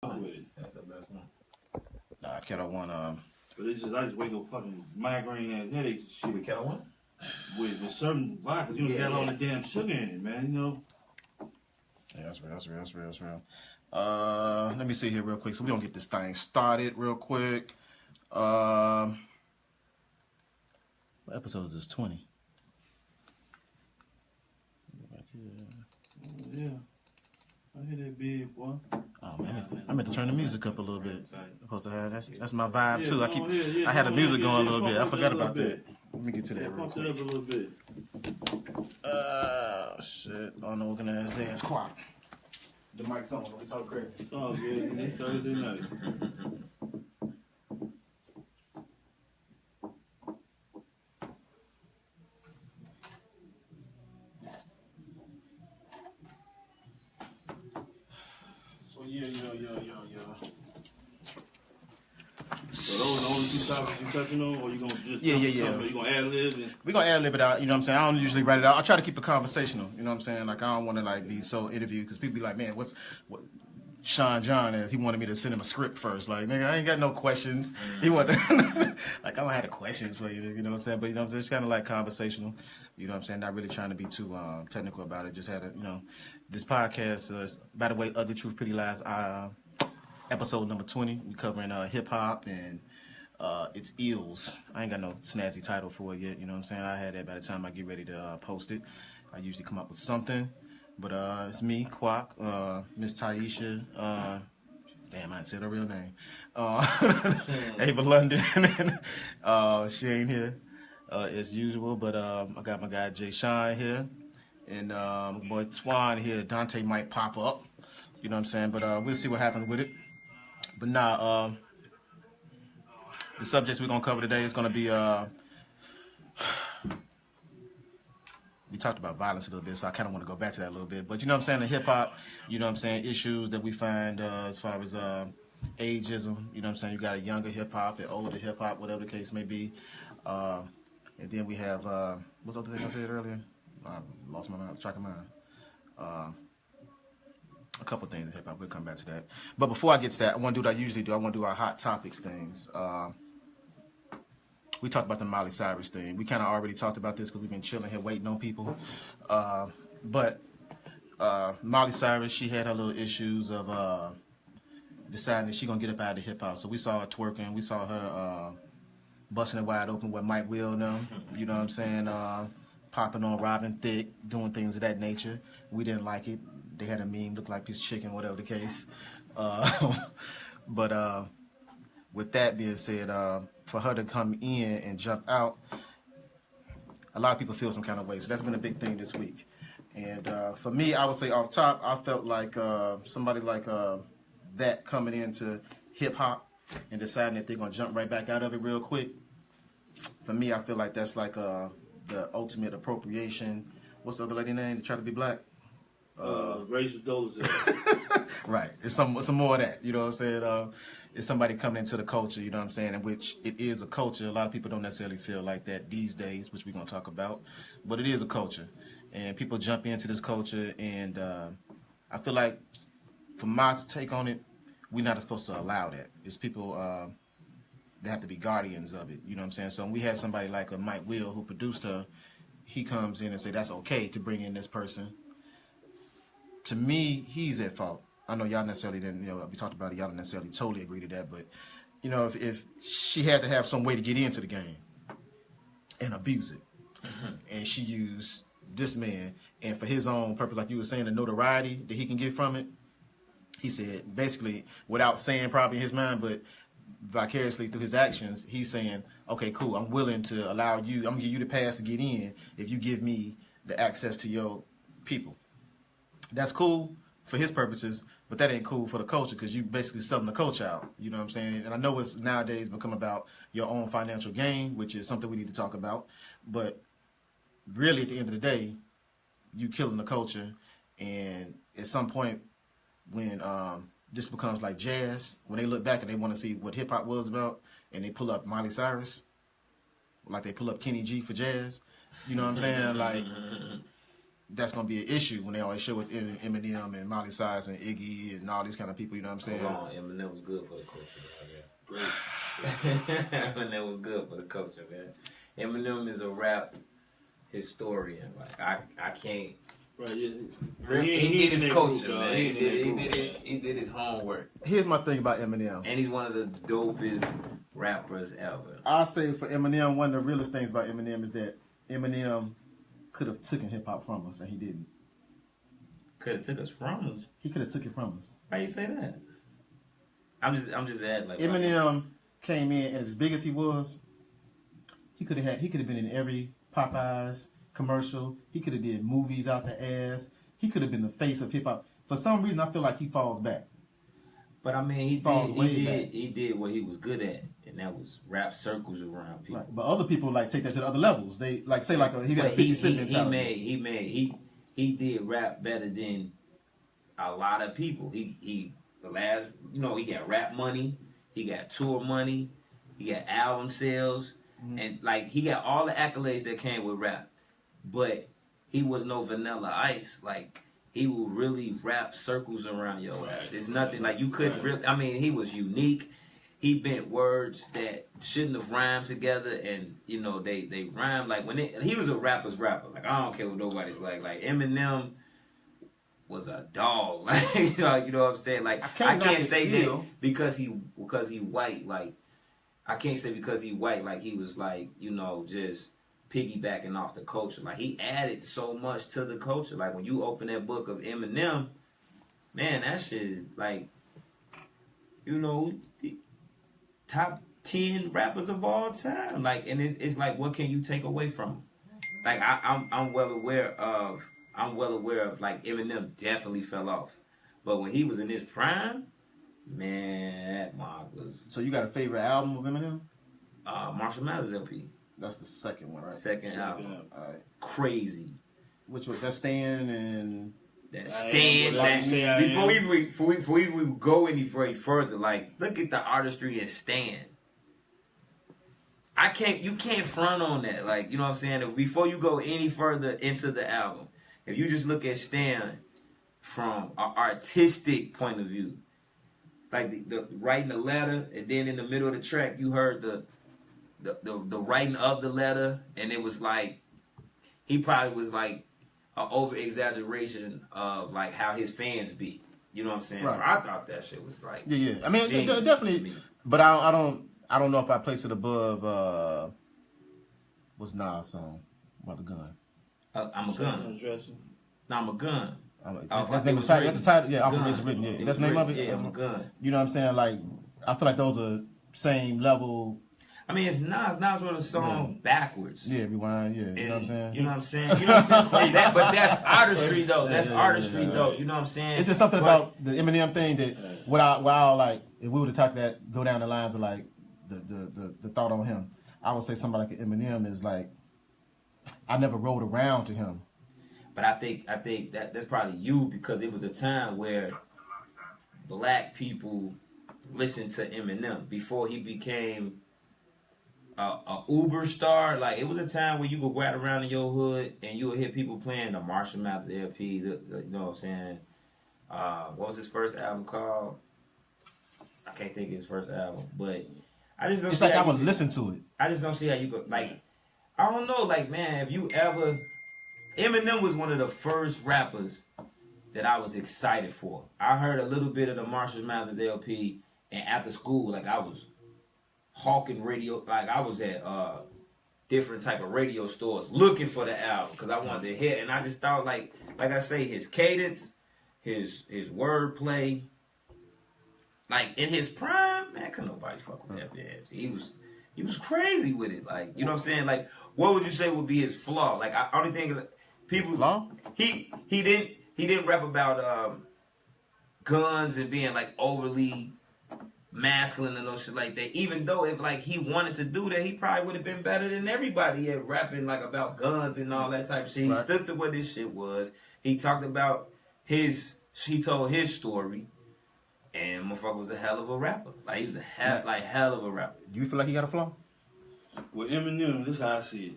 fuck with it. That's the best one. Nah, Kettle One. But it's just I just wake up fucking migraine and headaches and shit. With Kettle One? With certain vodkas, you know, they got all the damn sugar in it, man. You know. Yeah, that's real. Let me see here real quick. So we gonna get this thing started real quick. What episode is this? 20. Yeah. I hear that big boy. Oh man, I meant to turn the music up a little bit. Supposed to have that's my vibe too. I had the music going a little bit. I forgot about that. Let me get to that real quick. Pump it up a little bit. Shit. I don't know what gonna say. It's quiet. The mic's on. We talk crazy. Oh, good. It's Thursday night. So yeah. So those are the only two topics you touching on, or you gonna just Yeah. You gonna ad lib? We're gonna ad lib it out, you know what I'm saying? I don't usually write it out. I try to keep it conversational, you know what I'm saying? Like I don't wanna like be so interviewed because people be like, man, what Sean John is, he wanted me to send him a script first. Like, nigga, I ain't got no questions. He wanted like I don't have the questions for you, you know what I'm saying? But you know what I'm saying, it's kinda like conversational. You know what I'm saying? Not really trying to be too technical about it. Just had a, you know, this podcast is, by the way, Ugly Truth Pretty Lies, episode number 20. We covering hip hop and it's Eels. I ain't got no snazzy title for it yet, you know what I'm saying? I had that by the time I get ready to post it. I usually come up with something. But it's me, Quack, Miss Taisha, damn, I didn't say her real name. Ava London. She ain't here as usual, but I got my guy Jay Sean here. And my boy Twan here. Dante might pop up. You know what I'm saying? But we'll see what happens with it. But nah, the subjects we're going to cover today is going to be... we talked about violence a little bit, so I kind of want to go back to that a little bit. But you know what I'm saying? The hip-hop, you know what I'm saying, issues that we find as far as ageism. You know what I'm saying? You got a younger hip-hop, an older hip-hop, whatever the case may be. And then we have... what's the other thing I said earlier? I lost my track of mind. A couple things in hip-hop. We'll come back to that. But before I get to that, I want to do what I usually do. I want to do our hot topics things. We talked about the Miley Cyrus thing. We kind of already talked about this because we've been chilling here waiting on people. But Miley Cyrus, she had her little issues of deciding that she's going to get up out of hip-hop. So we saw her twerking. We saw her busting it wide open with Mike Will and them. You know what I'm saying? Popping on Robin Thicke, doing things of that nature. We didn't like it. They had a meme, looked like a piece of chicken, whatever the case. But with that being said, for her to come in and jump out, a lot of people feel some kind of way. So that's been a big thing this week. And for me, I would say off top, I felt like somebody like that coming into hip-hop and deciding that they're going to jump right back out of it real quick. For me, I feel like that's like the ultimate appropriation. What's the other lady name that tried to be black? Rachel Dolezal. Right. It's some more of that. You know what I'm saying? It's somebody coming into the culture, you know what I'm saying, in which it is a culture. A lot of people don't necessarily feel like that these days, which we're going to talk about. But it is a culture. And people jump into this culture. And I feel like, from my take on it, we're not supposed to allow that. It's people that have to be guardians of it. You know what I'm saying? So when we had somebody like a Mike Will who produced her, he comes in and say that's okay to bring in this person. To me, he's at fault. I know y'all necessarily didn't, you know, we talked about it, y'all don't necessarily totally agree to that, but, you know, if she had to have some way to get into the game and abuse it, and she used this man, and for his own purpose, like you were saying, the notoriety that he can get from it, he said, basically, without saying probably in his mind, but vicariously through his actions, he's saying, okay, cool, I'm willing to allow you, I'm going to give you the pass to get in if you give me the access to your people. That's cool for his purposes, but that ain't cool for the culture because you basically selling the culture out. You know what I'm saying? And I know it's nowadays become about your own financial gain, which is something we need to talk about. But really, at the end of the day, you killing the culture. And at some point, when this becomes like jazz, when they look back and they want to see what hip hop was about, and they pull up Miley Cyrus, like they pull up Kenny G for jazz. You know what I'm saying? Like, that's gonna be an issue when they always show with Eminem and Miley Cyrus and Iggy and all these kind of people. You know what I'm saying? Hold on, Eminem was good for the culture, man. Eminem was good for the culture, man. Eminem is a rap historian. Like I can't. Right, He did his culture, man. He did his homework. Here's my thing about Eminem. And he's one of the dopest rappers ever. I say for Eminem, one of the realest things about Eminem is that Eminem could have taken hip hop from us, and he didn't. Could have took us from us. He could have took it from us. Why you say that? I'm just adding like Eminem came in, and as big as he was, he could have been in every Popeyes commercial. He could have did movies out the ass. He could have been the face of hip hop. For some reason, I feel like he falls back. But I mean, he did what he was good at, and that was rap circles around people. Right. But other people like take that to the other levels. They like say like he got a 50 Cent mentality. He did rap better than a lot of people. He got rap money, he got tour money, he got album sales, and like he got all the accolades that came with rap. But he was no Vanilla Ice. Like he will really wrap circles around your ass. It's nothing like you couldn't really. I mean, he was unique. He bent words that shouldn't have rhymed together, and they rhymed like when he was a rapper's rapper. Like I don't care what nobody's like. Like Eminem was a dog. Like you know what I'm saying. Like I can't say that because he white. Like I can't say because he white. Like he was like just piggybacking off the culture. Like he added so much to the culture. Like when you open that book of Eminem, man, that shit is like, the top 10 rappers of all time. Like, and it's like, what can you take away from him? Like I'm well aware of like Eminem definitely fell off, but when he was in his prime, man, that mark was. So you got a favorite album of Eminem? Marshall Mathers LP. That's the second one, right? Second album. All right. Crazy. Which was that Stan and that Stan. Before we go any further, like look at the artistry in Stan. You can't front on that. Like, you know what I'm saying? Before you go any further into the album, if you just look at Stan from an artistic point of view, like the writing the letter, and then in the middle of the track you heard the writing of the letter, and it was like he probably was like an over exaggeration of like how his fans be. You know what I'm saying? Right. So I thought that shit was like I mean definitely, but I don't know if I place it above what's Nas' song about the gun. I'm a gun. No, I'm a gun. That's the name of the title. That's the title. Yeah, Alpha It's written. Yeah, that's the name of it. Yeah, I'm a gun. You know what I'm saying? Like I feel like those are same level. I mean, it's Nas. Nas wrote a song backwards. Yeah, rewind. Yeah, you know what I'm saying. You know what I'm saying. You know what I'm saying. But that's artistry though. That's artistry though. You know what I'm saying. It's just something about the Eminem thing that while like if we were to talk that go down the lines of like the thought on him, I would say somebody like Eminem is like I never rode around to him. But I think that's probably you because it was a time where black people listened to Eminem before he became a Uber star. Like it was a time where you could ride around in your hood and you would hear people playing the Marshall Mathers LP. You know what I'm saying? What was his first album called? I can't think of his first album, but I just don't. It's like I would listen to it. I just don't see how you go. Like I don't know. Like man, if you ever. Eminem was one of the first rappers that I was excited for. I heard a little bit of the Marshall Mathers LP, and after school, like I was hawking radio, like I was at different type of radio stores looking for the album because I wanted to hear. And I just thought, like I say, his cadence, his wordplay, like in his prime, man, couldn't nobody fuck with that man. He was crazy with it. Like you know what I'm saying? Like what would you say would be his flaw? Like I only think. People, he didn't rap about guns and being like overly masculine and no shit like that. Even though if like he wanted to do that, he probably would have been better than everybody at rapping like about guns and all that type of shit. He stood to what this shit was. He talked about he told his story, and motherfucker was a hell of a rapper. Like he was a hell of a rapper. Do you feel like he got a flaw? With Eminem, this is how I see it.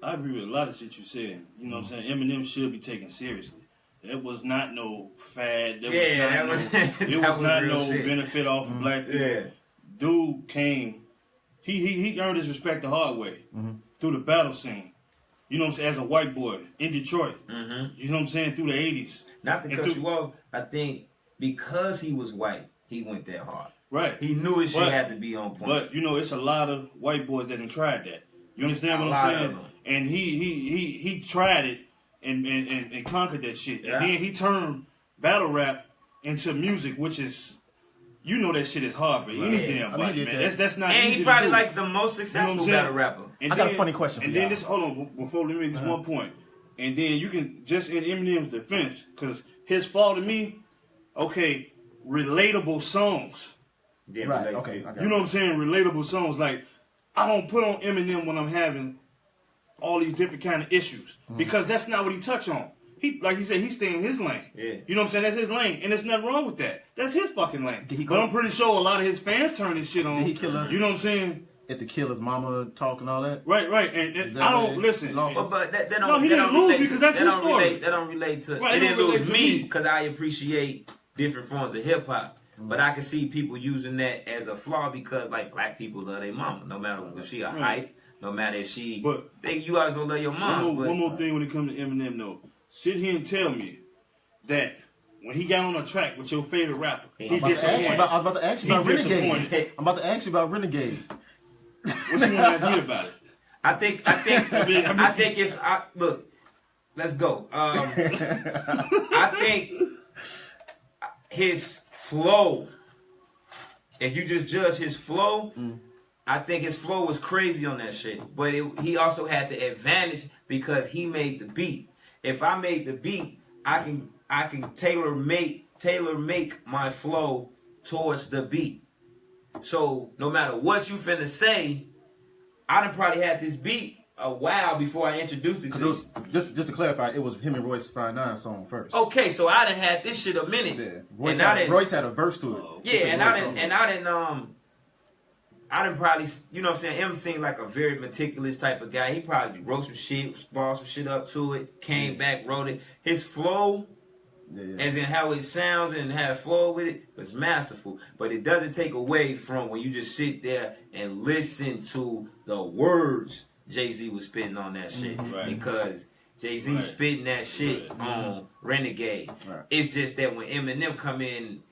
I agree with a lot of shit you said. You know what I'm saying? Eminem should be taken seriously. That was not no fad. It was not no shit. benefit off of black people. Yeah. Dude came. He earned his respect the hard way through the battle scene. You know what I'm saying? As a white boy in Detroit. You know what I'm saying? Through the 80s. Not to cut you off, I think because he was white, he went that hard. Right. He knew his shit had to be on point. But, you know, it's a lot of white boys that have tried that. You understand what I'm saying? And he tried it and conquered that shit. Yeah. And then he turned battle rap into music, which is, you know, that shit is hard for any damn body, man. That's not and easy he probably to do. like the most successful battle rapper. And I got a funny question for And y'all. then this, hold on, before let me make this one point. And then you can, just in Eminem's defense, because his fault to me, okay, relatable songs. Yeah, Right, okay. You know what I'm saying? Relatable songs. Like, I don't put on Eminem when I'm having all these different kind of issues. Because that's not what he touch on. He, like he said, he stay in his lane. Yeah. You know what I'm saying? That's his lane. And there's nothing wrong with that. That's his fucking lane. But I'm pretty sure a lot of his fans turn his shit on. Did he kill us? You know what I'm saying? At the killer's mama talk and all that? Right. And I don't, listen. But that don't, No, he that didn't don't lose relate because to, that's that his don't story. relate, that don't relate to. Right, It it didn't don't relate lose to me me. because I appreciate different forms of hip hop. But I can see people using that as a flaw because, like, black people love their mama, no matter if she a hype, no matter if she. But you always gonna love your mom. One more thing when it comes to Eminem, though. Sit here and tell me that when he got on a track with your favorite rapper, he disappointed. I was about to ask you about He Renegade. disappointed. I'm about to ask you about Renegade. What you want to ask me about it? I think it's look. Let's go. I think his flow. If you just judge his flow, I think his flow was crazy on that shit. But he also had the advantage because he made the beat. If I made the beat, I can tailor make my flow towards the beat. So no matter what you finna say, I done probably had this beat a while before I introduced it to you. Just to clarify, it was him and Royce 5'9" song first. Okay, so I done had this shit a minute. Yeah. Royce had a verse to it. Yeah, I didn't probably, you know what I'm saying, M seemed like a very meticulous type of guy. He probably wrote some shit, brought some shit up to it, came back, wrote it. His flow, as in how it sounds and how flow with it, was masterful. But it doesn't take away from when you just sit there and listen to the words Jay-Z was spitting on that shit. Because Jay-Z spitting that shit on Renegade. It's just that when Eminem come in,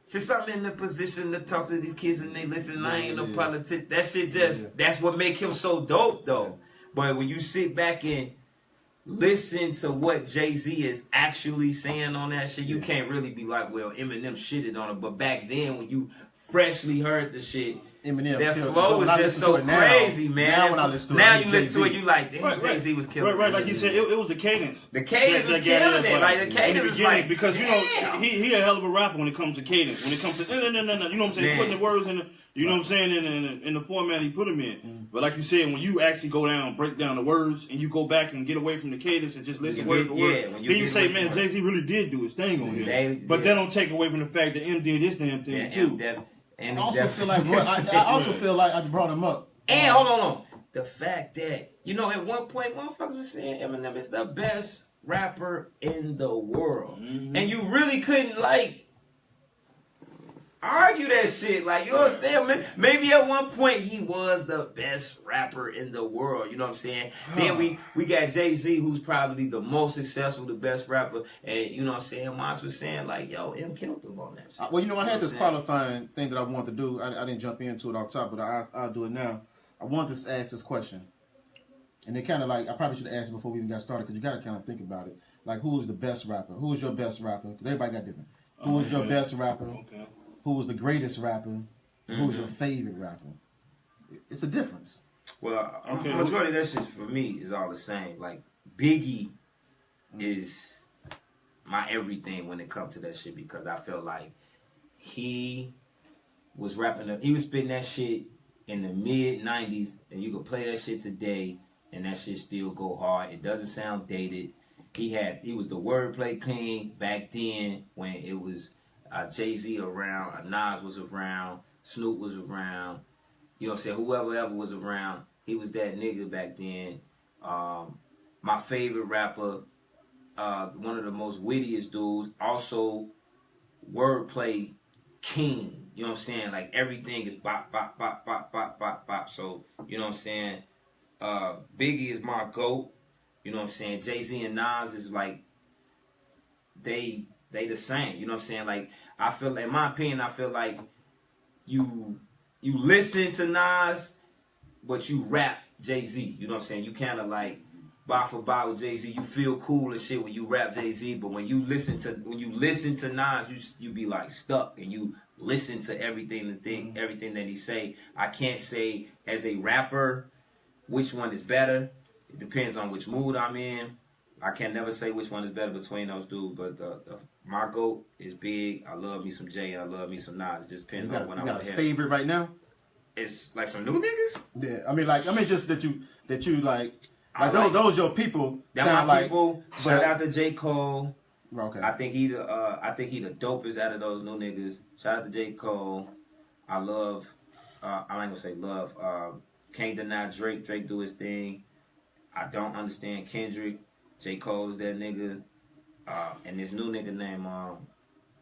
since I'm in the position to talk to these kids and they listen, I ain't no politician. That shit that's what make him so dope though. But when you sit back and listen to what Jay-Z is actually saying on that shit, you can't really be like, well, Eminem shitted on it. But back then when you freshly heard the shit, Eminem that flow was just so crazy, man. Now when I listen to it, now you listen to it, you like, damn, Jay-Z was killing. Right, like you said, it was the cadence. The cadence was killing it. Like the cadence was like, because you know he a hell of a rapper when it comes to cadence. When it comes to no, you know what I'm saying, putting the words in the, you know what I'm saying, in the format he put them in. But like you said, when you actually go down, break down the words, and you go back and get away from the cadence and just listen word for word, then you say, man, Jay-Z really did do his thing on here. But that don't take away from the fact that M did his damn thing too. And I also feel like I also feel like I brought him up. And hold on. The fact that, you know, at one point, motherfuckers was saying Eminem is the best rapper in the world. And you really couldn't, like, argue that shit. Like, you know what I'm saying? Maybe at one point he was the best rapper in the world. You know what I'm saying? Then we got Jay-Z, who's probably the most successful, the best rapper. And, you know what I'm saying? Mox was saying, like, yo, M killed him on that shit. Well, you know, I had this qualifying thing that I wanted to do. I didn't jump into it off top, but I'll do it now. I wanted to ask this question. And it kind of like, I probably should have asked it before we even got started, because you got to kind of think about it. Like, who is the best rapper? Who is your best rapper? Because everybody got different. Who is your best rapper? Who was the greatest rapper? Who was your favorite rapper? It's a difference. Well, majority of that shit for me is all the same. Like, Biggie is my everything when it comes to that shit, because I feel like he was rapping, he was spitting that shit in the mid-90s, and you could play that shit today, and that shit still go hard. It doesn't sound dated. He was the wordplay king back then when it was Jay-Z around, Nas was around, Snoop was around, you know what I'm saying, whoever ever was around, he was that nigga back then. My favorite rapper, one of the most wittiest dudes, also wordplay king. You know what I'm saying? Like everything is bop, bop, bop, bop, bop, bop, bop. So, you know what I'm saying? Biggie is my GOAT. You know what I'm saying? Jay-Z and Nas is like, they the same. You know what I'm saying? Like, I feel, in my opinion, I feel like you listen to Nas, but you rap Jay-Z. You know what I'm saying? You kind of like, bar for bar with Jay-Z, you feel cool and shit when you rap Jay-Z, but when you listen to Nas, you be like stuck and you listen to everything that he say. I can't say as a rapper which one is better. It depends on which mood I'm in. I can never say which one is better between those dudes, but my GOAT is Big. I love me some Jay. I love me some Nas. It just depends on when I'm with him. You got a favorite right now? It's like some new niggas. Yeah, I mean, just that you like. Those your people that sound my like people. Shout out to J. Cole. Okay. I think he the dopest out of those new niggas. Shout out to J. Cole. I love. I ain't gonna say love. Can't deny Drake. Drake do his thing. I don't understand Kendrick. J. Cole's that nigga. And this new nigga named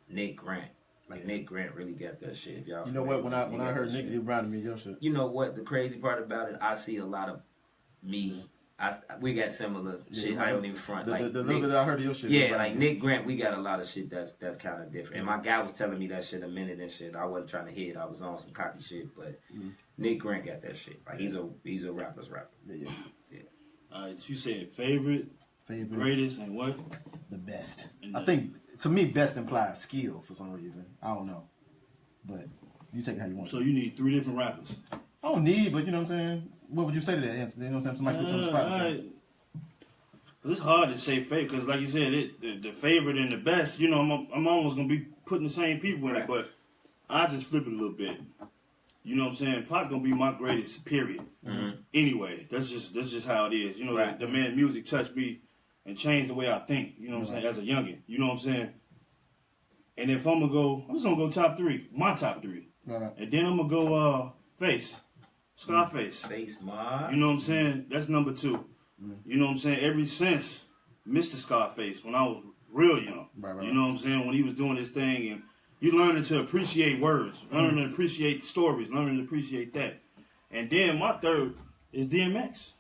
Nick Grant. Like Nick Grant really got that shit. If y'all. You know what? When I heard Nick, it reminded me of your shit. You know what? The crazy part about it, I see a lot of me. We got similar shit. I don't even front. The little bit that I heard of your shit. Yeah, like Nick Grant, we got a lot of shit that's kind of different. And my guy was telling me that shit a minute and shit. I wasn't trying to hit. I was on some cocky shit, but Nick Grant got that shit. Like he's a rapper's rapper. Yeah. All right, you said favorite, greatest, and what? The best. I think to me, best implies skill for some reason. I don't know, but you take it how you want. So you need 3 different rappers. I don't need, but you know what I'm saying. What would you say to that answer? You know what I'm saying? Somebody put you on the spot. Right. It's hard to say favorite because, like you said, the favorite and the best. You know, I'm almost gonna be putting the same people in it, but I just flip it a little bit. You know what I'm saying? Pac gonna be my greatest. Period. Anyway, that's just how it is. You know, the man music touched me and changed the way I think. You know what I'm saying? As a youngin, you know what I'm saying? And if I'm just gonna go top 3, my top 3, and then I'm gonna go Face. Scarface. Face, man. You know what I'm saying? That's number 2. You know what I'm saying? Ever since Mr. Scarface, when I was real young. You know what I'm saying? When he was doing his thing and you learning to appreciate words, learning to appreciate stories, learning to appreciate that. And then my 3rd is DMX.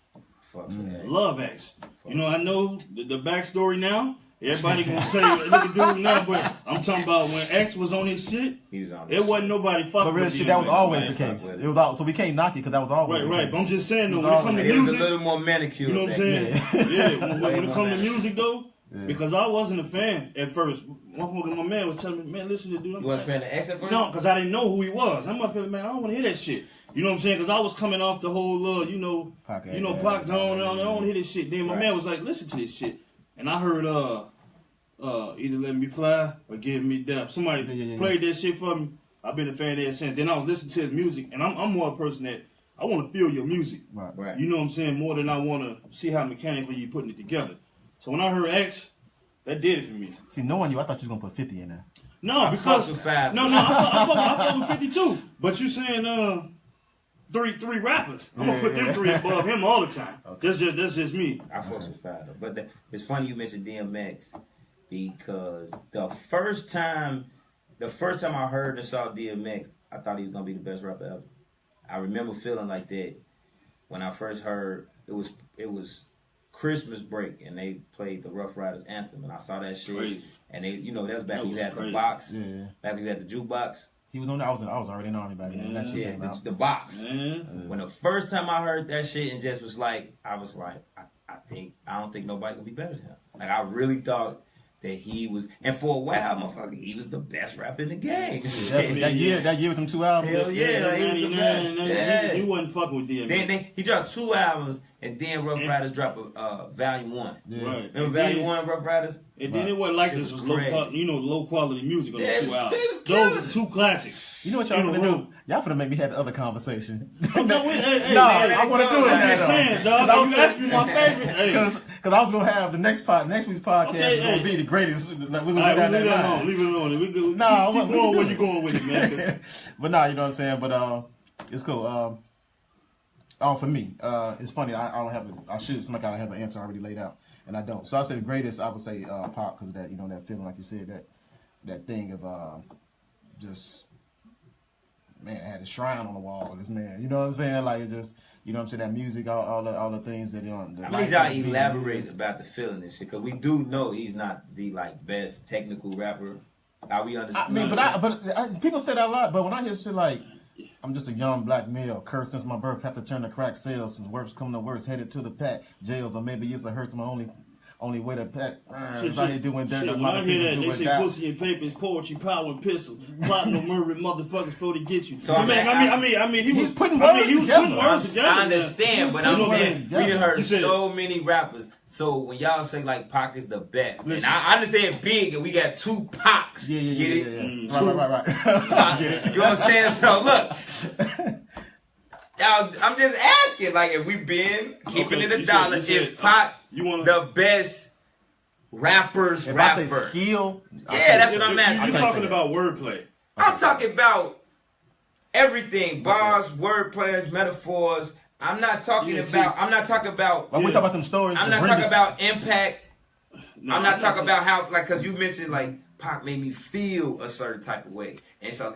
Fuck that. Love X. You know, I know the backstory now. Everybody gonna say, look at dude now, but I'm talking about when X was on his shit, he was on it wasn't nobody fucking with real shit, that was always the case. It was all, so we can't knock it because that was always the case. Right. But I'm just saying though, when it comes to music, music, it was a little more manicured. You know what I'm saying? Yeah. When it comes to music though, because I wasn't a fan at first. My man was telling me, man, listen to this dude. You wasn't a fan of X at first? No, because I didn't know who he was. I'm up here, man, I don't want to hear that shit. You know what I'm saying? Because I was coming off the whole, Pac gone, I don't want to hear this shit. Then my man was like, listen to this shit. And I heard, either Let Me Fly or Give Me Death. Somebody played that shit for me. I've been a fan ever since. Then I was listening to his music, and I'm more a person that I want to feel your music. Right. You know what I'm saying? More than I want to see how mechanically you putting it together. So when I heard X, that did it for me. See, knowing you, I thought you was gonna put 50 in there. No, because with 5. No, I fuck with 52. But you saying three rappers? I'm gonna put them 3 above him all the time. Okay. That's just me. I fuck with 5 though. But it's funny you mentioned DMX because the first time I heard and saw DMX, I thought he was gonna be the best rapper ever. I remember feeling like that when I first heard it was Christmas break and they played the Rough Riders anthem and I saw that shit. Crazy. And they, that's back when you had the box, back when you had the jukebox. He was on there. I was already in the army back then. That shit came out. The box. When the first time I heard that shit and just was like, I was like, I don't think nobody can be better than him. Like I really thought that he was, and for a while, motherfucker, he was the best rapper in the game. That year with them 2 albums. Hell yeah, he was the best. You wasn't fucking with DMX. Then he dropped 2 albums, and then Rough Riders dropped Volume 1. Yeah. Right. Remember Volume 1, Rough Riders? And then it wasn't like this was low quality music on the 2 albums. Those are 2 classics. You know what y'all finna do? Y'all finna make me have the other conversation. I want to do it. I'm just saying, dog. You asked me my favorite. Because I was gonna have the next week's podcast is gonna be the greatest. Leave it alone. Keep going where you going with it, man. But nah, you know what I'm saying. But it's cool. Oh, for me, it's funny. I don't have. I should. It's like I have an answer already laid out, and I don't. So I say the greatest. I would say Pop, because of that. That feeling, like you said, that thing of just man, I had a shrine on the wall of this man. You know what I'm saying? Like it just. You know what I'm saying? That music, all the things that I need y'all to elaborate about the feeling and shit, because we do know he's not the best technical rapper. How we understand? I mean, but people say that a lot. But when I hear shit like, I'm just a young black male, cursed since my birth, have to turn to crack sales, since worst come to worst, headed to the pack jails, or maybe it's a hurts my only way to pack. Out here doing dirt. When I hear that, they say pussy and papers, poetry, power and pistols, plotting on murder motherfuckers before they get you. So I mean, he was putting words together. I understand, but I'm saying we done heard so many rappers. So when y'all say Pac is the best, and I understand Big, and we got two Pacs. Yeah. Get it? Right. Pacs. You know what I'm saying? So look. I'm just asking, if we been keeping it a dollar, is Pac the best rapper? I say skill, that's what I'm asking. You're talking about wordplay. I'm talking about everything: bars, wordplays, metaphors. I'm not talking about. When we talk about them stories, I'm not talking about impact. I'm not talking about how, because you mentioned Pac made me feel a certain type of way, and so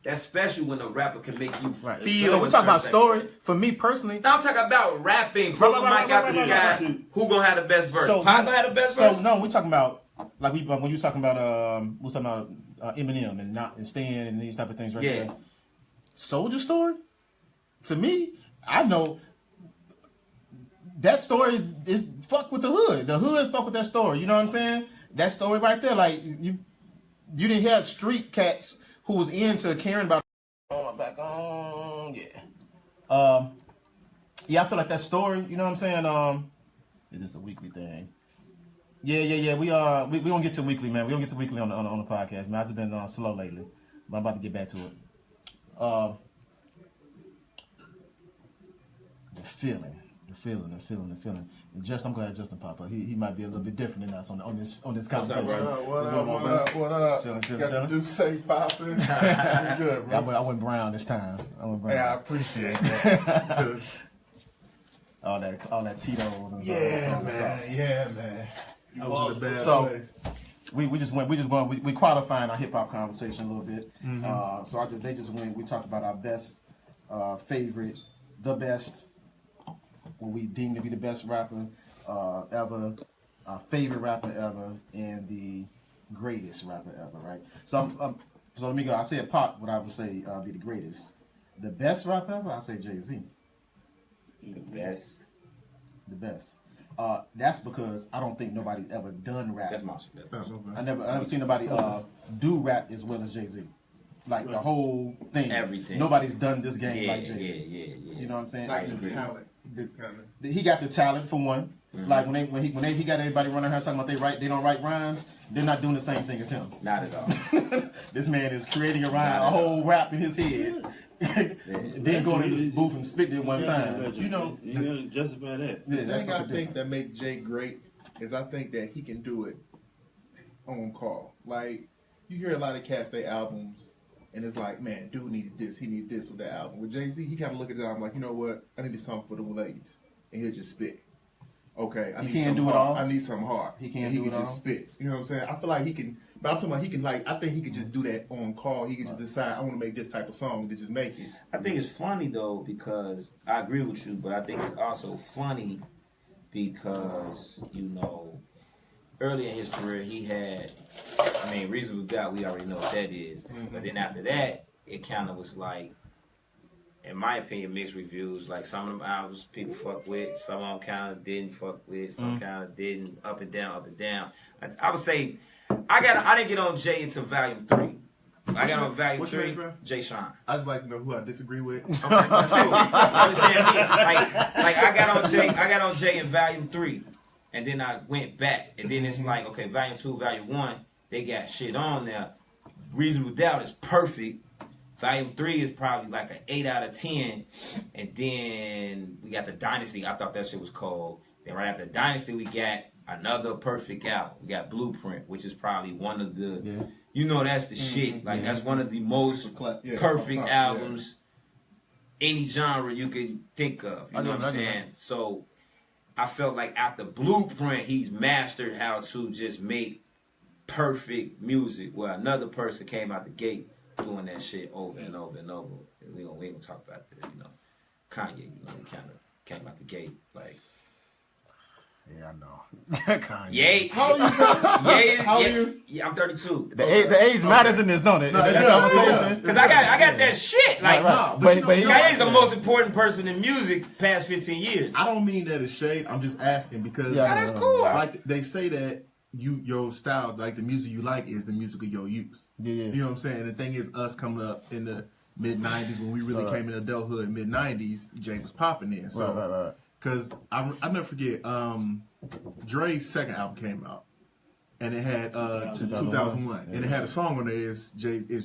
that's special when a rapper can make you feel. So we talk about story. For me personally, I'm talking about rapping. Put Mike out the sky. Who gonna have the best verse? Pac gonna have the best verse. So no, we talking about when you talking about we talking about Eminem and Stan and these type of things right there. Soldier Story. To me, I know that story is fuck with the hood. The hood fuck with that story. You know what I'm saying? That story right there, you didn't have street cats who was into caring about my back on, I feel like that story, you know what I'm saying? It is a weekly thing. Yeah. We gonna get to weekly, man. We gonna get to weekly on the podcast, man. I've just been slow lately, but I'm about to get back to it. The feeling. And I'm glad Justin popped up. He might be a little bit different than us on this conversation. What up? Chilling. Got the Duce popping. Good, bro. I went brown this time. Hey, I appreciate that. all that Tito's and Yeah, man. So we qualifying our hip hop conversation a little bit. They just went. We talked about our best, favorite, the best, what we deem to be the best rapper ever, our favorite rapper ever, and the greatest rapper ever. Right. So let me go. I said Pop. What I would say be the greatest, the best rapper ever. I say Jay-Z. The best. That's because I don't think nobody's ever done rap. That's my shit. I never seen nobody do rap as well as Jay-Z. The whole thing. Everything. Nobody's done this game like Jay-Z. Yeah. You know what I'm saying? The talent. He got the talent for one. Mm-hmm. When he got everybody running around talking about they don't write rhymes, they're not doing the same thing as him. Not at all. This man is creating a rhyme, a whole rap in his head. Then going in this booth and spitting it one time. You gotta justify that. The thing I think that makes Jay great is I think that he can do it on call. You hear a lot of cast their albums, and it's man, dude needed this, he needed this with that album. With Jay-Z, he kind of look at the album you know what? I need something for the ladies, and he'll just spit. Okay, I need something hard. He can't do it all. Just spit. You know what I'm saying? I feel like he can. But I'm talking about he can I think he could just do that on call. He can just decide I want to make this type of song to just make it. I think it's funny though because I agree with you, but I think it's also funny because early in his career he had, Reasonable Doubt. We already know what that is. Mm-hmm. But then after that, it kind of was in my opinion, mixed reviews. Some of them albums people fuck with, some of them kind of didn't fuck with, some kind of didn't. Up and down. I would say. I didn't get on Jay until Volume 3. I got on Volume 3. Jay Sean. I just like to know who I disagree with. Okay, that's cool. I'm just saying, I got on Jay in Volume 3, and then I went back, and then it's okay, Volume 2, Volume 1, they got shit on there. Reasonable Doubt is perfect. Volume 3 is probably an 8 out of 10, and then we got the Dynasty. I thought that shit was cold. Then right after Dynasty, we got another perfect album. We got Blueprint, which is probably one of the, that's the shit. That's one of the most perfect albums any genre you could think of. You know what I'm saying? That. So I felt like after Blueprint, he's mastered how to just make perfect music where another person came out the gate doing that shit over and over and over. And we ain't gonna talk about that, you know. Kanye, you know, he kind of came out the gate like. Yeah, I know. Kanye. Yay. How old are you? How old are you? Yeah, I'm 32. The age matters in this, don't it? No, That's it what I'm does. saying. Because I got that shit. Like, Right. But Kanye's the most important person in music past 15 years. I don't mean that as shade. I'm just asking because that's cool. Like they say that your style, like the music you like, is the music of your youth. Yeah. You know what I'm saying? The thing is, us coming up in the mid '90s when we really came in adulthood, mid '90s, Jay was popping in. So, Right. because I never forget, Dre's second album came out, and it had 2001, and it had a song on there. Is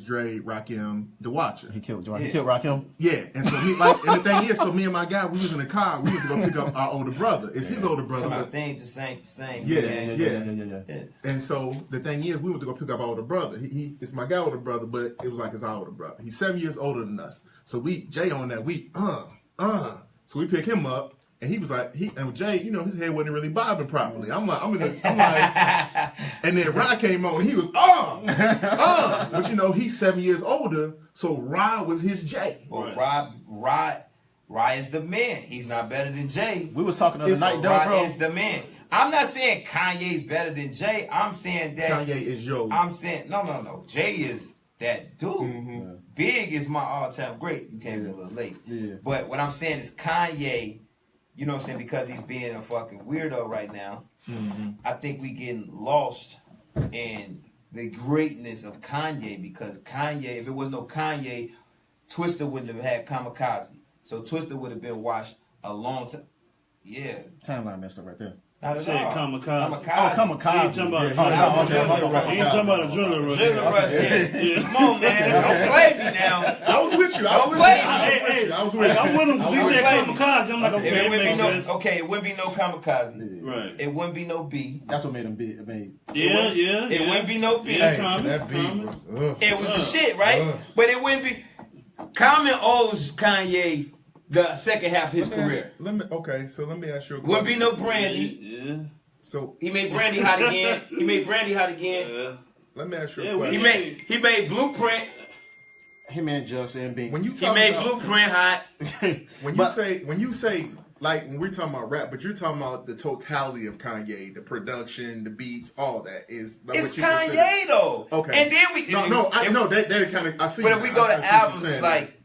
Dre, Rakim, The Watcher. He killed Rakim. Yeah, and so and the thing is, so me and my guy, we was in the car. We went to go pick up our older brother. It's his older brother. Some of the But, things just ain't the same. yeah. And so the thing is, we went to go pick up our older brother. He it's my guy older brother, but it was like his older brother. He's 7 years older than us. So Jay on that week, So we pick him up. And he was like, and Jay, you know, his head wasn't really bobbing properly. I'm like, and then Rod came on, and he was, But you know, he's 7 years older, so Rod was his Jay. Well, Rod is the man. He's not better than Jay. We was talking the other night, though, Rod bro. is the man. I'm not saying Kanye's better than Jay. I'm saying that Kanye is yo. I'm saying no. Jay is that dude. Mm-hmm. Big is my all-time great. You came in a little late. Yeah. But what I'm saying is Kanye. You know what I'm saying? Because he's being a fucking weirdo right now. Mm-hmm. I think we getting lost in the greatness of Kanye because Kanye, if it was no Kanye, Twista wouldn't have had Kamikaze. So Twista would have been watched a long time. Yeah. Timeline messed up right there. Not at Said all. Kamikaze. Oh, Kamikaze. He ain't talking about Yeah. he ain't talking about adrenaline rush. Adrenaline rush, yeah. Come on, man. Don't play me now. I was with you. I was with you. I'm with him because he said playing. Kamikaze. I'm like, If okay, it that wouldn't makes be no, sense. okay, it wouldn't be no Kamikaze. Right. It wouldn't be no B. That's what made him big. It wouldn't be no B. Yeah, Hey, Common, that beat Common. was. It was the shit, right? But it wouldn't be. Common owes Kanye the second half of his career. So let me ask you a question. Wouldn't be no Brandy. Yeah. So He made Brandy hot again. Yeah. let me ask you Yeah, a question. He made Blueprint. Him and Just and Bing. When you He talk made about, Blueprint hot. when you say like when we're talking about rap, but you're talking about the totality of Kanye, the production, the beats, all that is. Like It's what you consider- Kanye though. Okay. And then we I know that kind of I see. But if we go I to see what you're albums, saying. it's like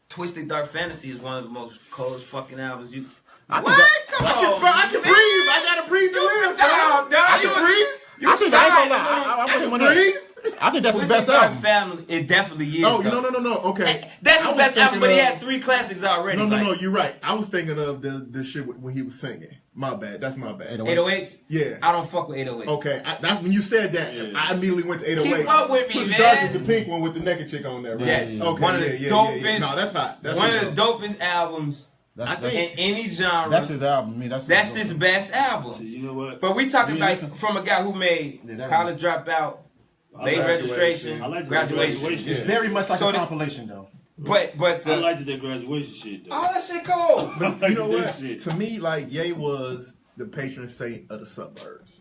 Twisted Dark Fantasy is one of the most coldest fucking albums you. Come on, I can breathe. I gotta breathe to live. Dog, I can breathe. You I think I can breathe. I think that's his Twisted best Dark album. Family, it definitely is. Oh, though. no. Okay, That's I his was best album, thinking but he of- had 3 classics already. No. You're right. I was thinking of the shit when he was singing. My bad. That's my bad. 808s? Yeah. I don't fuck with 808s. Okay, when you said that, I immediately went to 808. Keep up with me, Twisted man. Dark is the pink one with the naked chick on there, right? Yes. Okay, One of the dopest. No, that's hot. That's one hot. of the dopest albums That's in any genre. That's his album. I mean, That's his best So album. you know what? But we talking You about listen- from a guy who made Yeah, that College Dropout, Late Registration, I like the Graduation. graduation. It's very much like So a the- compilation, though. But I the liked that graduation shit though. all that shit cool. I liked You know that what? shit. To me, like Ye was the patron saint of the suburbs.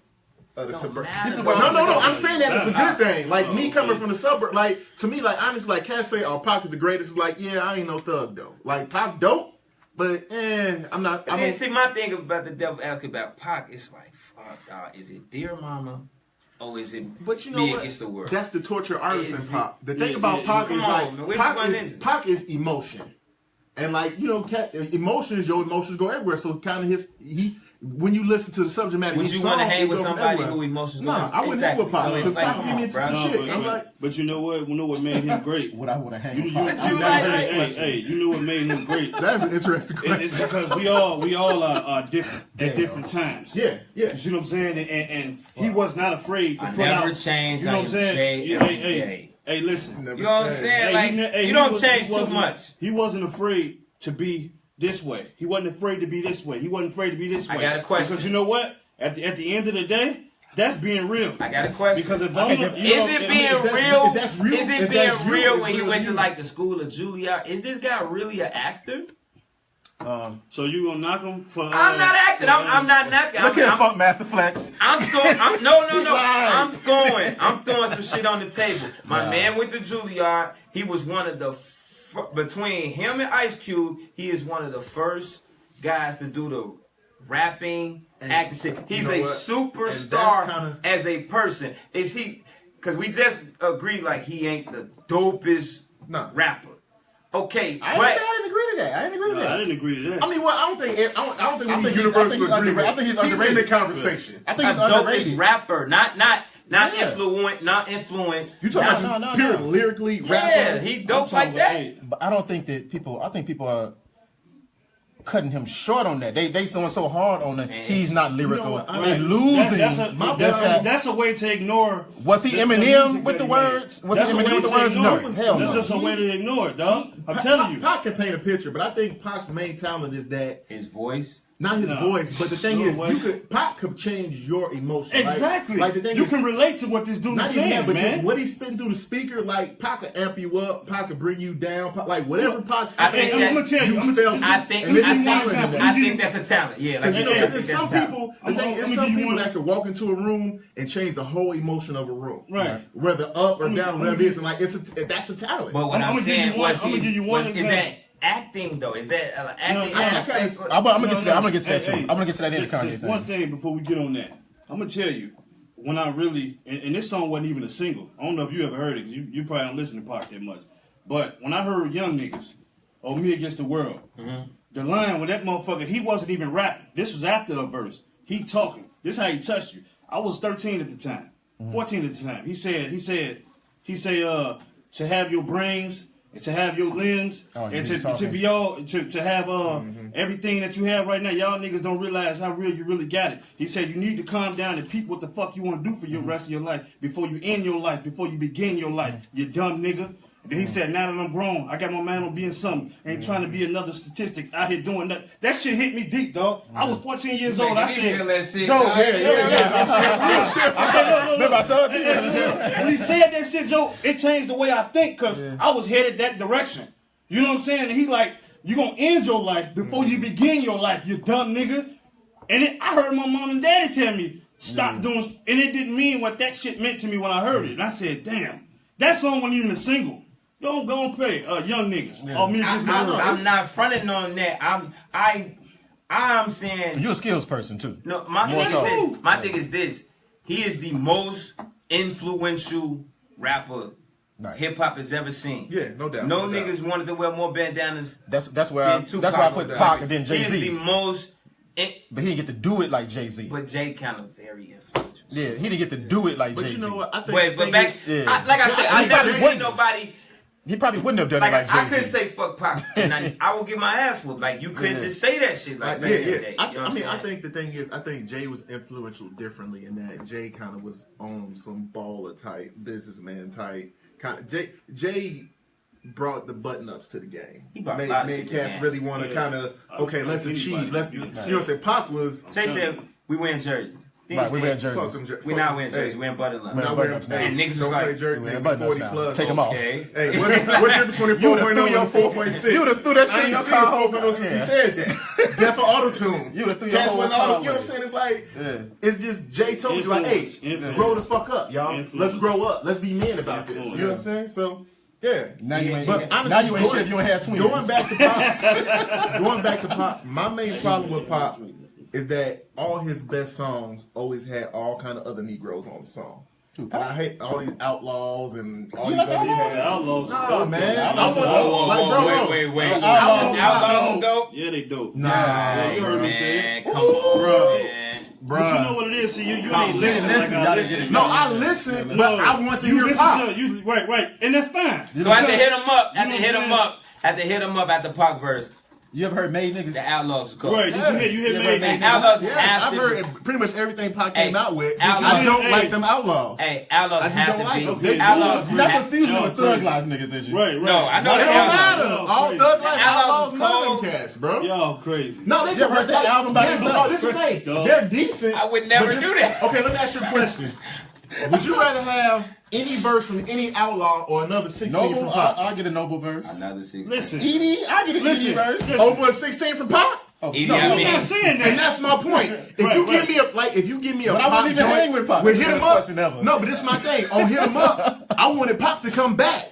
Of the suburbs. matter, This is bro. what. No. I'm saying that as a good thing. Like me Oh, coming okay. from the suburb. Like to me, like honestly, like Cass say, "Oh, Pac is the greatest." It's like, yeah, I ain't no thug though. Like Pac dope, but I'm not. I And then mean, see my thing about the devil asking about Pac, it's like, fuck, dog, is it Dear Mama or is it but you know Me what? Against the World? That's the torture artist Is in Pac. The thing yeah, about yeah, Pac come is on, like man. Which one is it? Pac is emotion, and like you know, emotions. Your emotions go everywhere. So kind of when you listen to the subject matter, Would his you want to song, hang it with go from somebody everywhere. who emotions go? Nah, I wouldn't hang with Pac So it's because like, Pac come give me on, into bro. some No, shit. I'm like, but you know what? You know what made him great? Would I want to hang You, with you, Pac? you you- like hey, this hey, you know what made him great? that's an interesting question. It's because we all are different at different times. Yeah. You see what I'm saying? And he was not afraid to I put never out. changed. You know what I'm saying? Hey, Hey, listen. You know what I'm saying? Hey, Like, he you don't was- change he too wasn't- much. He wasn't afraid to be this way. He wasn't afraid to be this way. He wasn't afraid to be this way. I got a question. Because you know what? At the end of the day, That's being real. I got a question. Because if Is it being real? Is it being real when he went to like the school of Juilliard? Is this guy really an actor? So you gonna knock him for? I'm not acting. I'm not knocking. Look at Funk Master Flex. I'm throwing some shit on the table. My man went to Juilliard. He was one of the between him and Ice Cube. He is one of the first guys to do the rapping, acting shit. He's a superstar as a person. Is he? Because we just agreed like he ain't the dopest rapper. Okay, I didn't agree to that. I didn't agree to that. I mean, well, I don't think universal agreement. I think he's underrated. He's in the conversation. I think he's dopest underrated. Rapper, not influence. You talking about pure lyrically rapper? Yeah, he dope like that. But I don't think that people. I think people are cutting him short on that. They going so hard on that. He's not lyrical. They're losing. That's a way to ignore. Was he Eminem with the words? Was he Eminem with the words? No, hell no. That's just a way to ignore it, dog. I'm telling you. Pac can paint a picture, but I think Pac's main talent is that his voice. Not his voice, but the thing is, Pac could change your emotion. Exactly. Like the thing you can relate to what this dude is saying, but man. just what he's spitting through the speaker, like Pac could amp you up, Pac could bring you down, like whatever Pac says. I'm gonna tell you. I think that's a talent. Yeah, like there's some people. There's some people that could walk into a room and change the whole emotion of a room, right? Whether up or down, whatever it is, and like that's a talent. But what I'm saying is that acting though, is that acting aspect? I'm gonna get to that. I'm gonna get to that too. I'm gonna get to that in the Kanye thing. One thing before we get on that, I'm gonna tell you when I really and this song wasn't even a single. I don't know if you ever heard it because you probably don't listen to Pac that much. But when I heard Young Niggas or Me Against the World, the line when that motherfucker he wasn't even rapping. This was after a verse. He talking. This how he touched you. I was 13 at the time, 14 at the time. He said to have your brains. And to have your limbs and to be all to have everything that you have right now, y'all niggas don't realize how real you really got it. He said you need to calm down and peep what the fuck you want to do for your rest of your life before you end your life, before you begin your life. You dumb nigga. Then he said, now that I'm grown, I got my mind on being something. Ain't trying to be another statistic out here doing that. That shit hit me deep, dog. I was 14 years old. I said, Joe, Remember I told you. when he said that shit, Joe, it changed the way I think because I was headed that direction. You know what I'm saying? And he like, you gonna end your life before you begin your life, you dumb nigga. And I heard my mom and daddy tell me, stop doing, and it didn't mean what that shit meant to me when I heard it. And I said, damn, that song wasn't even a single. Don't go and play Young Niggas. Yeah. Me against the world. I'm not fronting on that. I'm saying you're a skills person too. No, my thing is this. He is the most influential rapper hip hop has ever seen. Yeah, no doubt. No niggas wanted to wear more bandanas. That's why I put Pac and then Jay-Z. He is the most. But he didn't get to do it like Jay-Z. But Jay kind of very influential. Yeah, he didn't get to do it like Jay-Z. But you know what? I think. But back, like I said, I never seen nobody. He probably wouldn't have done it like Jay-Z. I couldn't say fuck Pac, and I will get my ass whooped. Like you couldn't just say that shit like that. I think the thing is, I think Jay was influential differently in that Jay kind of was on some baller type, businessman type kind of. Jay brought the button ups to the game. He brought made cats really want to kind of let's achieve. Let's you know what I'm saying. Pac was. Jay said we wearing jerseys. Right, we wearing jerseys. We not wearing jerseys. We wearing button ups. And niggas was like, jersey, 40 plus. Take them off. Hey, what's difference between 4.0 and 4.6? You would have threw that shit in your car. 4.0 since he said that. Death for auto-tune. You would have threw your whole car. You know what I'm saying? It's like, it's just Jay told you, like, hey, grow the fuck up, y'all. Let's grow up. Let's be men about this. You know what I'm saying? So, yeah. Now you ain't shit if you ain't had twins. Going back to Pop, my main problem with Pop is that all his best songs always had all kind of other Negroes on the song. And I hate all these outlaws and all these other outlaws. No, man. Wait. Outlaws dope? Yeah, they dope. Nah. You heard me say it. Come on, man. But you know what it is. See, you ain't listening like I listen. No, I listen, but I want to hear Pop. Right. And that's fine. So I had to hit him up. At the Pac verse. You ever heard Made Niggas? The Outlaws was cold. Right? Did you hear Yeah, Made? Outlaws Yes, have I've to heard pretty much everything Pac came Hey, out with. Outlaws- I don't Hey. like them Outlaws. Hey, Outlaws I just have don't to like be. them. They Outlaws You're not have- confusing No, with Thug crazy. Life niggas, is you? Right. No, I know It the don't Outlaws. matter. Y'all All crazy. Thug Life Outlaws Outlaws, is none of cold. them cats, bro. Y'all crazy. No, they You ever heard that album by Yeah, itself? no, this is the thing. Dog. They're decent. I would never but do that. Okay, let me ask you a question. Would you rather have any verse from any outlaw or another 16 from Noble, Pac? I'll get a Noble verse. Another 16. Listen. Edie, I get an Listen, Edie verse. listen. Over a 16 from Pac? Oh, Edie, no, I I'm mean- not saying that. And that's my point. If Right, you give right. me a But I Pac wouldn't even joint hang with Pac. with That's Hit 'Em the Up. best question ever. No, but this is my thing. On Hit 'Em Up, I wanted Pac to come back.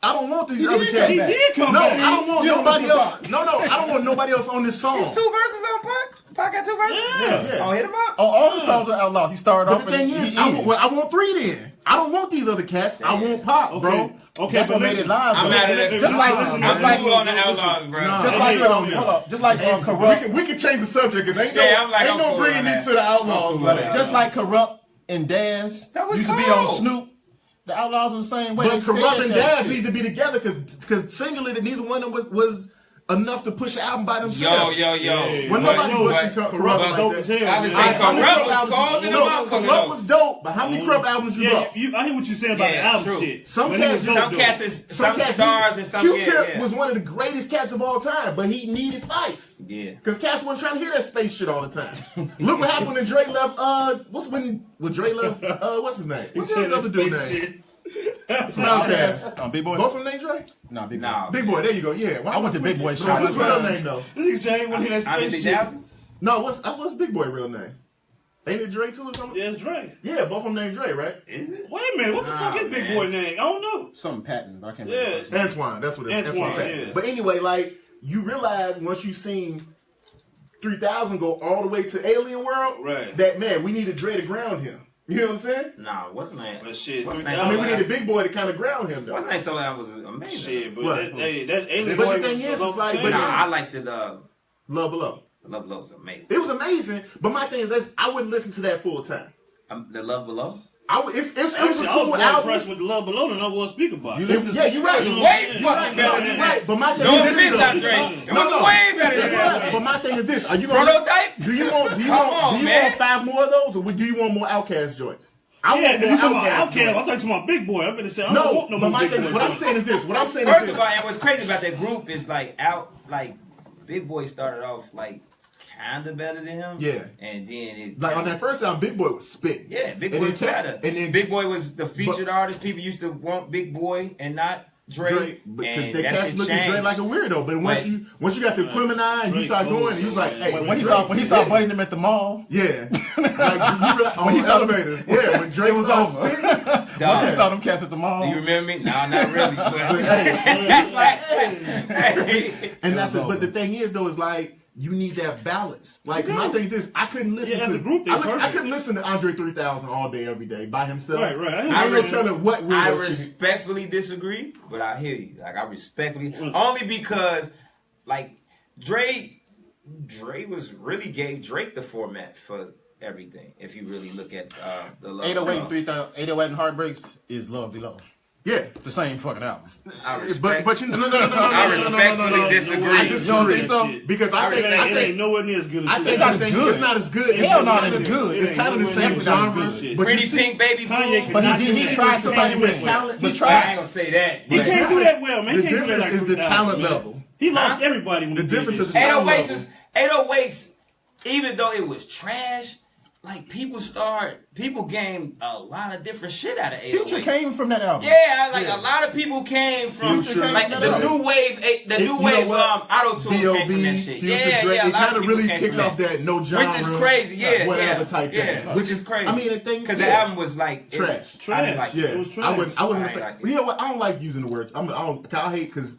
I don't want these He other did cats. come back. He did come No, back. I don't want You don't nobody listen to else. Pac. No, I don't want nobody else on this song. Two verses on Pac? Pac got two verses? Yeah. Oh, hit him up. Oh, all the songs are Outlaws. He started But off the thing and is, I want three then. I don't want these other cats. I want Pac, bro. Okay, That's but what made listen. it live. I'm bro. mad at it. Just like, Listen, just I'm like, cool on the Outlaws, bro. Nah. just like, Hey, hold up, just like Corrupt. We can change the subject because ain't Yeah, I'm like, I'm no cool bringing on me that. to the outlaws. I'm cool Like on that. that. Just like Corrupt and Daz That was used to be cold. on Snoop. The Outlaws are the same way. But They Corrupt fed and that Daz shit. need to be together because singly, neither one of them was enough to push an album by themselves. Yo. Yeah. When But nobody no, pushing but Corrupt dope like as that. hell. I was man. saying How many Corrupt Corrupt was albums- cold in the No, motherfucker, Corrupt though. was dope, but how many Corrupt albums you Yeah, brought? I hear what you're saying about Yeah, the album true. shit. Some But niggas cats- dope, Some though. cats is some cats stars and some Q-Tip yeah. was one of the greatest cats of all time, but he needed Fife. Yeah. Because cats wasn't trying to hear that space shit all the time. Look what happened when Dre left, when Dre left, what's his name? He What's said his that other dude space name? shit. From Outkast. Big Boy? Both of them named Dre? Nah, Big Boy. Nah. Big Boy, there you go, yeah. I went to Big Boy Bro, shop. what's his real name though? This nigga say I ain't want to hear that I space mean, shit. No, what's Big Boy real name? Ain't it Dre too or something? Yeah, it's Dre. Yeah, both of them named Dre, right? Is it? Wait a minute, what the Nah, fuck is Big man. Boy name? I don't know. Something patent, but I can't Yeah. remember. Antoine, that's what it is. Antoine, Patton. yeah. But anyway, like, you realize once you seen 3000 go all the way to Alien World, Right. that, man, we needed Dre to ground him. You know what I'm saying? Nah, what's the name? But shit, What's the 3000 name? I mean, we needed Big Boy to kind of ground him, though. What's the name? So that was amazing. Shit, but What? that alien But boy the thing was is, off it's the like- chain. but Nah, I liked it. Love Below. Love Below was amazing. It was amazing, but my thing is, I wouldn't listen to that full time. The Love Below. It was a Actually, I was cool more album. impressed with the Love Below than I was Speaker Box. You listen to Yeah, you're right. You know Way what I'm saying? fucking better than You're that. right, but my thing No is offense, this, Andre. though. It was way better than It was, that. but my thing is this: are you gonna Prototype? Do you want man. 5 more of those, or do you want more Outkast joints? I Yeah, want more you talking about Outkast Outkast? joints. I'm talking about Big Boy. I'm finna say I don't No, want no but more my Big thing, Boy. what I'm saying is this. What I'm saying is First this. of all, and what's crazy about that group is like Big Boy started off like kind of better than him. Yeah. And then it Like on that first album, Big Boy was spit. yeah, Big And Boy was then kept- better. And then Big Boy was the featured artist. People used to want Big Boy and not Dre. Dre, because and they that cast shit look at Dre changed. like a weirdo. But once But- you got to Gemini and you Dre start cool, going, he was like, man. hey, When he Dre saw was Buddy spitting. him at the mall, Yeah, like you realize, on When he the saw- elevators. Yeah, when Dre it was started over. spitting, once Dog. he saw them cats at the mall, Do you remember me? No, not really. But and that's was it. But the over. thing is, though, is like you need that balance. Like my thing is this: I couldn't listen Yeah, to as a group, they I perfect. couldn't listen to Andre 3000 all day, every day by himself. Right. I ain't res- gonna tell him what I weirdo shit. respectfully disagree, but I hear you. Like I respectfully, only because like Dre was really gave Drake the format for everything. If you really look at the Love 808 Below. 3000, 808 and Heartbreaks is Love Below. Yeah, The same fucking album. I respect, but you no. I respectfully disagree. I disagree. think so? Because I I think respect It ain't nowhere near as good as I this. think not as good. it's not as good. Hell It's no, not it as ain't good. good. It's It kind of the ain't same nowhere genre. near as good. But Pretty you see, Pink Baby Kanye Blue. could not he do tried that. to He say can't with do that. talent. He He I tried. ain't gonna say that. He can't do that well, man. The He can't do that difference like is the Chris talent Brown, man. level. He lost Huh? everybody when The he did difference this is shit. 808s is 808s. Even though it was trash, like people gained a lot of different shit out of 808s. Future came from that album. Yeah, like a lot of people came from Future like came the from that new wave, You know what? auto tunes came from that B.O.B., shit. Future Yeah, Drake, yeah, a it lot kind of of really people came kicked from off that no genre, which is crazy. Yeah, whatever yeah, type yeah, thing. which is crazy. I mean, the thing, because yeah. the album was like Trash. I didn't like Yeah, it. It was trash. I wasn't I a ain't fan. like it. But you know what? I don't like using the words. I hate because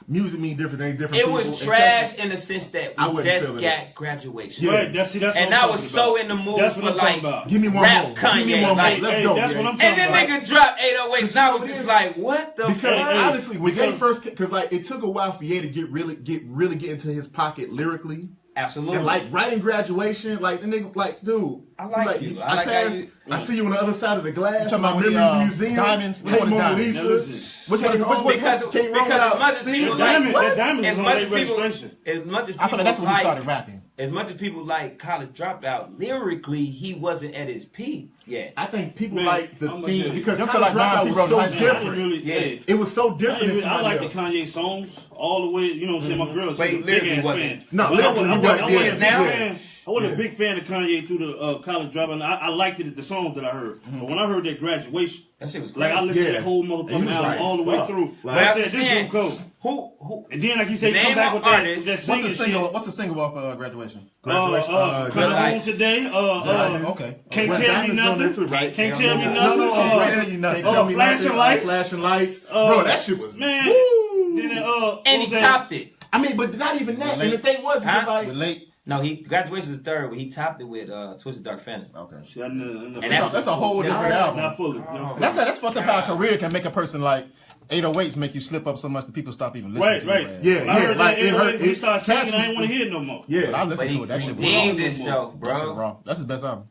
music means different things. Different. It people. was And trash in the sense that I we wasn't just feeling got graduation. Yeah. Right, that's what And I'm I was talking so about. in the mood That's for what I'm like talking about. Give me one rap more. Give me Kanye, one more. like- Let's Hey, go. that's what yeah. I'm talking And then about. nigga dropped 808s. And I was just like, what the Because fuck? honestly, when Ye because- first, because like it took a while for Ye to get really into his pocket lyrically, Absolutely. and like writing Graduation, like the nigga, like dude, I like you. I like how passed, you- I see you on the other side of the glass. talking My about when memories he, museum. Diamonds? Hey, What was Mona Diamonds? Lisa. That was Which one? Because as much as people That like, diamond is as on much their as people, registration. as much as I feel people like that's when he like, started rapping. as much as people like College Dropout, lyrically he wasn't at his peak yet. I think people Man, like the I'm things gonna because tell you. College Like Dropout Monty was so Brothers, different. Yeah. It was so different. I like the Kanye songs all the way. You know what I'm saying? My girl, she's Wait, a big lyrically ass wasn't. fan. No, But lyrically I wasn't. wasn't Now? I wasn't a big fan of Kanye through the College Dropout. I liked it, the songs that I heard. But when I heard that Graduation, That shit was like I crazy. listened to Yeah. that whole And you motherfucking was album like, all the way fuck. through. Like, I I'm said, this saying, dude cold. Who? And then, like you say, Name come back an with that artist. that What's singing the single? shit. What's the single off Graduation? Graduation. Coming Good home Life. today. Okay. Can't Well, tell me Diamond's on there nothing. too, right? Can't tell me No, nothing. no, Can't tell you nothing. Oh, Tell me Flashing nothing. Lights. Flashing lights. Bro, that shit was Man. Woo! Then, And what he was that? topped it. I mean, but not even that. Late. And the thing was, Huh? like, With Late. No, he Graduation was the third, but he topped it with Twisted Dark Fantasy. Okay. See, I know- And That's a whole different Not album. fully. That's fucked up how a career can make a person like 808s make you slip up so much that people stop even listening Right, to right. your ass. Yeah, I heard like, that it hurt. when he started singing, Cass I didn't was- want to hear it no more. But I yeah. listened But to he it. That shit was redeemed raw. himself, That shit bro. raw. That's his best album.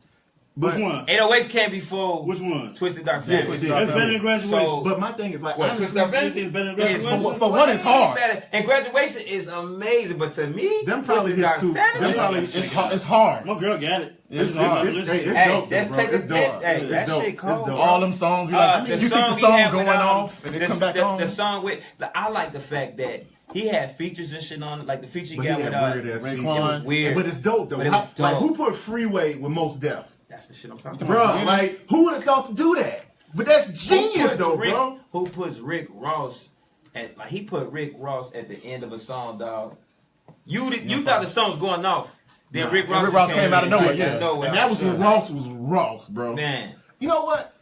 Which But- one? 808s came before Which one? Twisted Dark Yeah, Fantasy. yeah. That's better than Graduation. So- But my thing is like, What, honestly, Twisted Dark Fantasy? It's better than It's Graduation. for one, it's way hard. better. And Graduation is amazing, but to me, Them probably Twisted his Dark two- Fantasy. them probably- It's hard. My girl got it. It's Listen, hard. listen. It's Hey, dope, just bro. take It's a dope. Hey, It's that dope. shit It's cold. dope. All them songs, we like, you keep the he song had going with, off and then come back on. The song with, I like the fact that he had features and shit on it, like the feature he But got he with had weird ass Raekwon. feet. it was weird. But it's dope though. But it was Like, dope. who put Freeway with Most Def? That's the shit I'm talking Come about. on. Bro, Yeah. like, who would have thought to do that? But that's genius though, Rick, bro. Who puts Rick Ross at, like, he put Rick Ross at the end of a song, dog. You thought the song was going off. Then Nah. Rick Ross, Rick Ross just came out of nowhere, out yeah. nowhere. And that was when Ross was Ross, bro. Man, You know what?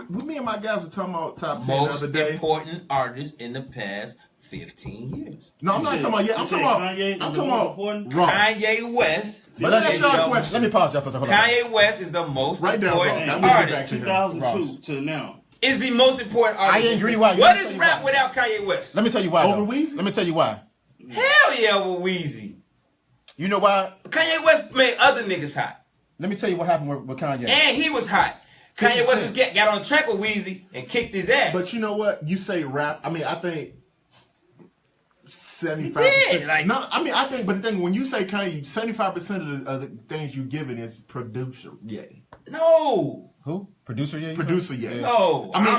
With me and my guys were talking about top 10 the most other day. important artist in the past 15 years. No, I'm not talking about. Yeah, I'm talking about. I'm talking about Ross. Kanye West. But let me is ask y'all a the- question. Let me pause y'all for a second. Hold on. Kanye West is the most Right now, important bro. That would be back artist. to him. 2002 to now. Is the most important artist. I agree. Why? What Let me is tell you rap why. without Kanye West? Let me tell you why. Over though. Weezy? Let me tell you why. Hell yeah, over Weezy. You know why? Kanye West made other niggas hot. Let me tell you what happened with Kanye. And he was hot. 50 Kanye West Cent. was got on track with Weezy and kicked his ass. But you know what? You say rap. I mean, I think 75%. He did, like- No, I mean, I think. But the thing, when you say Kanye, 75% of the things you giving is producer. Yeah. no. Who? Producer? Yeah. you Producer, said? yeah. No. I mean,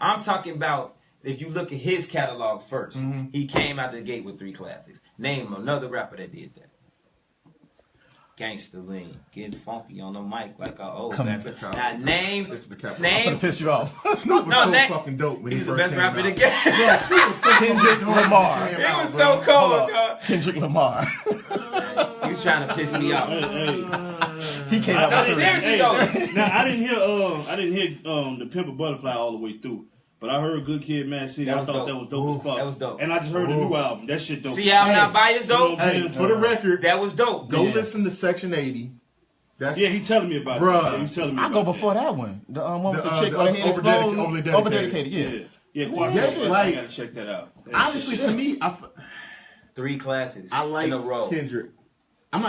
I'm talking about if you look at his catalog 1st, Mm-hmm. he came out the gate with 3 classics. Name another rapper that did that. Gangsta Lean, getting funky on the mic like a old Come on. rapper. Now name, This is the cap. I'm gonna name. piss you off. Snoop was No, so that- fucking dope when he He's the first best came rapper in the out. game. Bro, Snoop was so Kendrick fucking Lamar. came He out, was bro. so cold, Hold dog. Kendrick Lamar. You trying to piss me off? He came out No, with seriously though. Now I didn't hear the Pimp a Butterfly all the way through, but I heard Good Kid, Mad City. That I was thought dope. that was dope as fuck. That was dope. And I just heard the new album. That shit dope. See how I'm Hey. not biased though? You know Hey, for the record, That was dope. go Yeah. listen to Section 80. That's Yeah, he telling me about Bruh. it. Yeah, he telling me. I go about before that one. The one with The, the chick the with her head exploding. overdedicated- Overdedicated. Yeah. that. Yeah, quite Yeah, shit. like- I gotta check that out. honestly to me, 3 classics I like in a row. Kendrick. I'm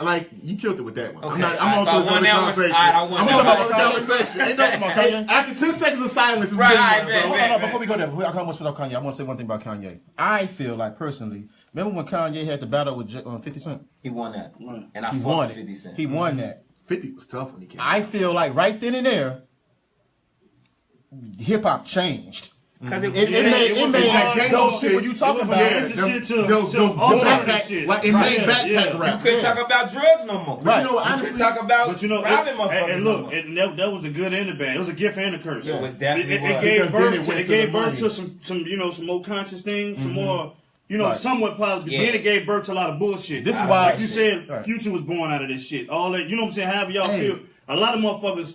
like you killed it with that one. Okay. I'm not. Alright, I'm so I on to won another that one. conversation. Alright, I won I'm that on to one. another conversation. Ain't nothing about Kanye. After 10 seconds of silence, is Right, good, alright, bro. man. Hold on, before we go there, I almost put up Kanye. I want to say one thing about Kanye. I feel like personally, remember when Kanye had the battle with 50 Cent? He won that. Right. And I He fought won with it. 50 Cent. He won that. 50 was tough when he came. I feel like right then and there, hip hop changed. Because it, It made that gangsta those shit. people you talking It was about. like Yeah, this them- shit to those alternative backpack- shit. like, it made backpack rap. you couldn't Yeah. talk about drugs no more. Right. You know, You honestly, couldn't talk about But you know, robbing and motherfuckers no look, more. and that was the good and the bad. It was a gift and a curse. Yeah. It was definitely It was. gave Because then birth it to went it to gave the birth money. to some more conscious things, some more Right. somewhat positive. Yeah. Then it gave birth to a lot of bullshit. This is why- like you said, Right. Future was born out of this shit. All that, you know what I'm saying? However y'all Hey. feel, a lot of motherfuckers,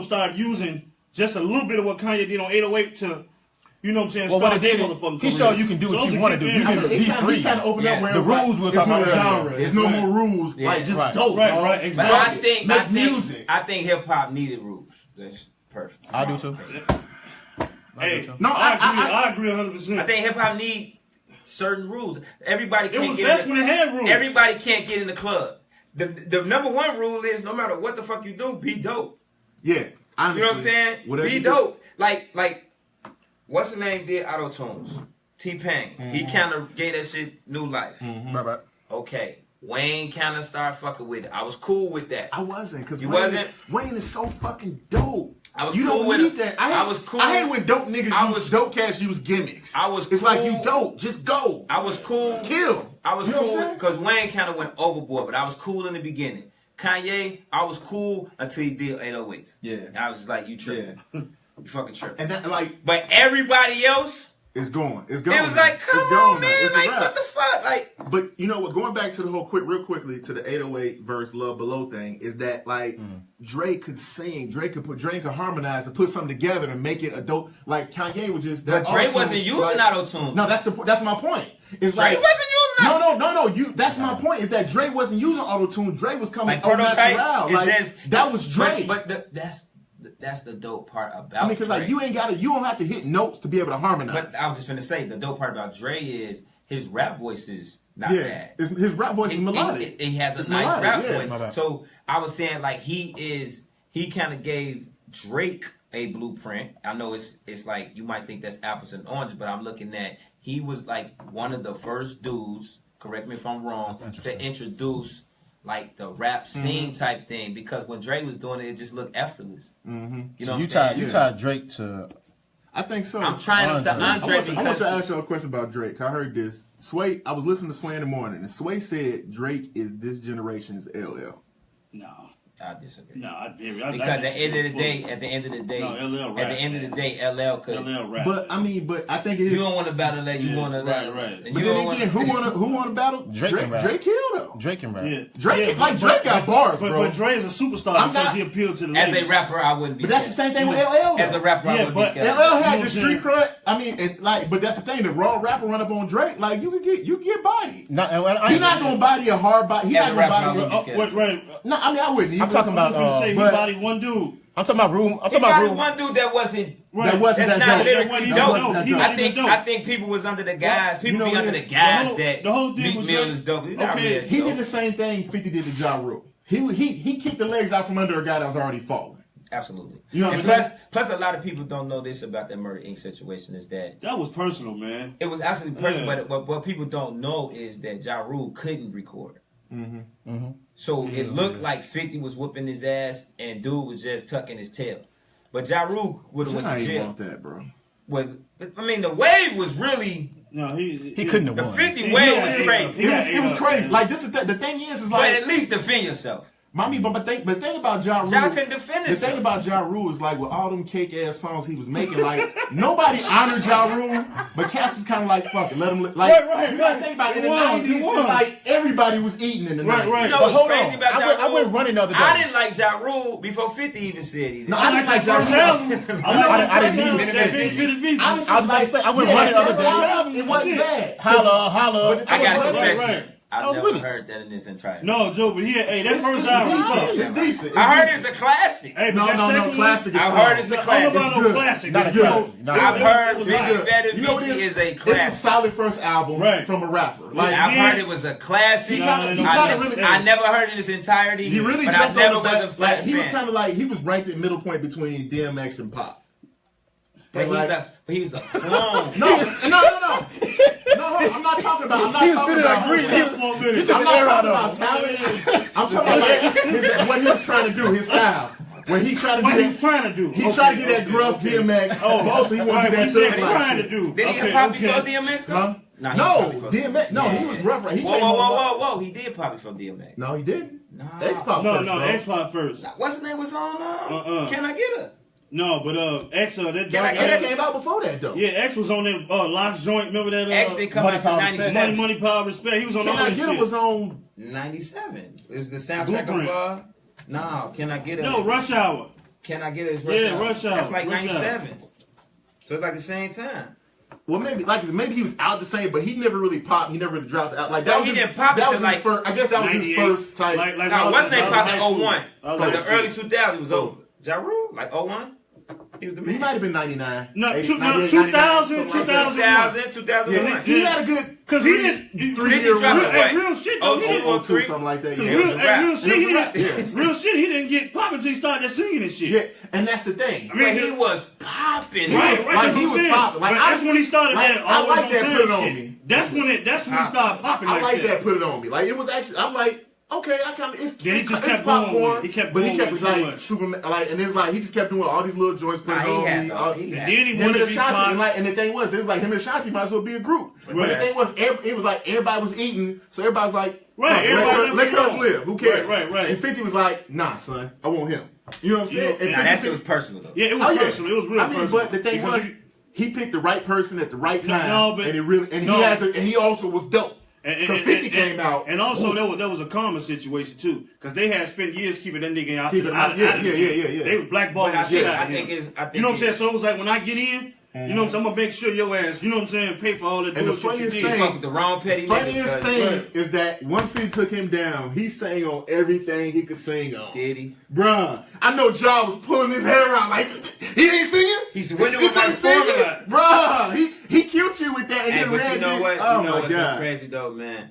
started using just a little bit of what Kanye did on 808 to, you know what I'm saying? Well, what start it did, their motherfucking he career. showed you can do So what it was you a want to gift do. You and a can curse. be He free. kind of opened Yeah. up where The it's like, rules we were it's talking no about earlier. genre. It's no Right. more rules. Yeah. Like just Right. dope, Right, dog. right, But exactly. I think Make music. I think hip hop needed rules. That's perfect. I do too. Hey, No, I agree 100%. I think hip hop needs certain rules. Everybody it can't was get best in when it had rules. Everybody can't get in the club. The number one rule is no matter what the fuck you do, be dope. Yeah, honestly, You know what I'm saying? whatever Be you do. dope. Like what's the name did auto tunes? T-Pain. He kind of gave that shit new life. Right. Okay. Wayne kind of started fucking with it. I was cool with that. I wasn't, because Wayne is so fucking dope. I was you cool don't with need it. that. I was cool. I hate when dope niggas dope cats use gimmicks. It's like you dope, just go. I was cool. Kill. I was You know what I'm cool saying? because Wayne kind of went overboard, but I was cool in the beginning. Kanye, I was cool until he did 808s. Yeah. And I was just like, you tripping. You fucking tripping. And that, like, But everybody else, it's going. it was like, come on, man. It's a Like, wrap. what the fuck? Like, But you know what? Going back to the whole real quickly to the 808 verse Love Below thing is that like Drake could sing, Drake could harmonize and put something together and make it a dope. Like Kanye was just. but Drake wasn't using auto-tune. No, that's my point. It's Drake like wasn't using auto-tune. No. That's my point. Is that Drake wasn't using auto-tune. Drake was coming Like Prototype natural. is Like just that was Drake. But that's the dope part about. I mean, because like you don't have to hit notes to be able to harmonize. But I was just gonna say the dope part about Dre is his rap voice is not bad. His rap voice is melodic. He has a It's nice melodic, rap voice. So I was saying like he kind of gave Drake a blueprint. I know it's like you might think that's apples and oranges, but I'm looking at he was like one of the first dudes. Correct me if I'm wrong. To introduce like the rap scene type thing, because when Drake was doing it just looked effortless. You know So what I'm saying? you tied Drake to. I think so. I'm trying to Andre I want because to ask y'all a question about Drake. I heard this. Sway, I was listening to Sway in the morning, and Sway said Drake is this generation's LL. No. I disagree. No, I disagree. Because at the end of the day, No, LL rap, LL could. LL rap. But I think it is. You don't want to battle that. You want to right. And But you then don't again, who want to battle? Drake and rap. Drake killed though. Drake and rap. Yeah. Drake got bars, bro. But Dre is a superstar I'm because not- he appealed to the As a ladies. rapper, I wouldn't be. But that's the scared. same thing with LL. As a rapper, I Yeah, wouldn't be but scared. LL You know had what the I'm street saying? cred. I mean, but that's the thing. The raw rapper run up on Drake, like you get bodied. He's not gonna body a hard body. He's As not a gonna rapper, body. I wouldn't be scared. Right. No, I mean I wouldn't. I'm talking about. I was gonna say he but- bodied one dude. I'm talking about room. I'm He talking about got room. one dude that wasn't. That wasn't That's that not dope. lyrically That wasn't dope. that dope. I He think wasn't I think people was under the guys. People You know be what under it the is? guys that the whole thing Meek with Mill Drake- is dope. He's not Okay, really He dope. did the same thing 50 did to Ja Rule. He kicked the legs out from under a guy that was already falling. Absolutely. You know what And I'm saying? plus, a lot of people don't know this about that Murder Inc. situation is that That was personal, man. it was actually personal, Yeah. but what people don't know is that Ja Rule couldn't record. So it looked like 50 was whooping his ass and dude was just tucking his tail. But Ja Rule would have went I to ain't jail. want that, bro. I mean, the wave was really No, he couldn't have the won. 50 He wave got was ate crazy. up. It was crazy. Like this is the thing is But like at least defend yourself. mommy. But the thing about Ja Rule. Ja couldn't defend The himself. thing about Ja Rule is like with all them cake ass songs he was making, like nobody honored Ja Rule, but Cass was kind of like fuck it, let him like. Right. You gotta think about it. In the It 90s, was. it's like everybody was eating in the 90s. Right. You know But what's hold crazy on. about Ja Rule? I went running the other day. I didn't like Ja Rule before 50 even said he did. No, I didn't like Ja First Rule. album. I didn't That need big it. bitty beat. Honestly, I was about to say, I went running the other first day. album, it wasn't bad. Holla. I got a Right, confession. right. I've was never with it. heard that in this entire. No, Joe, but that It's first album was decent. tough. It's decent. I heard it's a classic. Hey, but No, that second classic. I've heard it's a I don't classic. know about It's no good. classic. Not a It's good. classic. Not a I've classic. heard was Big hot. Better You know what it Vici is? is a It's a classic. solid first album Right. from a rapper. Like I've Yeah. heard it was a classic. He No, kinda- he no, kinda no. really- I never heard it in its entirety. he really but I jumped never on the was a back. Like fan. he was kind of like he was ranked in middle point between DMX and Pop. But he was a clone. No. No, I'm not talking about. I'm not talking about. I'm not talking about talent. I'm talking about like what he was trying to do, his style. When he tried to What do he trying to do? he tried to get that gruff DMX. Also, he wanted to do that he said thug trying to shit. do. Did he Okay, pop okay. before DMX? though? Huh? Nah, he No, pop before DMX. No, he was rough. He came on. Whoa. He did pop before DMX. No, he didn't. Nah. X Pop No, first, no, bro. X-Pop first. What's his name was on? Can I get her? No, but X, that Can I get X it? came out before that though. yeah, X was on that Locks joint. Remember that? X didn't come Money, out to Power, 97. Money, Power, Respect. He was on Can all I that Get shit. It was on. 97. It was the soundtrack Blueprint. of No, Can I Get It? No, Rush Hour. Can I Get It? Yeah, Rush Hour. That's like Rush 97. So it's like the same time. Well, maybe he was out the same, but he never really popped. He never really dropped out. Like that No, was he his, didn't pop that until was like his first. I guess that was his 98. first type. No, what's name popped in 01? Oh, But the early 2000s was over. Ja Rule? Like 01? He was the man. He might have been 99. No, 80, 2000, 98, 99, something like that. 2000. 2001. He had a good. Cause he didn't 3-year run. real shit though. He didn't- 02, something like that. Yeah. real shit. He It was a rap. didn't. Real shit. He didn't get popping until he started singing and shit. Yeah, and that's the thing. I mean, But he was popping. Right, was- right. like, That's he what I'm was saying. popping. Like, But that's when he started like, that I always like on that, time put it on shit. me. That's when he started popping I like like that. that. Put it on me. Like it was actually. I'm like, okay, I kind of. It's Then he it's, just it's kept going with popcorn. it. He kept but going he kept with it it too like much. Superman. Like and it's like he just kept doing all these little joints. Put Nah, it he on had me. though. He And had. then he Him wanted and to be Ashanti, popping. and the thing was, it was like him and Ashanti might as well be a group. But the Right. thing was, it was like everybody was eating, so everybody was like, Right, fuck, everybody let let us him live. Who cares? Right. And 50 was like, nah, son, I want him. You know what I'm You know, saying? And Nah, 50 that shit was personal though. Yeah, it was personal. It was real personal. but the thing Because was, he picked the right person at the right time, No, but- and it really, and no. he had, and he also was dope. And- Because 50 came out, and also there was a karma situation too, because they had spent years keeping that nigga out. Keeping him out. Yeah. They was blackballing But the shit out I of think him. it's. I think You know what I'm saying? it's- So it was like when I get in, you know what I'm saying? I'm gonna make sure your ass, you know what I'm saying, pay for all that And the bullshit you funniest did. thing- Fuck with the wrong petty funniest nigga. thing Right. is that once he took him down, he sang on everything he could sing on. Did he? Bruh, I know Ja was pulling his hair out like he ain't singing. He's winning He with my ain't singing. formula. Bruh, he cute you with that. And Hey, then but Red you know did- what? Oh You know my what's so god, crazy though, man?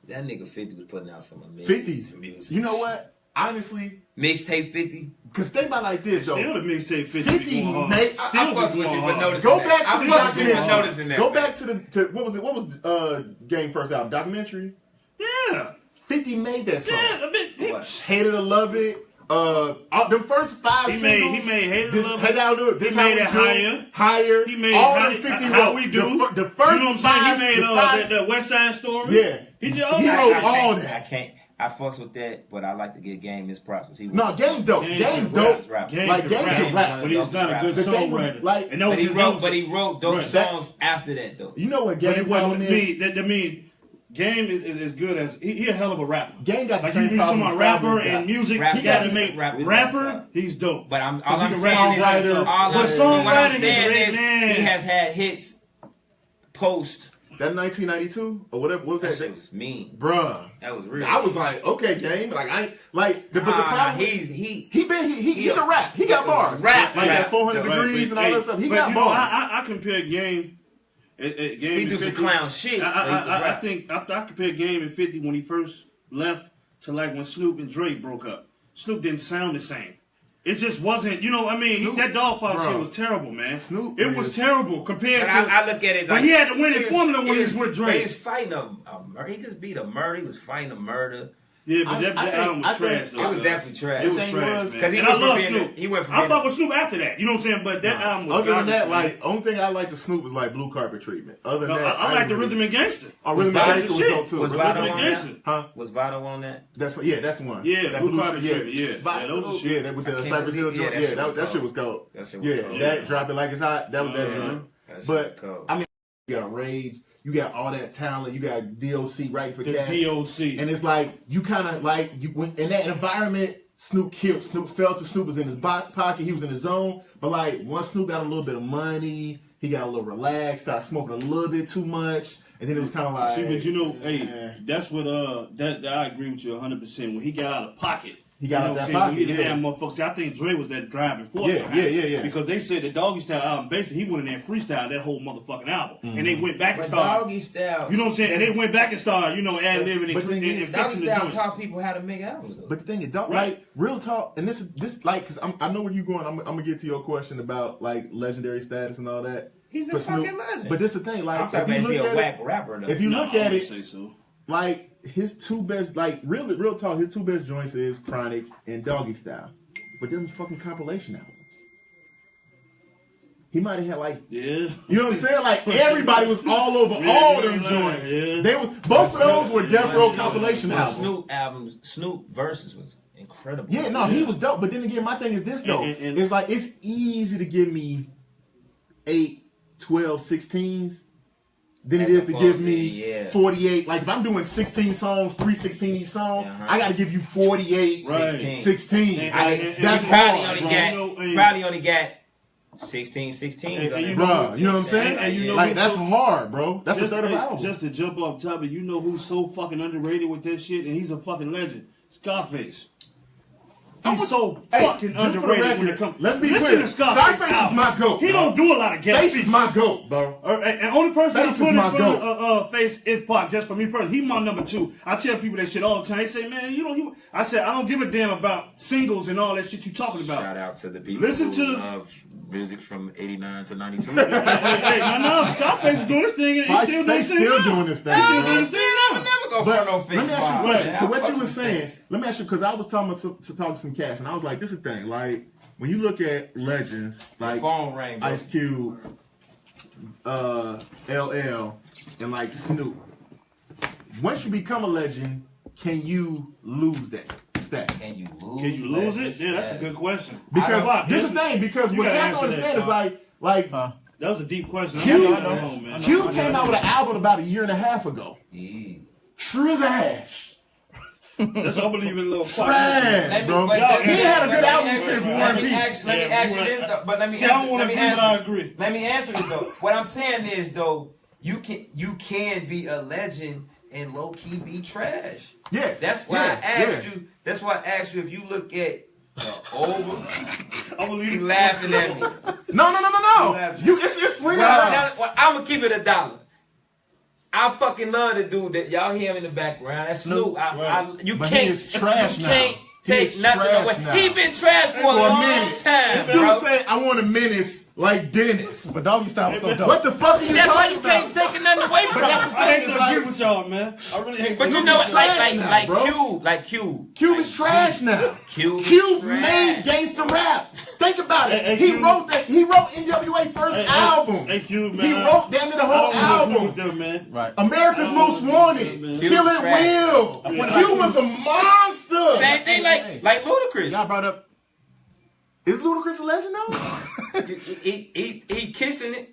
That nigga 50 was putting out some amazing 50s. music. You know what? Honestly, Mixtape 50. because think about it like this though. Still the mixtape 50 50 be going hard. makes- I Still fucks be with going you for hard. noticing Go that. back to I the fucks with you for documentary. noticing that. Go man. back to what was Game first album documentary? Yeah. 50 made that song. Yeah, a bit. What? Hated to Love It. The first 5 He made- singles. he made Hated to this, Love Hey, It. Now Do It. This He made How it We Do Higher. Higher. He made all how, them 50 how wrote. we do. The first you know what I'm saying? five. He made the five- that West Side Story. Yeah. He did all He that. wrote shit. all I that. can't. I fucks with that, but I like to give Game his props. 'Cause he No, Game dope. Game Game can dope. rap. Game Like can Game rap, can rap. but he's not a good The thing was, songwriter. like- and that was But he his- wrote. But he wrote those Right. songs after that though. You know what But Game it wasn't problem me. is? That mean, Game is as good as he a hell of a rapper. Game got the Like same you talking problem about Fabulous rapper got. and music. Rap He got to is- make rap is rapper. outside. He's dope. But all 'Cause he I'm can saying rap is, songwriter. all But I'm, songwriting what I'm is saying great, is, man. he has had hits post. That 1992 or whatever. What That was shit that? was mean. Bruh. That was real. I was like, okay, Game. Like I like the, but the Nah, problem. he He can rap. He got bars. Rap, like rap. that 400 Right, degrees but, and all hey, that stuff. He but got you know, bars. I compare Game. Game he and do some 50. clown shit. but he can I rap. think I compare Game and 50 when he first left to like when Snoop and Dre broke up. Snoop didn't sound the same. It just wasn't, you know, I mean, Snoop, that dog fight bro. shit was terrible, man. Snoop it was is- terrible compared But to. I look at it but like he had to win he it was- formula when he he's with Dre. He was fighting a murder. He just beat a murder. He was fighting a murder. Yeah, but that I think- album was I think- trash, though. It was cuz. definitely trash. It was The thing trash, was- man. 'Cause he And went I from love being- Snoop. he went from I being- fuck with Snoop after that. You know what I'm saying? But that album was Other than garbage, that, man. like only thing I like to Snoop was like blue carpet treatment. Other than No, that, I like the Rhythm and Gangster. Oh, Rhythm and Was Gangster was shit. dope too. Was Rhythm Vado and Rhythm on and that? Gangster. Huh? Was Vado on that? That's one. Yeah, that blue carpet treatment, yeah. Vado- Yeah, those are shit. that with the I can't Cypress Hill believe- joint. yeah, Yeah, that that, shit that was shit was cold. That shit was Yeah, cold. that Drop It Like It's Hot. That was that Uh-huh. joint. That shit But was cold. I mean, you got Rage. You got all that talent. You got DOC writing for The Cash. DOC. And it's like you kind of like you went in that environment. Snoop killed. Snoop felt to Snoop was in his pocket. He was in his zone. But like once Snoop got a little bit of money, he got a little relaxed. Started smoking a little bit too much, and then it was kind of like. See, but you know, hey, eh. that's what that I agree with you 100%. When he got out of pocket, He got you know out what that I'm saying? pocket, When he yeah. had motherfuckers. I think Dre was that driving force. Yeah, behind it. yeah. Because they said the Doggy Style album, basically, he went in there and freestyled that whole motherfucking album, and they went back and But started. Doggy Style. You know what I'm saying? And they went back and started, you know, ad libbing and, But the thing and is, Doggy fixing the Style joints. taught people how to make albums. Though. But the thing is, dog, Right. like real talk, and this like, cause I know where you're going. I'm gonna get to your question about like legendary status and all that. He's a for Snoop. fucking legend. But this the thing, like, I'm talking about is he a whack rapper though? if you No, look I at wouldn't it, say so. like his two best, like real talk, his two best joints is Chronic and Doggy Style. But them fucking compilation albums. He might have had like, Yeah. you know what I'm saying? Like everybody was all over Yeah, all yeah, them yeah, joints. yeah. They was both of those were Death Row yeah. compilation But albums. Snoop versus was incredible. Yeah, no, he was dope. But then again, my thing is this though. And- it's like it's easy to give me 8, 12, 16s than it is to give me Yeah. 48. Like if I'm doing 16 songs, 316 each song, Uh-huh. I got to give you 48, Right. 16. And- Like, and- that's He probably hard, only bro. got You know, and- probably only got 16 And- and you Bruh, you know what I'm saying? And you know like who that's so- hard, bro. That's just, the third of hey, album. just to jump off topic, you know who's so fucking underrated with that shit, and he's a fucking legend. Scarface. He's so fucking just for the underrated when record, it comes. let's be Listen clear. to Scarface Scarface is my GOAT. He bro. don't do a lot of guest Face features. is my GOAT, bro. And only person Face I is put in my front of Face is Pac. Just for me personally, he's my number 2. I tell people that shit all the time. They say, man, I said I don't give a damn about singles and all that shit you talking about. Shout out to the people Listen who to love music from 89 to 92. hey, no, Scarface is doing this thing and he's still doing this thing. still now. doing this thing. He's still bro. doing this thing now. Never go But for no face. let me ask you, Bob, right, man. so I what fuck you were with saying, Face. let me ask you, because I was talking to talk to some cats, and I was like, this is the thing, like, when you look at legends, like Phone ring, bro. Ice Cube, LL, and like Snoop, once you become a legend, can you lose that status? Can you lose? Can you lose it? that Yeah, that's a status? good question. Because this is the thing, because You what gotta cats don't answer that, understand is like That was a deep question. Q, I don't know, man. Q came out with an album about a year and a half ago. Yeah. Trizash. That's unbelievable little Trash, bro. He had a good album since War and Peace. Let me ask you this though, but let me See, I don't answer. want Let to me agree, but I answer. agree. Let me answer it though. What I'm saying is though, you can be a legend and low key be trash. Yeah. That's why I asked you. That's why I asked you if you look at the over. I believe You laughing at me. No. You It's real. I'm gonna keep it $1. I fucking love the dude that y'all hear him in the background. That's Snoop. You But can't. he is trash you now. can't He take is nothing trash away. now. He been trash for a long time, This bro. dude said, I want a menace like Dennis. But doggy style was so dope. What the fuck are you That's why talking you about? can't take nothing away from that's him. the I hate It's to like- agree with y'all, man. I really hate But to you agree know, with it's y'all. like Cube. Cube is trash now. Cube Cube trash. made gangsta rap. Think about it. Hey, He Cube. wrote NWA first album. Hey, Cube, man. He wrote damn near the whole I don't agree with album. them, man. Right. America's Most Wanted. man. Kill It trash. Will. Cube was a monster. Same thing like Ludacris. Y'all brought up. Is Ludacris a legend though? He kissing it.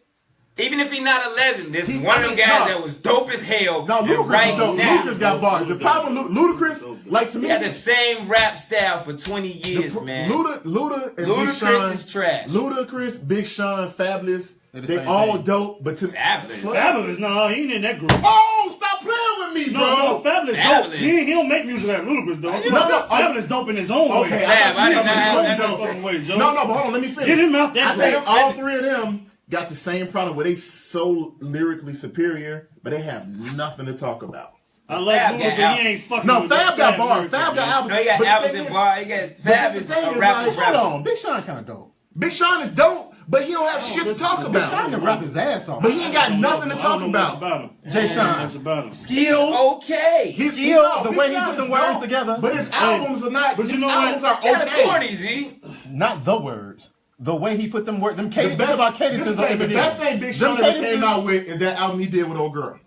Even if he's not a legend, there's He- one of them guys no. that was dope as hell. No, and Ludacris right is dope. now, Ludacris got bars. The problem with Ludacris, like to he me, had the same rap style for 20 years, man. Luda and Big Ludacris Sean is trash. Ludacris, Big Sean, Fabulous, They're the they same all thing. dope, but to Fabulous. Fabulous, no, he ain't in that group. Oh, stop playing with me, bro. No, Fabulous dope. Fabulous. He don't make music like Ludacris, though. No, Fabulous dope in his own way. Okay, Fab, I did not have Dope that. in his fucking way, Joe. No, but hold on, let me finish. Get him out that I way. think all three of them got the same problem where they so lyrically superior, but they have nothing to talk about. I like Fab Ludacris, got but he ain't fucking No, with Fab got bars. lyrics, Fab got man. albums. No, he got But the albums thing and is- bar. He got but Fab that's is the thing a is rapper's like, rapper. Hold on. Big Sean kind of dope. Big Sean is dope, but he don't have shit to talk Big Sean about. can rap his ass off. But he ain't got nothing to I talk don't know much about. about him. Jay Sean. That's about him. Skill. Okay. Skill, the Big way he Sean put them is words dope, together. But his albums are not. But His you know what? albums are Kinda okay. corny, Z. Not the words. The way he put them words. Them The cadence. best, About this cadences is on the Eminem. best thing Big Sean Them ever came cadences- out with is that album he did with Old Girl.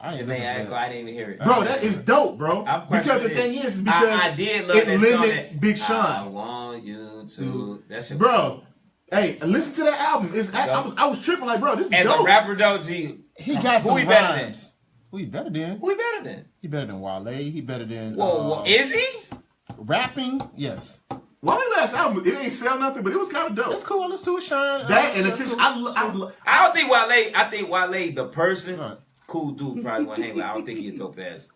I ain't Man, listen to I that. didn't even hear it. Bro, that is dope, bro. I'm Because the questioning thing it. is because I did love it that song. limits that, Big I Sean. want you to. That shit. Bro, hey, listen to that album. I was tripping like, bro, this is As dope. a rapper, though, G, He got Who some he better than? rhymes. Who he better than? who he better than? He better than Wale. He better than. Whoa, is he? Rapping? Yes. Why that last album? It ain't sell nothing, but it was kind of dope. That's cool. Let's do it, Sean. That and the That's Tish, cool. I don't think Wale. I think Wale, the person, Right. cool dude, probably want to hang with. I don't think he a dope ass.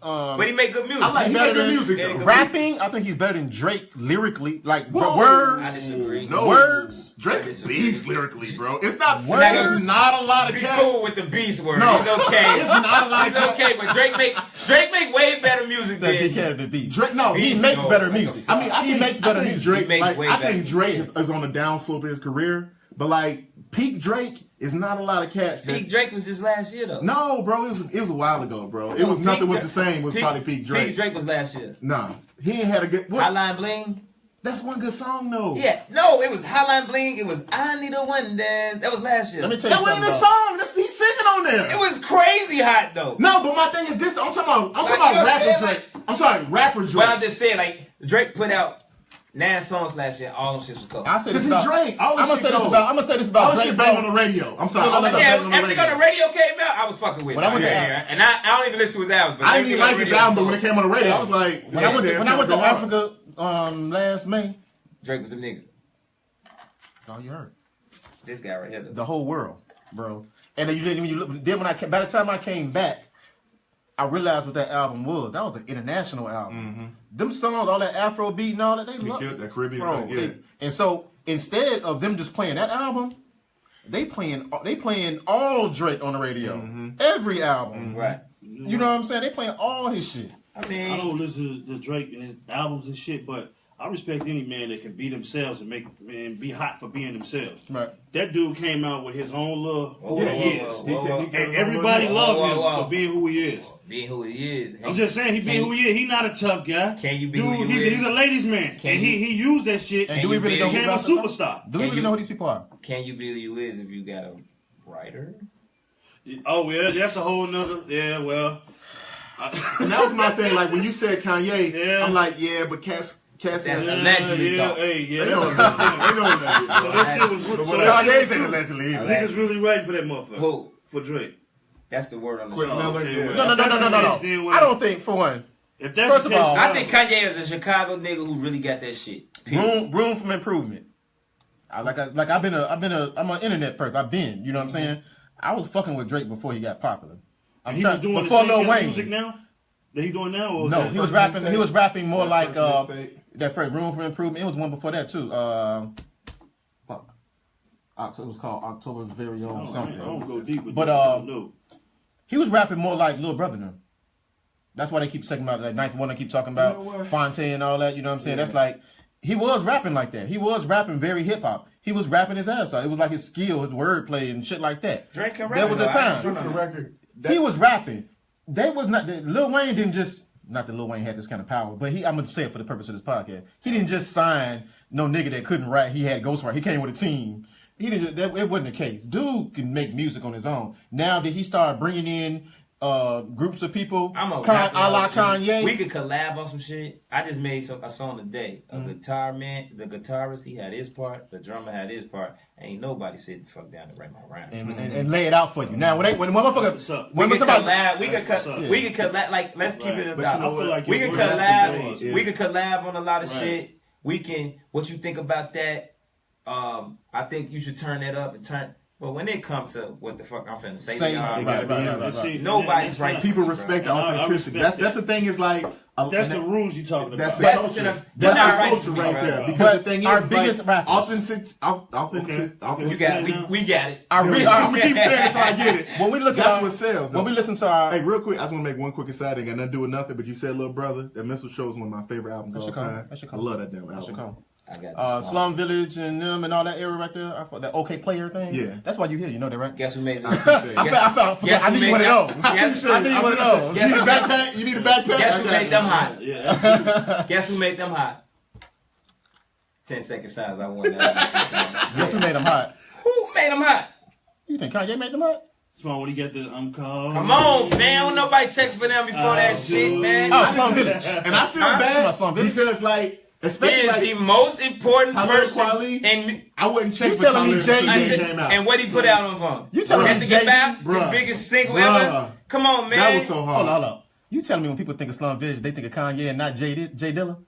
Um, But he make good music. I like He he better make good than- music Yeah, though. good rapping, I think he's better than Drake lyrically. Like Whoa. I words. disagree. No Words. Drake I disagree. beats lyrically, bro. It's not. Words. It's not a lot of Be cats. cool with the beast word. No. He's okay. It's not a lot He's of cats. okay, but Drake make way better music That than big head of the beast. Drake, no, He Beast, makes though. better music. I mean, he makes better I think music. Drake, He makes like, way I better think Drake music. is on the downslope of his career, but like peak Drake is not a lot of cats. Peak Drake was just last year though. No, bro, it was a while ago, bro. It No, was Peak nothing was Dra- the same. Was probably peak Drake. Peak Drake was last year. Nah, he ain't had a good. What? Hotline Bling. That's one good song though. Yeah, no, it was Hotline Bling. It was I Need a One Dance. That was last year. Let me tell you That wasn't something. a About, song. He's singing on there. It was crazy hot though. No, but my thing is this. I'm talking Like, you about know rapper what I'm saying? Drake. I'm sorry, rapper Drake. But I'm just saying, like Drake put out 9 songs last year. All them shits was cool. I say Because this he's about. Drake. All I'm this gonna shit say this gold. about. I'm gonna say this All about this Drake. shit bang bro. on the radio. I'm sorry. No, no, All no, this no. shit Yeah, bang on the everything radio. on the radio came out. I was fucking with When it. I went to- and I don't even listen to his album. But I didn't even like his everything on the album, but when radio it came on the radio, I was like, When I went yeah, to it's Africa last May, Drake was the nigga. all you heard This guy right here. the whole world, bro. And then you didn't even look. Then by the time I came back, I realized what that album was. That was an international album. Them songs, all that Afro beat and all that, they love killed that Caribbean bro. thing, yeah. And so instead of them just playing that album, they playing all Drake on the radio. Every album. Right. You know what I'm saying? They playing all his shit. I mean, I don't listen to Drake and his albums and shit, but I respect any man that can be themselves and be hot for being themselves. Right. That dude came out with his own little Whoa, and everybody loved him for being who he is. Being who he is. I'm just saying, he being who he is. He's not a tough guy. Can you be dude, who you is? He's a ladies' man, and he used that shit. And do we really know who became a about this song? superstar. Do we really know who these people are? Can you be who you is if you got a writer? Oh well, that's a whole nother. Yeah, well. And that was my thing. Like when you said Kanye, Yeah. I'm like, yeah, but Cass That's is allegedly yeah, though. hey, yeah. They That's know that. They know that. so that shit was. But So what that Kanye's shit was ain't true. allegedly either. Niggas really writing for that motherfucker. Who? For Drake. That's the word on the Quick show. Miller, okay, yeah. well. No. I don't think, for one, If that's First the of case, all, I think Kanye is a Chicago nigga who really got that shit. room for improvement. I'm an internet person. You know what I'm saying? I was fucking with Drake before he got popular. he was doing before the Lil same Wayne. music now that he doing now. Or was No, that he was first rapping. mixtape? He was rapping more That like first mixtape. that first Room for Improvement. It was one before that too. Fuck. It was called October's Very Own something. I don't go deep with But, that. No. He was rapping more like Lil Brother now. That's why they keep talking about that ninth one. They keep talking about You know what? Fontaine and all that. You know what I'm saying? That's like he was rapping like that. He was rapping very hip hop. He was rapping his ass off. It was like his skill, his wordplay and shit like that. Drake can There rap, was a though. time. For the record, He was rapping. They was not. Lil Wayne didn't just. Not that Lil Wayne had this kind of power, but I'm gonna say it for the purpose of this podcast. He didn't just sign no nigga that couldn't rap. He had ghostwriter. He came with a team. He didn't. It wasn't the case. Dude can make music on his own. Now that he started bringing in groups of people, I'm a a rapper, la shit. Kanye. We could collab on some shit. I just made a song today. A guitar man, the guitarist, he had his part. The drummer had his part. Ain't nobody sitting the fuck down to write my rhymes. and lay it out for you. Now when motherfucker, What's up? when We could somebody, collab. We That's what's up. could collab. Like, let's keep it But you know about. I feel like We your could word has to collab. go on. We could collab on a lot of Right. shit. We can. What you think about that? I think you should turn that up and turn. But when it comes to what the fuck I'm finna say, to y'all, They gotta be in But there. see, Nobody's that's right. not- People respect the And I authenticity. respect That's the thing. Is like That's and the rules you talking That's about. the That's culture. the- That's you're the not right. culture right there. But Because the thing is, our biggest like, rappers- authentic. You got it. We got it. our, I'm big- gonna keep saying it so I get it. when we look at That's our, what sells. when though. we listen to our, Hey, real quick, I just want to make one quick aside. Ain't got nothing to do with nothing, but you said Little Brother. That Missile Show is one of my favorite albums of all should come. time. That should I come. love that damn that should album. come. I got this one. Slum Village and them and all that era right there. I thought that OK Player thing. Yeah. That's why you here. You know that, right? Guess who made I it? appreciate it. Guess I who need made one of that- those. Guess- I need one of those. You need a backpack? You need a backpack? Guess I who got made you. them hot? Yeah. Guess who made them hot? 10-second silence. I won that. Guess who made them hot? Who made them hot? You think Kanye made them hot? Small when he got the called. Come on, man. Don't nobody check for them before that shit, man. Oh, Slum Village. And I feel Huh? bad Slum Village. because, like, He especially is like, the most important Talib person Kweli? in I wouldn't check You for telling me Talib until Jay-Z the game came out. and what he put out on phone. You telling Just me to get Jay-Z? back, Bruh. his biggest single Bruh. ever. Come on, man. That was so Hold hard. on. You telling me when people think of Slum Village, they think of Kanye and not Jay Dilla?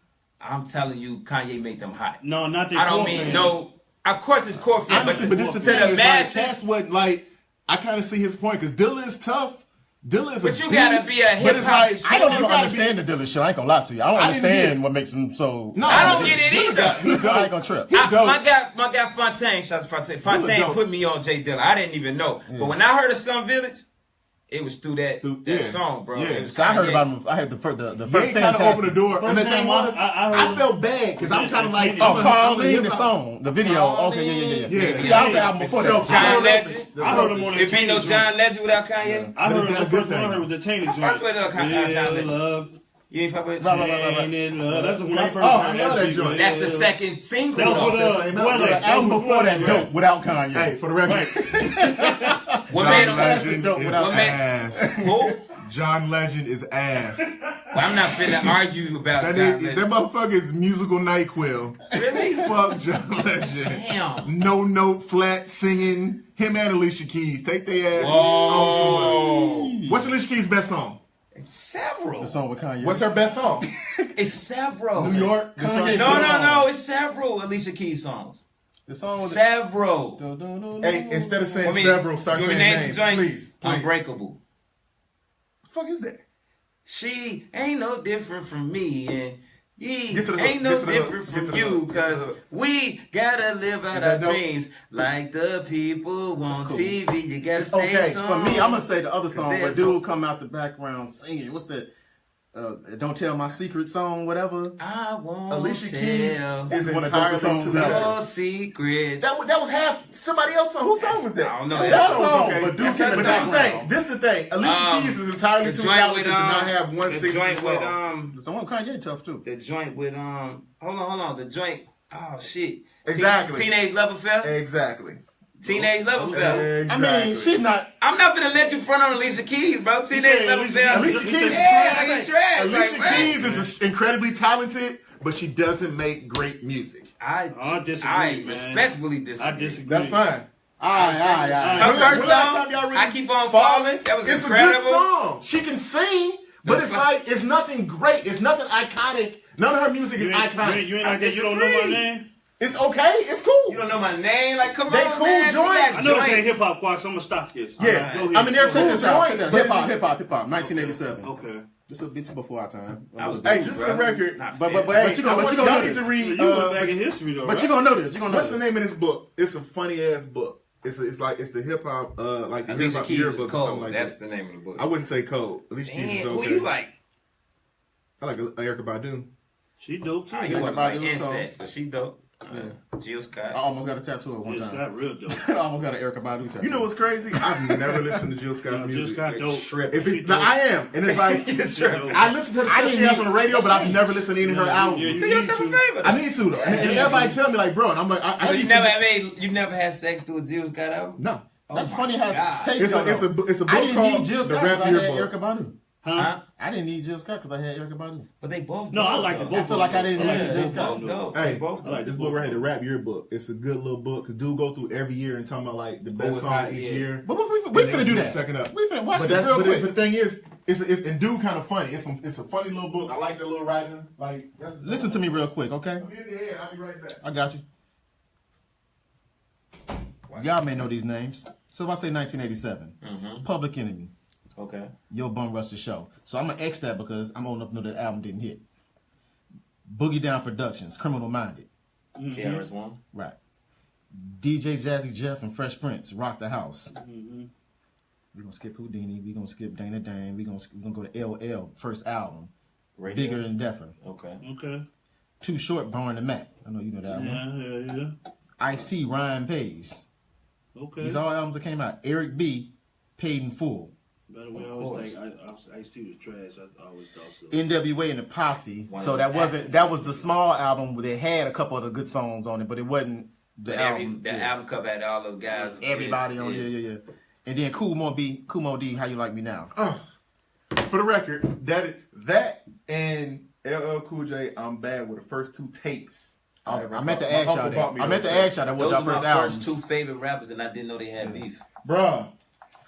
I'm telling you, Kanye made them hot. No, not that. I don't mean no. Of course, it's core fans, Honestly, but this is to the thing. the Is like, masses. that's what, like, I kind of see his point because Dilla is tough. Dilla is But a you gotta beast, be a but it's hip-hop like, I don't you even gotta understand the Dilla shit. I ain't gonna lie to you. I don't I didn't understand get- what makes him so. No, I don't get it either. He dope. I ain't gonna trip. dope. My guy Fontaine, shout out to Fontaine. Fontaine dope. put me on Jay Dilla. I didn't even know. But when I heard of Sun Village, it was through that yeah. song, bro. Yeah. It was So I heard Kanye. about him. I had the first Ye thing. kind of opened the door, and the First thing time was, I heard I him. felt bad because I'm kind of like, Oh, I'm a Carlene, the hip-hop- song, the video. Carlene. Okay, yeah. Yeah. See, I was the album before that. John Legend. I heard him on the If ain't no Tainted John joint. Legend without Kanye, I But heard is him that a the good first one I thing? heard was the Tainted I joint. fucks with John Legend. Love. You ain't fuck with Right. Tainted love. That's the one I first Oh, I heard love that beat. joint. That's the second single. That was though. with That same Wale. album. The album before that, dope, without Kanye. Hey, for the record, What John made him? Legend dope is without- What made- ass. Who? John Legend is ass. I'm not finna argue about That, John that Legend. motherfucker is musical NyQuil. Really? Fuck John Legend. Damn. No note, flat singing. Him and Alicia Keys. Take their ass Oh. on somewhere. What's Alicia Keys' best song? It's several. The song with Kanye. What's her best song? It's several. New York. Kanye. No. It's several Alicia Keys songs. The song with Several. Hey, instead of saying I mean, several, start you saying wanna name names, some joints? please. Unbreakable. The fuck is that? She ain't no different from me, and he Get to the hook, ain't no get to the hook, different get from to the you, hook, get to the cause hook. we gotta live out our that dope? dreams like the people on cool. TV. You gotta stay Okay, tuned. for me, I'm gonna say the other song where there's dude come out the background singing. What's that? Don't Tell My Secret song, whatever. I won't Alicia Keys tell is one of the dopest entirely songs to out that. no secrets. That was half somebody else's song. Whose song was that? I don't know. That That's song her was song, okay. but Duke But in the this the thing. background. This the thing. Alicia Keys is entirely the too joint talented with, to not have one the signature joint with song. The song Kanye tough too. the joint with hold on, the joint. Oh shit. Exactly. Teenage Love Affair. Exactly. Teenage Love Affair. I mean, she's not. I'm not gonna let you front on Alicia Keys, bro. Teenage Love Affair. Alicia Keys, Yeah, he's trash. Alicia Like, Keys is incredibly talented, but she doesn't make great music. I disagree, I man. respectfully disagree. I disagree. That's fine. Alright. Her When first last song, time y'all really I Keep On Falling, that was It's incredible. a good song. She can sing, but it's like it's nothing great. It's nothing iconic. None of her music is You ain't, iconic. you ain't like that. You don't know my disagree. name. It's okay. It's cool. You don't know my name? Like, come They on, cool man. joints. You got I know this ain't joints. hip hop quad, so I'm gonna stop this. Yeah. Go ahead. I mean, they're Check this out. Check joints, this. but Hip hop. 1987. Okay. This is a bit before our time. I was Hey, cool, just bro. for the record, Not but fair. but you gonna y'all know need this. to read. You went back in history though, But right? you gonna know this. You gonna know What's the this. name of this book? It's a funny ass book. It's the hip hop like the hip Alicia hop Keys yearbook is or something cold. like That's that. the name of the book. I wouldn't say cold. Alicia Keys is Damn, okay. who you like? I like Erykah Badu. She dope too. Oh, you Erykah wasn't like Badu was cold. Insects, but she dope. Jill Scott. I almost got a tattoo at one Jill time. Scott real dope. I almost got an Erykah Badu tattoo. You know what's crazy? I've never listened to Jill Scott's Jill music. Scott dope. Tripping. If it's, now, I am, and it's like tripping. I listen to the stuff she has on the radio, but I've never listened to any of her albums. Yeah, Do you yourself a need to. favor. I need to though, and everybody tell me like, bro, and I'm like, I So just you never had sex to a Jill Scott album? No. That's my funny how God. taste it's go, though. a book I didn't need called Jill The Scott because Rap I had Yearbook. Erykah Badu. Huh? I didn't need Jill Scott because I had Erykah Badu. But they both. No, I dope, like the though. both. I feel like I didn't Yeah, need they Jill both Scott. dope. Hey, They both I like this the book book. right here, The Rap Yearbook. It's a good little book because dude go through every year and talking about like the best was song hot, each yeah. year. But we And finna then do it's that. Second up. We finna watch But this that's real but quick. the thing is, it's and dude kind of funny. It's a funny little book. I like that little writing. Like that's Listen to me real quick, okay? I'm in the head. I'll be right back. I got you. Y'all may know these names. So if I say 1987, Public Enemy, Okay. Yo Bum Rush the Show. So I'm gonna X that because I'm old enough to know that album didn't hit. Boogie Down Productions, Criminal Minded. KRS-One. Right. DJ Jazzy Jeff and Fresh Prince, Rock the House. We're gonna skip Houdini. We're gonna skip Dana Dane. We're gonna go to LL, first album. Radio. Bigger and Deffer. Okay. Okay. Too Short, Born to Mac. I know you know that one. Yeah. Ice-T, Ryan Pays. Okay. These all albums that came out. Eric B, Paid in Full. By the way, I always think Ice-T was trash. I always thought so. NWA and the Posse. One So of that the wasn't actors. that was the small album where they had a couple of the good songs on it, but it wasn't the album. The album cover had all those guys. Everybody on yeah. And then Kumo D, How You Like Me Now. For the record, that and LL Cool J, I'm bad with the first two tapes. I meant to ask y'all that. I meant to that. ask y'all that was Those our are my first first albums. two favorite rappers, and I didn't know they had beef. Bruh.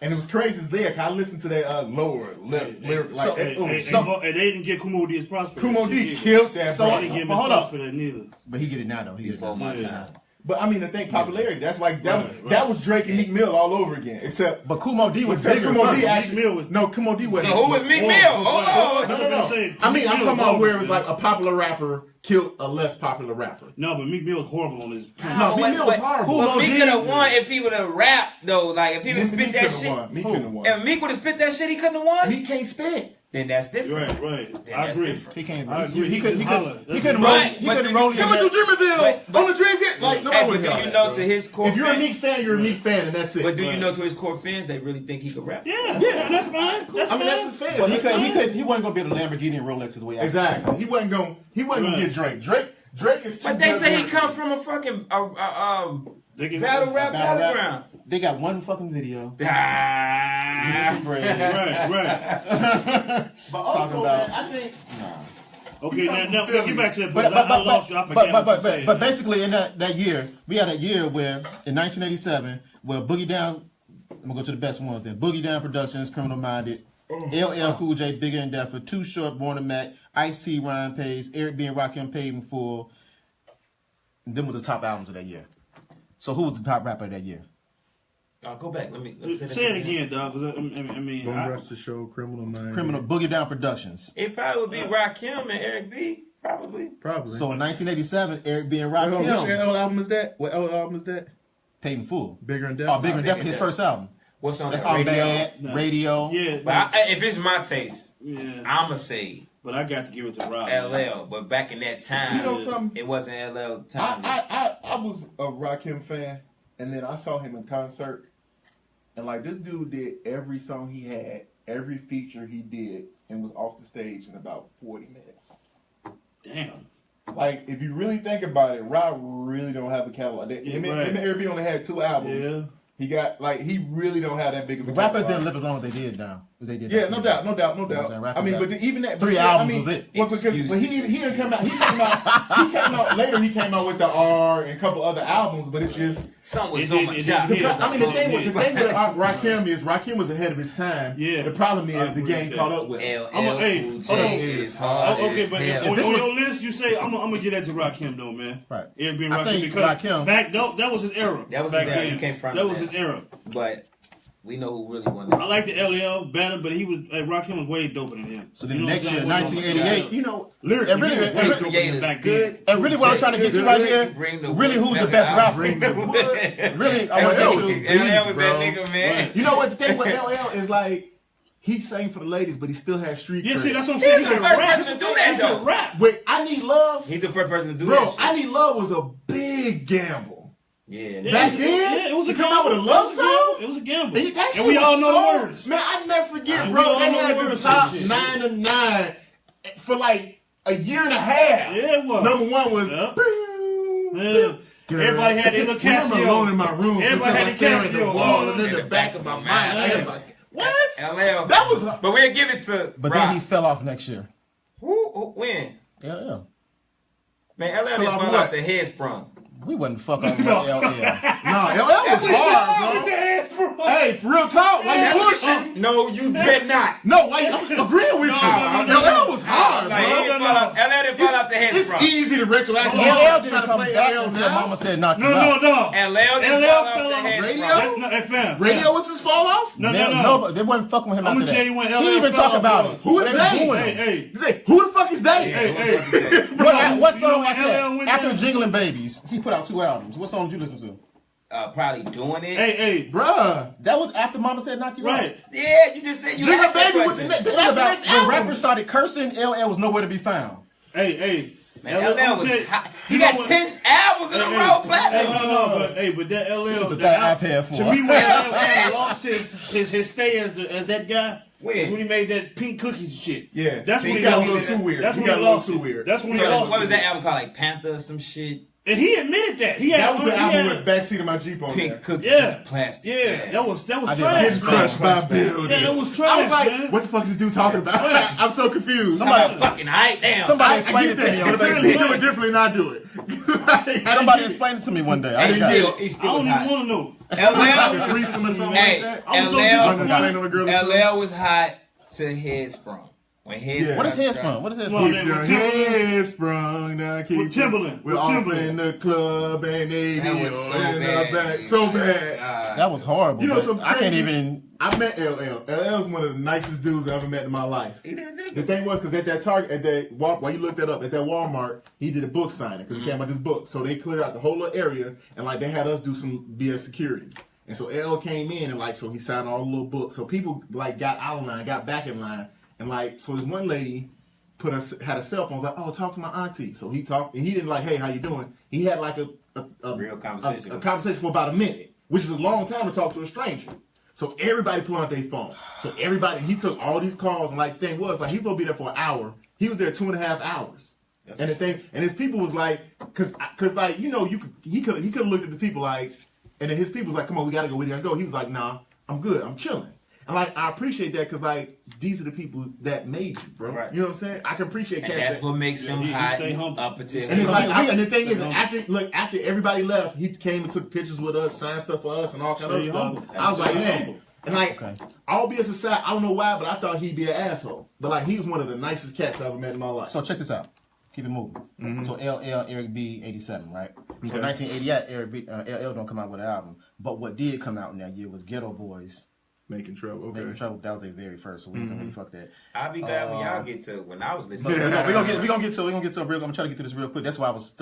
And it was crazy as there. I listened to that lower left lyric like And they didn't get Kumo D his props for Kumo that D shit killed that, either. bro. They didn't give him But his hold props up. for that neither. But he get it now though. He get it Before now. my Yeah. time. But I mean, the thing popularity. That's like that. Right. That was Drake and Meek Mill all over again. Except But Kumo D was except bigger Kumo first. D actually. Meek Mill was- No, Kumo D was. So who was Meek Mill? Hold on. No. I mean, I'm talking about where it was like a popular rapper killed a less popular rapper. No, but Meek Mill was horrible on his. No, Meek Mill was horrible. But Meek D- could have won if he would have rapped though. Like if he would have spit Meek that could've shit. won. Meek couldn't have won. If Meek would have spit that shit, he couldn't have won. Meek can't spit. Then that's different. Right. Then I that's agree. different. He can't. I agree. He couldn't. He Holler. couldn't. He couldn't Right, roll. He but couldn't do roll. you- Coming to Dreamerville on the Dream Get like Hey, nobody but would do know you that, know bro. to his core If you're a fans? Meek fan, you're a Meek fan, and that's it. But do you know to his core fans, they really think he could rap? Yeah, that's fine. That's I mean, that's fine. his fans. But he That's couldn't. fine. He wasn't gonna be able to Lamborghini and Rolex his way out. Exactly. He wasn't gonna get Drake. Drake is too But they good say he for- come from a fucking They can- battle rap Battle rap. battleground. They got one fucking video. Ah. Right. But also, Talking about- man, I think Okay, now Philly. get back to that. But I lost you. I forgot what you said. but basically in that year, we had a year where in 1987, where Boogie Down, I'm gonna go to the best ones then. Boogie Down Productions, Criminal Minded, LL Cool J, Bigger and Deffer, Too Short, Born to Mac, Ice-T, Ryan Pays, Eric B and Rakim, Paid in Full. And them were the top albums of that year. So who was the top rapper of that year? Go back. Let me say that Say it shit again, dog. Because I mean, Bum Rush the Show, Criminal Mind. Criminal Boogie Down Productions. It probably would be Rakim and Eric B. Probably. So in 1987, Eric B. and Which Rakim. L album is that? What L album is that? Paid in Full. Bigger and Deaf. Oh, Bigger and Deaf, his first album. What's on That's that? all Radio? bad. Radio. yeah, But if it's my taste, yeah. I'ma say But I got to give it to Rob. LL. But back in that time, You know something? it wasn't LL time. I was a Rakim fan, and then I saw him in concert, and like this dude did every song he had, every feature he did, and was off the stage in about 40 minutes. Damn. Like, if you really think about it, Rob really don't have a catalog. Him and Eric B only had 2 albums. Yeah. He got, like, he really don't have that big of a The rappers catalog. didn't live as long as they did now. They did. Yeah, no doubt. Rappers I mean, got but even that 3 but albums I mean, was it. Well, because but he didn't come out. He came out later. He came out with the R and a couple other albums, but it's just. Something with It so did- much it job. did hit. I mean, the thing with Rakim Rakim was ahead of his time. Yeah. The problem I is the agree game with caught that. up with him. LL I'm a- hey, Cool hold J on. is hard Okay, as but hell. on this was- your list, you say I'm gonna give that to Rakim though, man. Right. It being I Rakim think because Rakim- back that was his era. That was back his era. then. You can't front That of was that. his era. But we know who really won that. I like the LL better, but he was Rakim was way doper than him. So then You know next what year, I'm saying? 1988, You know, Lyrically, And really- he was and way really- doper than creators back good. then. and really what I'm trying to get to right here, Bring the really wood who's the back best out. rapper? bring the wood. Really, I want to LL get was to. LL was bro. that nigga, man. Right. You know what the thing with LL is like? He sang for the ladies, but he still has street Yeah, cred. see, that's what I'm saying. He's He the can first rap. person to do that, He can though. rap. Wait, I Need Love, He's the first person to do bro. that shit. I Need Love was a big gamble. Yeah. Back then, yeah, it was a to come out with a love song? It was a gamble. And that shit And we was all know so, the words. Man, I never forget, We bro. all They know had the the words top and shit. 9 of 9 for like a year and a half. Yeah, it was. Number 1 was. Yep. Boom, Yeah. boom. Everybody had their little When I'm Casio. alone in my room. Everybody sometimes had I the stare at the Casio wall, on. and in the back of my mind, I am like, what? LL. That was. But we'll give it to But Rock. then he fell off next year. When? Yeah. Man, LL didn't off fall what? off the head sprung. We wasn't fuck off with LL. No, LL was hard, bro. Hey, for real talk, why you pushing? No, you did not. No, why I'm agreeing with you. LL was hard, Like, he bro. didn't fall off. LL didn't fall off the head It's sprung. easy to retroact. LL didn't come back until Mama said knock you out. No. LL didn't LL fall off fell the off head radio? sprung. No, hey, fam. Radio was his fall off? No. But they wasn't fucking with him I'm after gonna tell that. you when LL He even fell talk off about was. it. Who is They they? booing him. Hey. He said, who the fuck is they? Hey. What You song know after when LL that? went After down? Jingling Babies, he put out 2 albums. What song did you listen to? Probably doing it. Hey. Bruh. That was after Mama said knock you out. Right. Yeah, you just said you Jigga asked that Baby was question. the The thing that's the about next when album. rappers started cursing, LL was nowhere to be found. Hey. Man, LL was hot. He You got know what- 10 albums in a row platinum. But that LL. This was the that bad iPad for. To me, when LL lost his stay as that guy, When? was when he made that pink cookies and shit. Yeah, That's when he he got a lost little it. too weird. That's He when got he a little lost too it. weird. That's when he So lost What was it. that album called? Like Panther or some shit? And he admitted that. He had That was the he album had- with Backseat of My Jeep on there. Pink cookies Yeah. and plastic. Yeah, that was I did trash. Getting crushed by buildings. Yeah, that was I trash, was like, man. what the fuck is this dude talking about? I'm so confused. Somebody fucking hype. Damn. Somebody I explain get it to me that. on But apparently he Facebook. do it differently and I do it. Somebody explain it to me one day. I Hey, just got it. he I still was don't even hot. want to know. Like a LL, threesome or something hey, like that. I was so Under the disappointed. train on a girl or something. LL was hot to head sprung. When head Yeah. What is head sprung? What is head Well, sprung? Keep your With Timberland. head sprung. Now keep With Timberland. We're With off Timberland. in the club and they That was be so in the bad. back. So bad. That was horrible. You know, but some I can't crazy- even. I met LL. LL is one of the nicest dudes I ever met in my life. The thing was, because at that Target, at that while you looked that up, at that Walmart, he did a book signing because he came out this book. So they cleared out the whole little area and like they had us do some BS security. And so LL came in and like so he signed all the little books. So people like got out of line, got back in line, and like so this one lady had a cell phone. Was like, oh, talk to my auntie. So he talked, and he didn't like, hey, how you doing? He had like a Real conversation. a conversation for about a minute, which is a long time to talk to a stranger. So everybody pulled out their phone. So everybody, he took all these calls, and like the thing was, like he was gonna be there for an hour. He was there 2.5 hours. And the thing, and his people was like, cause like you know, he could have looked at the people like, and then his people was like, come on, we gotta go, we gotta go. He was like, nah, I'm good, I'm chilling. And like I appreciate that because like these are the people that made you, bro. Right. You know what I'm saying? I can appreciate And cats that's that. what makes him he hot stay humble. up until And it's like, We- and the thing is, after everybody left, he came and took pictures with us, signed stuff for us, and all kind of Stay stuff. humble. I was like, Stay man, humble. and like, Okay. all BS aside, I don't know why, but I thought he'd be an asshole. But like, he was one of the nicest cats I ever met in my life. So check this out. Keep it moving. So LL, Eric B, 87, right? So Okay. 1988, Eric B, LL don't come out with an album. But what did come out in that year was Ghetto Boys. Making trouble. Okay. Making Trouble. That was their very first, so we don't really fuck that. I'll be glad when y'all get to when I was listening. We're gonna get to it real. I'm gonna try to get through this real quick. That's why I was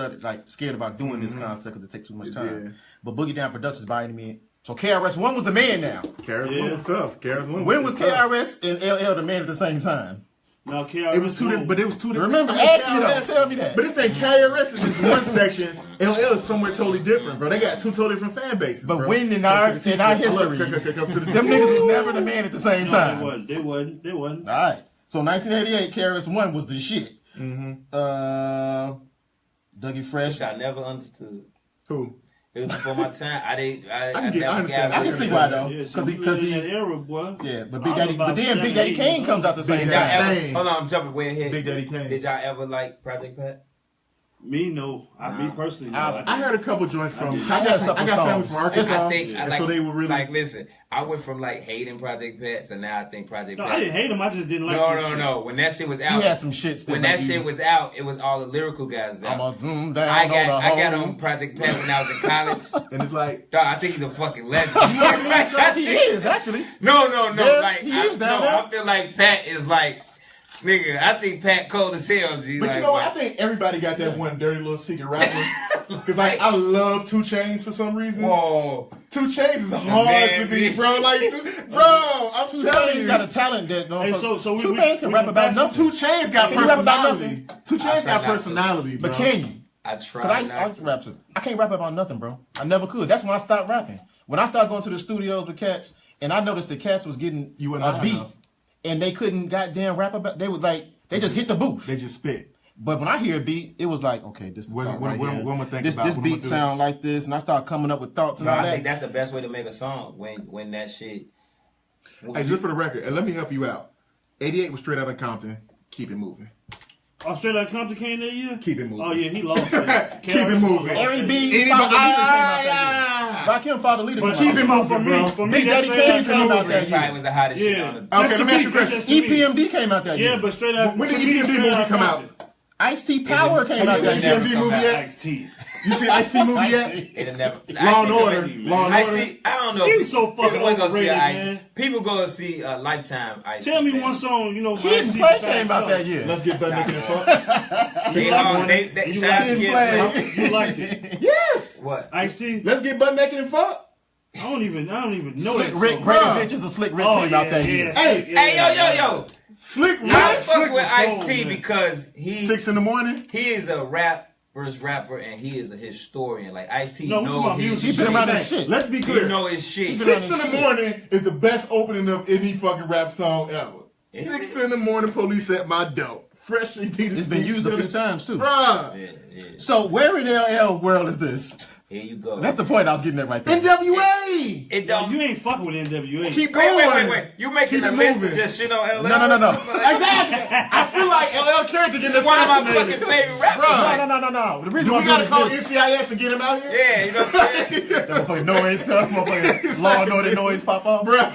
scared about doing this concept because it takes too much time. Yeah. But Boogie Down Productions by any means. So KRS-One was the man now. KRS-One was tough. KRS-One. When was KRS and LL the man at the same time? No, KRS. It was two different, but it was two different. Remember, ask me that. Tell me that. But this thing, KRS is just one section. LL is somewhere totally different, bro. They got two totally different fan bases. But bro. when in our history, them niggas was never the man at the same time. No, they wasn't. All right. So 1988, KRS-One was the shit. Dougie Fresh. Which I never understood. Who? It was before my time. I understand. I can see why though, Yeah, because he, that era, boy. yeah. But I was about Big Daddy 7, Kane comes out the same Big Daddy time. Kane. Hold on, I'm jumping way ahead. Big Daddy Kane. Did y'all ever like Project Pat? Me, no. Me personally, no. I heard a couple joints from. did. I got family songs. from Arkansas, I think and so they were really like. Listen, I went from like hating Project Pat to now I think Project No, Pat. I didn't hate him. I just didn't like this shit. No. When that shit was He out, had some shit still. when that shit was out, it was all the lyrical guys out. down I got on Project Pat when I was in college. and it's like Dog, I think he's a fucking legend. He is actually. No. Yeah, Like he is down there. I feel like Pat is like, nigga. I think Pat cold as hell, G. But like, you know what? I think everybody got that one dirty little secret rapper. Because like I love 2 Chainz for some reason. Whoa. 2 Chainz is hard man, to be, B. bro. Like, bro, I'm telling He's you. got a talent that. Hey, so we- Two we- Chainz can we rap can about pass nothing. 2 Chainz got Can you rap about personality. 2 Chainz got not to. personality, bro. But can you? I Cause tried. I used to rap too. I can't rap about nothing, bro. I never could. That's when I stopped rapping. When I started going to the studios with cats, and I noticed the cats was getting You weren't a high beat, enough. and they couldn't goddamn rap about. They would like they just hit the booth. They just spit. But when I hear a beat, it was like, okay, this is What- right what- what here. I'm gonna think this about, this what I'm beat gonna do. sound like this, and I start coming up with thoughts and No, all I that. think that's the best way to make a song when that shit. Hey, just for the record, and let me help you out. 88 was straight out of Compton. Keep it moving. Oh, straight out Compton came that year? Keep it moving. Oh, yeah, he lost it. Keep it moving. Aaron B. Anybody- Father Leader came out that year. Rakim Father Leader But came keep out. him out for me. For me, Big that's Daddy straight Kane out came out Compton. that Probably year. was the hottest shit on the. Yeah. Okay, Just let me to ask you a me, question. just to me. EPMD came out that year. Yeah, but straight out. When did to me, EPMD straight movie out come out? Compton. Ice-T Power came Have out you that seen year. EPMD movie yet? Ice-T. You see Ice-T movie yet? It'll never. Law and Order. man. Law and Order. I don't know. He was so fucking People go see overrated, Ice. man. People go see Lifetime Ice. Tell me one song, you know. Kid and Play came out that year. Let's get done making it fun. They You shout out to Kid Kid Play. Play. You liked it. Yes. What? Ice-T? Let's get butt naked and fuck. I don't even know Slick that Rick, song. Great Bruh. Adventures of Slick Rick Oh, came out yeah, that yeah. year. Hey, Hey, yo. Slick I Rick. fuck with was Ice T cold, man. because he 6 in the morning. he is a rapper and he is a historian. Like Ice T No, we talking know about his music. He been shit. around that shit. Let's be He clear. know his shit. 6 in the morning is the best opening of any fucking rap song ever. Is 6 in the morning, police at my door. Fresh Adidas. It's been used a few times too. Bruh. Yeah. So where in LL world is this? Here you go. That's the point I was getting at right there. NWA. It Yo, don't. you ain't fucking with NWA. Keep going. Wait. You making Keep a it list moving. of just shit on LL? No. Exactly. I feel like LL character getting It's one of my assassinated. fucking favorite rappers. Bruh. Like, No. The reason Do why we gotta I'm call doing this, NCIS and get him out here? yeah, you know what I'm saying? that motherfucking noise stuff, motherfucking Law and Order noise pop off. Bruh.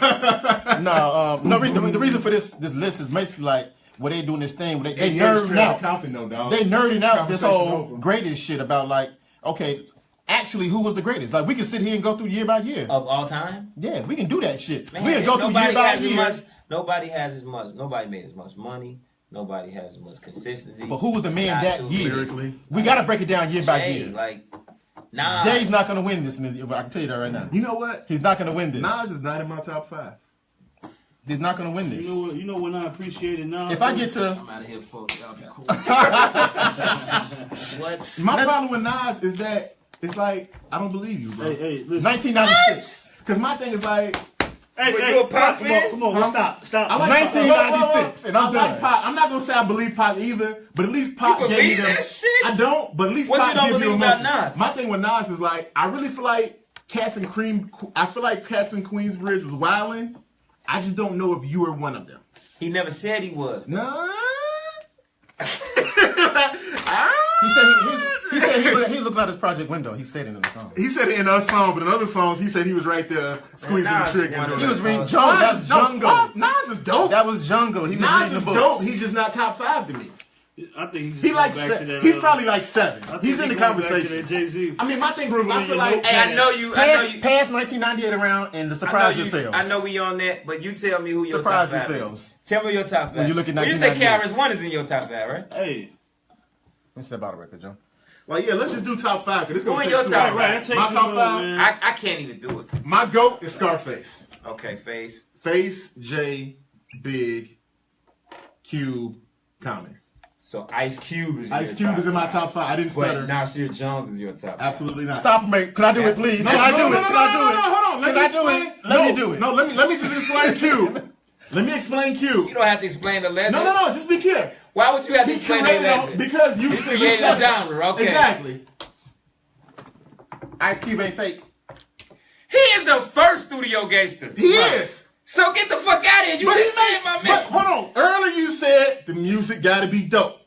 The reason for this list is basically like where they doing this thing, where they Straight nerding out out. Compton, no, dog. They nerding out this Conversation whole over. greatest shit about like, okay, actually who was the greatest? Like we can sit here and go through year by year. Of all time? Yeah, we can do that shit. Man, We can go through year nobody by has as year. much. Nobody has as much. Nobody made as much money. Nobody has as much consistency. But who was the man that Absolutely. year? Lyrically. We gotta break it down year by Jay, year. like, nah. Jay's not gonna win this. I can tell you that right now. You know what? He's not gonna win this. Nas is not in my top 5. He's not gonna win this. You know when I appreciate it now. If I get to I'm out of here, folks. Y'all be cool. What? My problem with Nas is that it's like, I don't believe you, bro. Hey, listen. 1996. Because my thing is like, Hey, Were you a Pop come fan? on, stop. I like 1996, Pop. and I'm I like done. Pop. I'm not gonna say I believe Pop either, but at least Pop You gave me believe them. that shit? I don't, but at least What Pop you don't give you believe about emotion. Nas? My thing with Nas is like, I really feel like Cats and Queensbridge was wilding. I just don't know if you were one of them. He never said he was. No. He said he looked out his project window. He said it in the song. He said it in a song, but in other songs, he said he was right there squeezing the Nas trick is and one doing of He that. was reading Nas Jungle. That's is- Jungle. Nas is dope. That was Jungle. He was Nas reading is the books. dope. He's just not top 5 to me. I think He like he's probably like 7. He's in the conversation. Jay-Z. I mean, my thing is, I feel like Hey, I know you. Pass 1998 around and the surprise yourselves. I know we on that, but you tell me who your Surprise top 5 yourselves. is. Tell me your top 5. When you look at you say 1998. KRS-One is in your top 5, right? Hey. Let's say about a record, Joe. Well, yeah, let's just do top 5 because it's Who gonna in take your too top long. Right, that takes My too top long, 5. man. I can't even do it. My GOAT is Scarface. Okay, Face. Face, J, Big, Cube, Common. So Ice Cube is Ice Cube is in my top 5. I didn't But stutter. Nasir Jones is your top 5. Absolutely not. Stop, mate. Can I do it, please? No, Can I no, do no, it? no, Can no, I do no, it? no, hold on. Let me explain. Let me do it. No, let me just explain Cube. Let me explain Cube. You don't have to explain the legend. No, just be clear. Why would you have to He explain the created legend? because you He said created a genre, okay. Exactly. Ice Cube ain't fake. He is the first studio gangster. He is. So get the fuck out of here. You But he just saying my made. man. But hold on. Earlier you said the music got to be dope.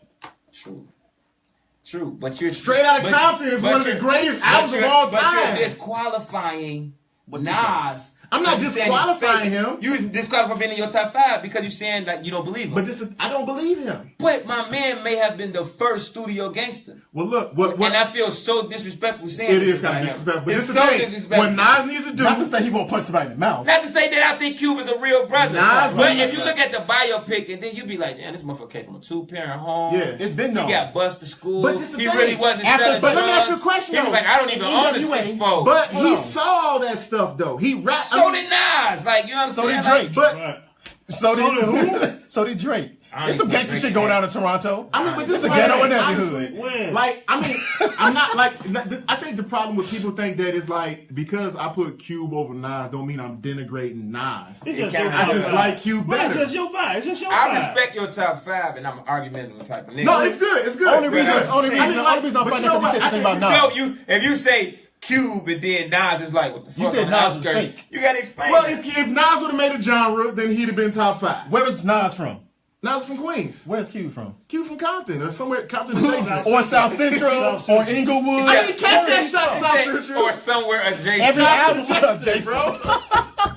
True. But you're Straight Outta Compton is one of the greatest albums of all But time. you're disqualifying What you Nas. I'm not You're saying he's disqualifying fake. him. You disqualifying being in your top 5 because you're saying that you don't believe him. But I don't believe him. But my man may have been the first studio gangster. Well, look, what And I feel so disrespectful saying it this is kind about of him. disrespectful. But It's this is so the thing. disrespectful. What Nas needs to do. Not to say he won't punch somebody in the mouth. Not to say that I think Cube is a real brother. Nas but needs if you look at the biopic and then you be like, damn, this motherfucker came from a 2-parent home. Yeah, it's been known. He got bused to school. But just the he thing, really wasn't after- selling but drugs. let me ask you a question, He was though. like, I don't even own a NWA 6'4". But Hold he on. saw all that stuff though. He rapped. So did Nas. Like, you know what I'm So saying? did Drake. But Right. So did did who? So did Drake. I There's some ain't gangster Drake shit going ain't. down in Toronto. I mean, but this It's a is ghetto in honestly, every hood. When? Like, I mean, I'm not like. I think the problem with people think that it's like because I put Cube over Nas, don't mean I'm denigrating Nas. It's just It your kinda- I top just five. like Cube But better. It's just your vibe. It's just your I vibe. respect your top 5, and I'm an argumentative type of nigga. No, it's good. It's good. Only reason I'm but fighting you know because what? he said I the thing think- about Nas. No, if you say Cube and then Nas is like, what the fuck? You said on the Nas was outskirts? fake. You gotta explain. Well, that. if Nas would have made a genre, then he'd have been top 5. Where was Nas from? Nas from Queens. Where's Cube from? Q from Compton or somewhere Compton adjacent. Or South Central, South or Central. Inglewood. I mean, catch that shot, He South said, Central. or somewhere adjacent. Every album was Jason, bro.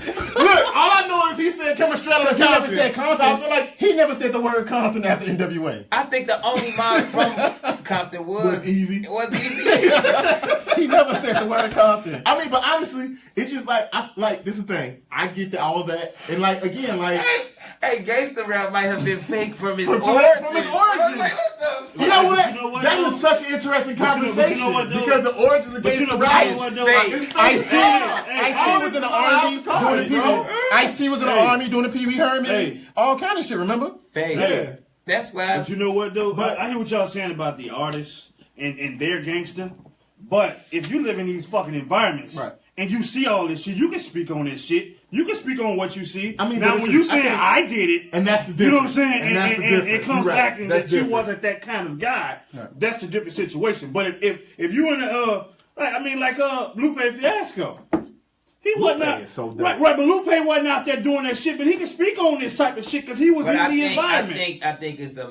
Look, all I know is he said coming straight out of He never Compton. said So I feel Compton. like He never said the word Compton after NWA. I think the only mind from Compton Was Easy. It was easy. He never said the word Compton. I mean, but honestly, it's just like this is the thing. I get to all that, and like again, like Hey, gangster rap might have been fake from his From his origin. origin. I was like, what the? you know But what? you know what, That though? is such an interesting But you know- but you conversation know what, though? because the origins But against you know the what, rappers. though? It's Ice-T fake. Ice-T was in the army doing the Pee bro. Wee. Ice-T was in the Hey. army doing the Pee Wee Herman. Hey. All kind of shit, remember? Fake. Yeah. That's why. But you know what, though? But- I hear what y'all saying about the artists and their gangster. But if you live in these fucking environments Right. and you see all this shit, you can speak on this shit. You can speak on what you see. I mean, now but when it's- you I saying think- I did it, And that's the difference. you know what I'm saying? And that's the difference. it comes You're right. back and That's that you different. wasn't that kind of guy. Right. That's a different situation. But if you in a Lupe Fiasco. He wasn't Lupe out, is so dope. right, but Lupe wasn't out there doing that shit. But he can speak on this type of shit because he was But in I the think, environment. I think it's a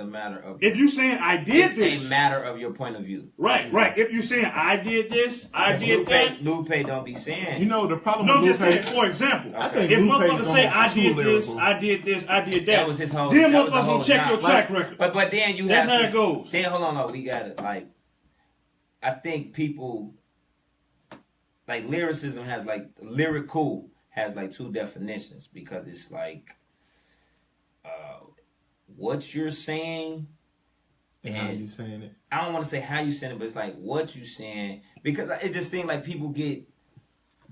matter of. If you saying I did It's this, a matter of your point of view. right. If you saying I did this, I did that. Lupe don't be saying. You know the problem No, I'm with just saying. Lupe. For example, I think if Lupe's motherfuckers say I almost too did this, lyrical. I did this, I did that, that was his whole. then that was the motherfuckers whole gonna check your job. track record. But then you That's have how to, it goes. Then hold on, we got it. Like, I think people like lyricism has like lyrical has like two definitions because it's like what you're saying And how you saying it? I don't want to say how you saying it, but it's like what you saying because it just seems like people get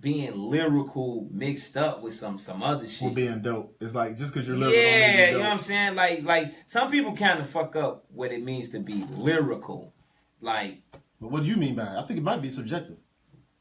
being lyrical mixed up with some other shit. For being dope. It's like just because you're lyrical. don't make Yeah, you you know dope. what I'm saying? Like some people kind of fuck up what it means to be lyrical. Like, But what do you mean by it? I think it might be subjective.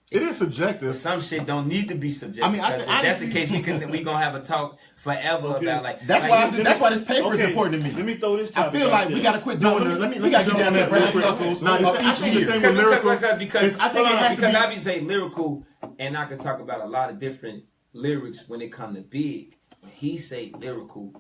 It is subjective. some shit don't need to be subjective. I mean, because if that's the case, we gonna have a talk forever Okay. about like. That's like, why. That's why this paper is important to me. Let me throw this I topic feel out like there. we got to quit doing it. We got to get down that brass knuckles Nah, of I each think the year. thing with lyrical because is I think it has to because be. I be saying lyrical, and I can talk about a lot of different lyrics when it come to Big. When he say lyrical,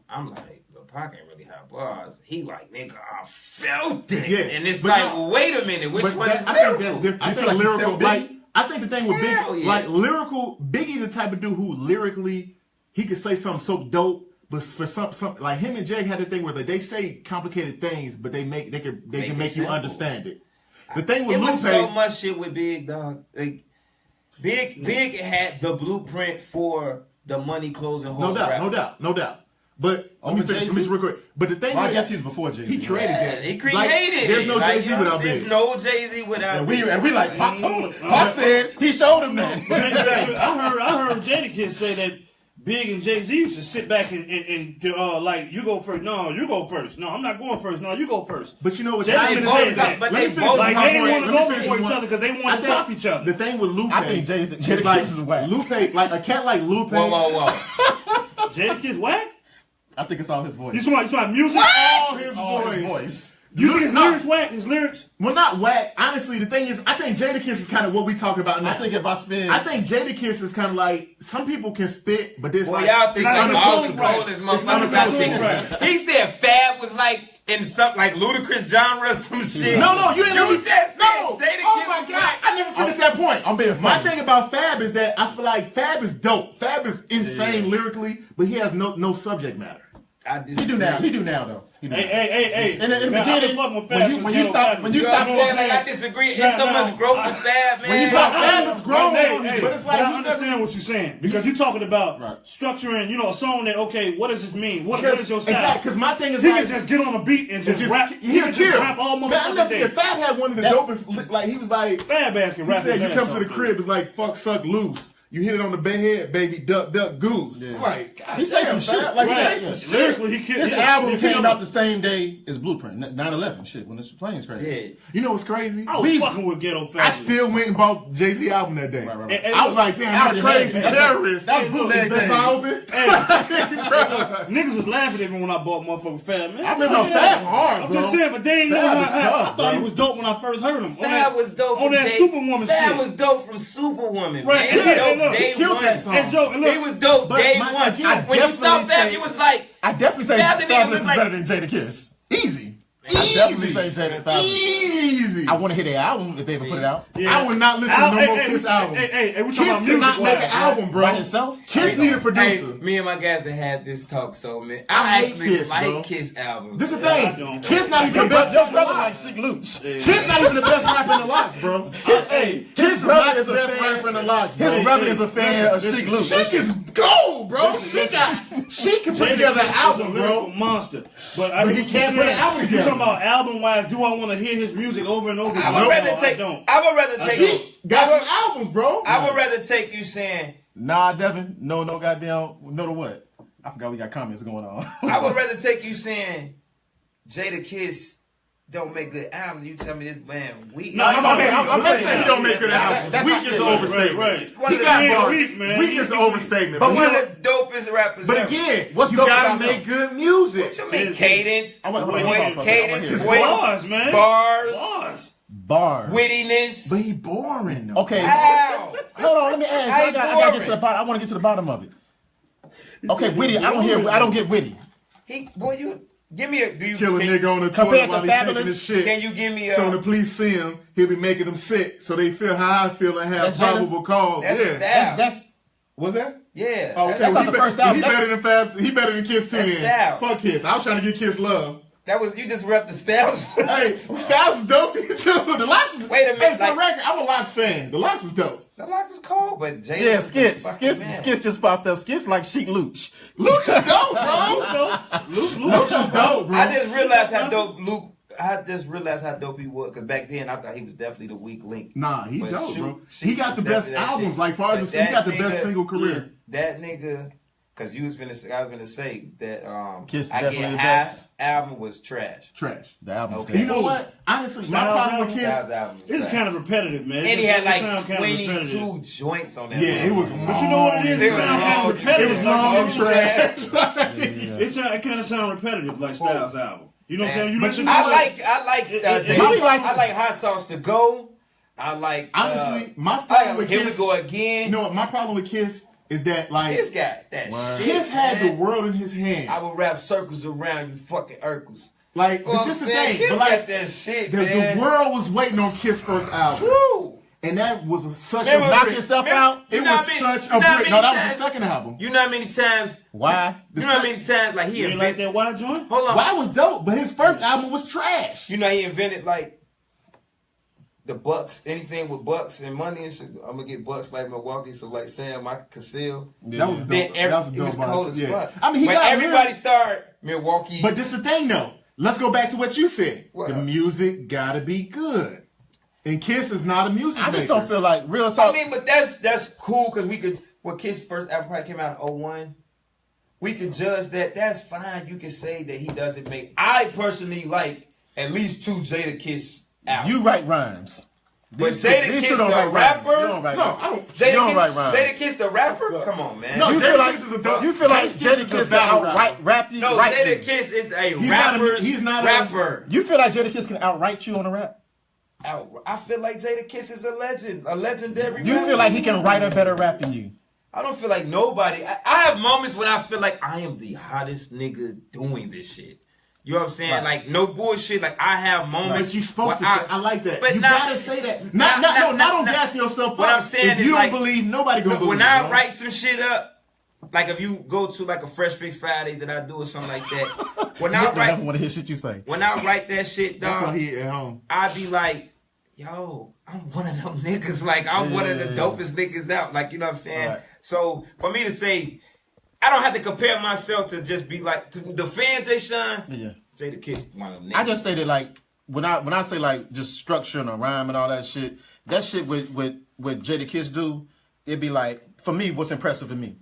I'm like, but Pac ain't really have bars. He like, nigga, I felt it. Yeah, And it's but like, no- wait a minute, which But one that- is I lyrical? think that's different. I You think feel like you lyrical, felt like Biggie? I think the thing with Hell Biggie, yeah. like lyrical, Biggie the type of dude who lyrically he could say something so dope, But for some like him and Jay had the thing where they say complicated things, but they can make you understand it. The thing with it Lupe, was so much shit with Big, dog. Like Big had the blueprint for the money closing hole. No doubt. But let me finish real quick. But the thing, I guess he's before Jay-Z. He created that. He created like, it. There's no Jay-Z without Big. There's no Jay-Z without Big. And we like Pop told him. Pop said he showed him that. I heard Jadakiss say that Big and Jay-Z used to sit back and like, you go first. No, you go first. No, I'm not going first. No, you go first. But you know what? But they both like they didn't want to go before each other because they want to top each other. The thing with Lupe, I think Jadakiss is whack. Lupe, like a cat like Lupe. Whoa. Jadakiss whack? I think it's all his voice. You talking music? All his voice. You think his lyrics whack? His lyrics? Well, not whack. Honestly, the thing is, I think Jadakiss is kind of what we talking about now. I think Jadakiss is kind of like, some people can spit, but this Well, like, y'all think I'm all the coldest motherfuckers I unofficial. think. He said Fab was like in some like ludicrous genre or some shit. No, you just said Jadakiss. Oh my god, I never finished that point. I'm being funny. My thing about Fab is that I feel like Fab is dope. Fab is insane lyrically, but he has no subject matter. He do now though. Hey. In the beginning, when you stop like I disagree. It's so much growth with Fab, man. When you stop Fab is growing, but it's like I understand what you're saying because you're talking about structuring, a song that what does this mean? What is your style? Exactly, because my thing is he can just get on a beat and just rap. He can just rap all motherfucking day. Fab had one of the dopest. Like he was like Fab ass can rap. He said you come to the crib, it's like fuck, suck, loose. You hit it on the bed, baby, duck, goose. Yeah. Like, God, he say some shit. Like, he say some shit. Lyrically, his album came out the same day as Blueprint, 9/11 shit, when the planes crashed. Yeah. You know what's crazy? I was fucking with Ghetto Fab. I still went and bought Jay-Z album that day. Right. I was like, damn, that's crazy. Terrorist. That was bootleg days. Niggas was laughing at me when I bought motherfucking Fab, man. I remember Fab hard, I'm bro. just saying, but they ain't know I thought he was dope when I first heard him. Fab was dope on that Superwoman shit. Fab was dope from Superwoman, right. man. He killed that song. He was dope day one. When you saw Fab, you was like, I definitely say Fabulous is better than Jadakiss. Easy. I definitely say Jada Fabulous. Easy. I want to hear their album if they ever put it out. Yeah. I would not listen to no more Kiss albums. Hey, we talking Kiss about music. cannot make an album, bro. By himself? Kiss need a producer. Hey, me and my guys that had this talk so man. I actually like Kiss albums. This is the thing. Kiss not even the best. Your brother likes Sick Loops. Kiss not even the best rapper in the lots, bro. Hey, Kiss is not the best rapper in the lots, bro. His brother is a fan of Sick Loops. Chick is gold, bro. She can put together an album, bro. Monster. But he can't put an album together. You talking about album-wise, do I want to hear his music over and over again? I would rather take She got some albums, bro. I would rather take you saying, nah, Devin, no goddamn, no to what? I forgot we got comments going on. I would rather take you saying Jadakiss don't make good albums. You tell me this man weak. No, I'm not saying he don't make good albums. Weak is an overstatement. Right. He got bars. Weak is an overstatement. But one of the dopest rappers But ever. again, you gotta make good music. What you mean? Cadence? Cadence, bars, man. Bars. Wittiness. But he boring though. Okay. Ow. Hold on, let me ask. I gotta get to the bottom. I want to get to the bottom of it. Okay, witty. I don't get witty. Give me a. Do you kill a nigga on the compared toilet while to he taking Fabulous? his shit? Can you give me a? So when the police see him, he'll be making them sick, so they feel how I feel and have That's probable cause. That's Yeah, Styles. That's what's that? Yeah. Oh, okay. That's Well, not the first album. he better than Fab. He better than Kiss too. That's Then Styles. fuck Kiss. I was trying to get Kiss love. That was you just repped the Styles. Hey, Styles is dope too. The Locks is. Wait a minute, Hey, for like- the record, I'm a Locks fan. The Locks is dope. The Locks was cold, but Jada yeah, was the fucking man. Skits just popped up. Skits like Chic Looch. Luch is dope, bro. Luch is dope, bro. I just realized how dope Luke. I just realized how dope he was because back then I thought he was definitely the weak link. Nah, he But dope, shoot, bro. shoot He got the was best definitely that albums. shit. Like far as But he got the that best nigga- single career. That nigga, because I was gonna say that Kiss I definitely Get the High best. album was trash. Trash. The album. Okay. You know what? Honestly, my Styles problem with album? Kiss. Styles album was This is trash. kind of repetitive, man. And he had It like sound kinda 22 repetitive. joints on that. Yeah, it was. But you know what it is? It sound kind of repetitive. It was long trash. It kind of sound repetitive, like Styles' album. You know what I'm saying? You listen to I like Styles. it- I like Hot Sauce to Go. I like Honestly, my I problem like with Here Kiss. We Go Again. You know what? My problem with Kiss is that like This guy, that Word. shit, Kiss had the man. world in his hands. I would wrap circles around you fucking Urkels. Like, You know but what I'm this is the saying? thing. Kiss But like, got that shit, man. the world was waiting on Kiss first album. True. And that was such Remember, a Knock yourself out. It You know was how many- such you a know how brick. many No, that was times- the second album. You know how many times? Why? You know how many times like he You ain't like invented? that Y joint? Hold on. Why was dope, but his first album was trash. You know he invented like the bucks, anything with bucks and money and shit. I'm gonna get bucks like Milwaukee, so like Sam, I could conceal. That was dope. Then That was it dope. was cold as yeah. fuck. I mean, he when got everybody lyrics, started Milwaukee. but this is the thing though. Let's go back to what you said. What? The music gotta be good. And Kiss is not a music I just maker. don't feel like real talk. I mean, but that's cool because we could. When Kiss first album probably came out in 01, we can judge that. That's fine. You can say that he doesn't make. I personally like at least 2 Jada Kiss albums. You write rhymes. But These Jada two Kiss the don't write rhymes. rapper? You don't write No, rhymes. I don't. Jada You don't Kiss, write rhymes. Jada Kiss the rapper? Come on, man. No, You Jada feel like Kiss is a dope. you feel like Jada Jada Kiss Kiss is a can battle outright rap you. No, right Jada you. Kiss is a He's not a- rapper's he's not a- rapper. You feel like Jada Kiss can outright you on a rap? I feel like Jada Kiss is a legend, a legendary You rapper. feel like he can write a better rap than you? I don't feel like nobody. I have moments when I feel like I am the hottest nigga doing this shit. You know what I'm saying? Right. Like no bullshit. Like I have moments. But you supposed to where say, I like that. But You not- gotta say that. Not on gassing yourself What up. I'm saying if is you like, don't believe, nobody gonna believe. when I bro. write some shit up, like if you go to like a Fresh Fix Friday that I do or something like that. When I I never write, want to hear shit you say. when I write that shit, That's dog, why he at home. I be like, yo, I'm one of them niggas. Like, I'm one of the Yeah. dopest niggas out. Like, you know what I'm saying? Right. So, for me to say, I don't have to compare myself to just be like, to defend Jay Sean. Yeah. Jada Kiss, one of them niggas. I just say that like when I say like just structure and a rhyme and all that shit with Jada Kiss do, it'd be like for me what's impressive to me.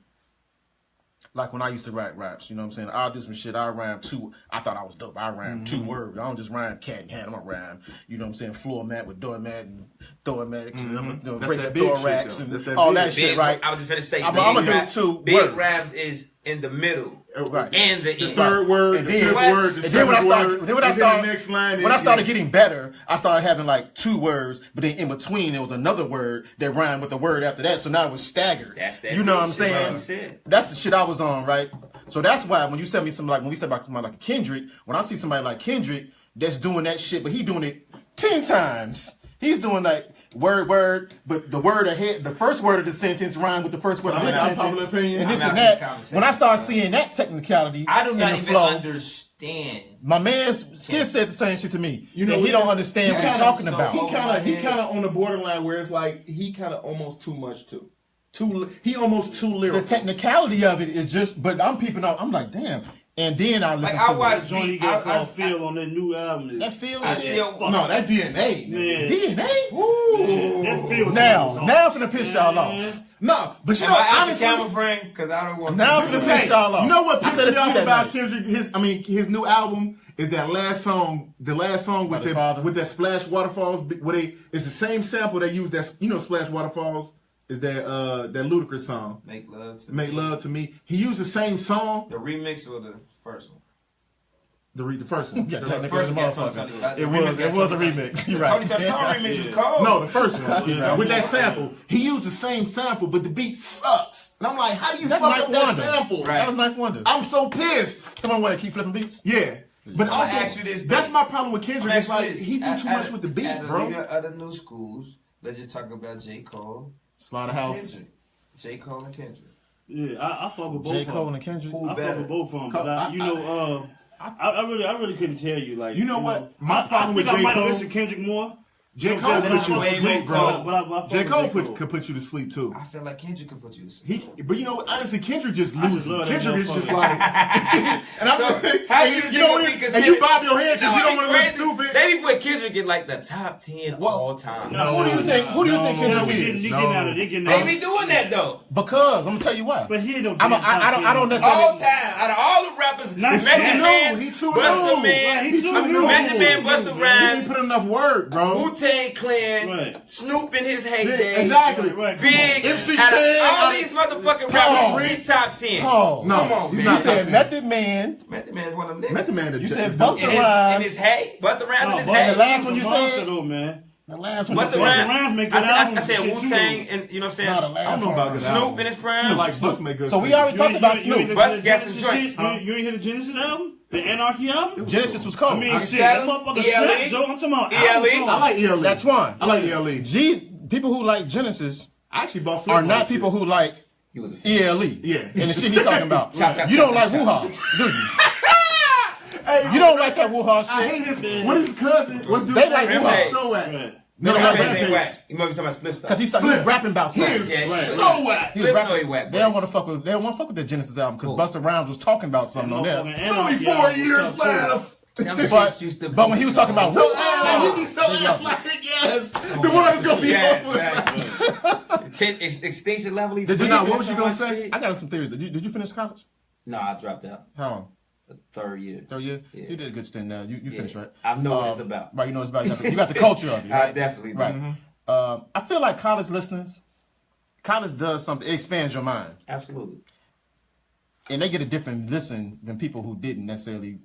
Like when I used to write raps, you know what I'm saying? I'll do some shit, I'll rhyme 2. I thought I was dope. I rhyme 2 words. I don't just rhyme cat and hat. I'm gonna rhyme, you know what I'm saying, floor mat with doormat and thorax and I'm gonna That's break that the big thorax shit, and though. That's that all big. that shit, right? I was just gonna say, I'm big gonna do rap- 2 Big words. raps is in the middle. Right. And the end. Third word, And the then- fifth What? word, the And then when I seventh started, word, then when I and started, the next line, when I started is- getting better, I started having like 2 words, but then in between there was another word that rhymed with the word after that, so now it was staggered. That's that You know what I'm big shit, like saying? you said. That's the shit I was on, right? So that's why when you send me some like when we said about somebody like Kendrick, when I see somebody like Kendrick that's doing that shit, but he doing it 10 times. He's doing like word, but the word ahead, the first word of the sentence rhyme with the first word of this I'm sentence, popular opinion. and this I'm and out this that. conversation. When I start seeing that technicality, I do in not the even flow, understand. my man's Skid said the same shit to me. You know, And he don't understand what he's kinda talking so- about. He kind head. of on the borderline where it's like he kind of almost too much too. He almost too The lyrical. technicality of it is just, but I'm peeping out. I'm like, damn. And then I listen Like, I to watched it. Joint he got called Phil on that new album. That feels I still- No, that DNA. Man. DNA. That Phil Now was I'm finna piss y'all off. No, but you Am know, I out the honestly, camera frame? Because I don't want Now I'm to. finna piss y'all off. you know what I said pisses it me off that about night. Kendrick? His new album is that last song. The last song By his father? with that Splash Waterfalls. Where it's the same sample they use. That Splash Waterfalls is that Ludacris song. Make love to Make me. love to me. He used the same song. The remix or the first one? The first one. Yeah, The technically, first it's a one got motherfucker. Tony. It was a remix. You're right. Tony remix was cold. No, the first one. Yeah. With that sample. He used the same sample, but the beat sucks. And I'm like, how do you That's fuck Knife up that Wonder. sample? Right. That was Knife Wonder. I'm so pissed. Come on, wait, keep flipping beats. Yeah. But I'ma also, ask you this, that's though. my problem with Kendrick. Ask It's you like, this. he do too At much with the beat, at bro. The other new schools, let's just talk about J. Cole, Slaughterhouse. Kendrick. J. Cole and Kendrick. Yeah, I fuck with both J. of Cole them. and Kendrick. Who I fuck better? with both of them, Cole- but I really couldn't tell you. Like, You know what? My problem I with think J. I might Cole- listen to Kendrick more. J. You know Cole what I'm puts saying? you to Way sleep, more bro. But I fuck J. with Cole J. Cole. could put you to sleep, too. I feel like Kendrick could put you to sleep. But you know, honestly, Kendrick just I just loses. love that Kendrick is just motherfucker. like, and I'm So, like, how and do you you think know we this, consider- and you bob your head because you don't want to look crazy. stupid. They be put Kendrick in like the top 10 all time. No. Who do you think? Who do you think Yeah, Kendrick we getting, is? they getting out of, they getting They out be of. doing that though. Because I'm gonna tell you why. But he ain't no. I don't necessarily. All time. Out of all the rappers, Not Method saying Man, He too Busta new. Man, Right, he too new. Method Man, Busta He didn't Rhymes, put enough work, bro. Wu-Tang Clan, Right. Snoop in his Yeah, heyday. exactly. Right, Big, MC out of Shan, all these motherfucking Pause. rappers, he's top 10. Pause. No, Come on, he's man. You not said top 10. Method Man. Method Man is one of them niggas. Method Man. You said in Busta his, Rhymes. in his hay, Busta Rhymes in his the hay. last one you monster said? though, man. The last one. Busta you Rhymes Rhymes. make I good said, I albums said and shit, Wu-Tang, too. and you know what I'm No, the saying? last I don't know one. about good Snoop albums. in his I prime. like Busta make good So we shit. already talked about You ain't Snoop. Bust listen to gas the and Genesis joints. shit? You ain't hear the Genesis album? The Anarchy album? Genesis was cold. I mean, I shit, said that motherfucker ELE. snap, Joe. I'm talking about ELE. album songs. I like ELE. That's one. I like ELE. people who like Genesis I actually bought Flip are not Mode people shit. who like He was a fan. ELE. Yeah. And the shit he's talking about. Cha-cha, You don't like cha-cha, Wuha, do you? Hey, You don't like that Wuha shit. I hate his. What is his cousin? What's dude? They like name? Wuha. So whack. Right. They don't That like man ain't that whack. You might be talking about split stuff. because he was rapping about He something. is Yeah, so whack. He was Flip rapping. know he whack, They don't want to fuck with. They don't want to fuck with the Genesis album because Busta Rhymes was talking about something on there. It's only 4 years left. Them But, shits used to but when he was talking about So Wuha, he be so athletic, yes. The world is gonna be over. Extinction level. Did you not? What was you gonna say? I got some theories. Did you finish college? No, I dropped out. How long? The third year. Third year? Yeah. So you did a good stint now. You finished, right? I know what it's about. Right, you know what it's about. You got the culture of it, I right? definitely do. Right. I feel like college listeners, college does something. It expands your mind. Absolutely. And they get a different listen than people who didn't necessarily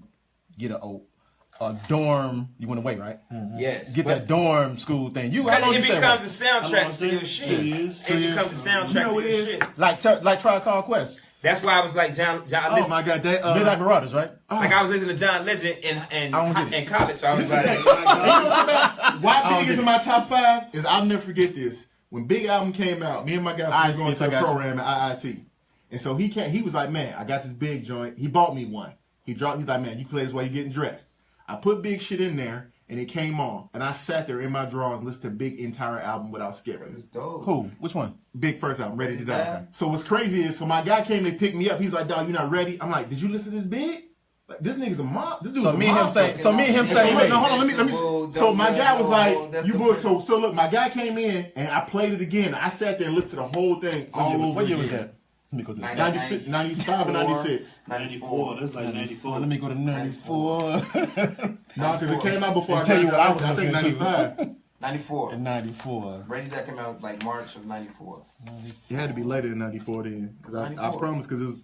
get a dorm. You went away, right? Yes. Get but- that dorm school thing. You, how long Because you it stay becomes away? the soundtrack to your shit. 2 years. It becomes the soundtrack know to what your it is? shit. like Tribe Called Quest, That's why I was like John Oh listen, my god, that Midnight Marauders, right? like I was listening to John Legend in I don't get it. in college, so I was Listen, like, you know what's about why Big is in my top 5 is I'll never forget this. When Big album came out, me and my guys were going to the program at IIT. And so he was like, man, I got this Big joint. He bought me one. He's like, man, you play this while you're getting dressed. I put Big shit in there and it came on. And I sat there in my drawers and listened to Big entire album without skipping. it's dope. Who? Which one? Big first album, Ready to Die. Yeah. So what's crazy is, so my guy came to pick me up. He's like, dog, you not ready? I'm like, did you listen to this Big? Like, this nigga's a mom. This dude's So a me and him monster. say. So me and him So say. look, no, hold on, let me. Whoa, So my guy was like, that's "You the boy." first- So look, my guy came in and I played it again. I sat there and listened to the whole thing all over. What year was again. that? Let me go to this. 96, 95 and 96. 94. That's like 94. Let me go to 94. No, because it came out before I'll tell you what I was I think listening to. 95. 94. In 94. Ready that came out like March of 94. It had to be later than 94 then. Cause I 94. promise, because it was.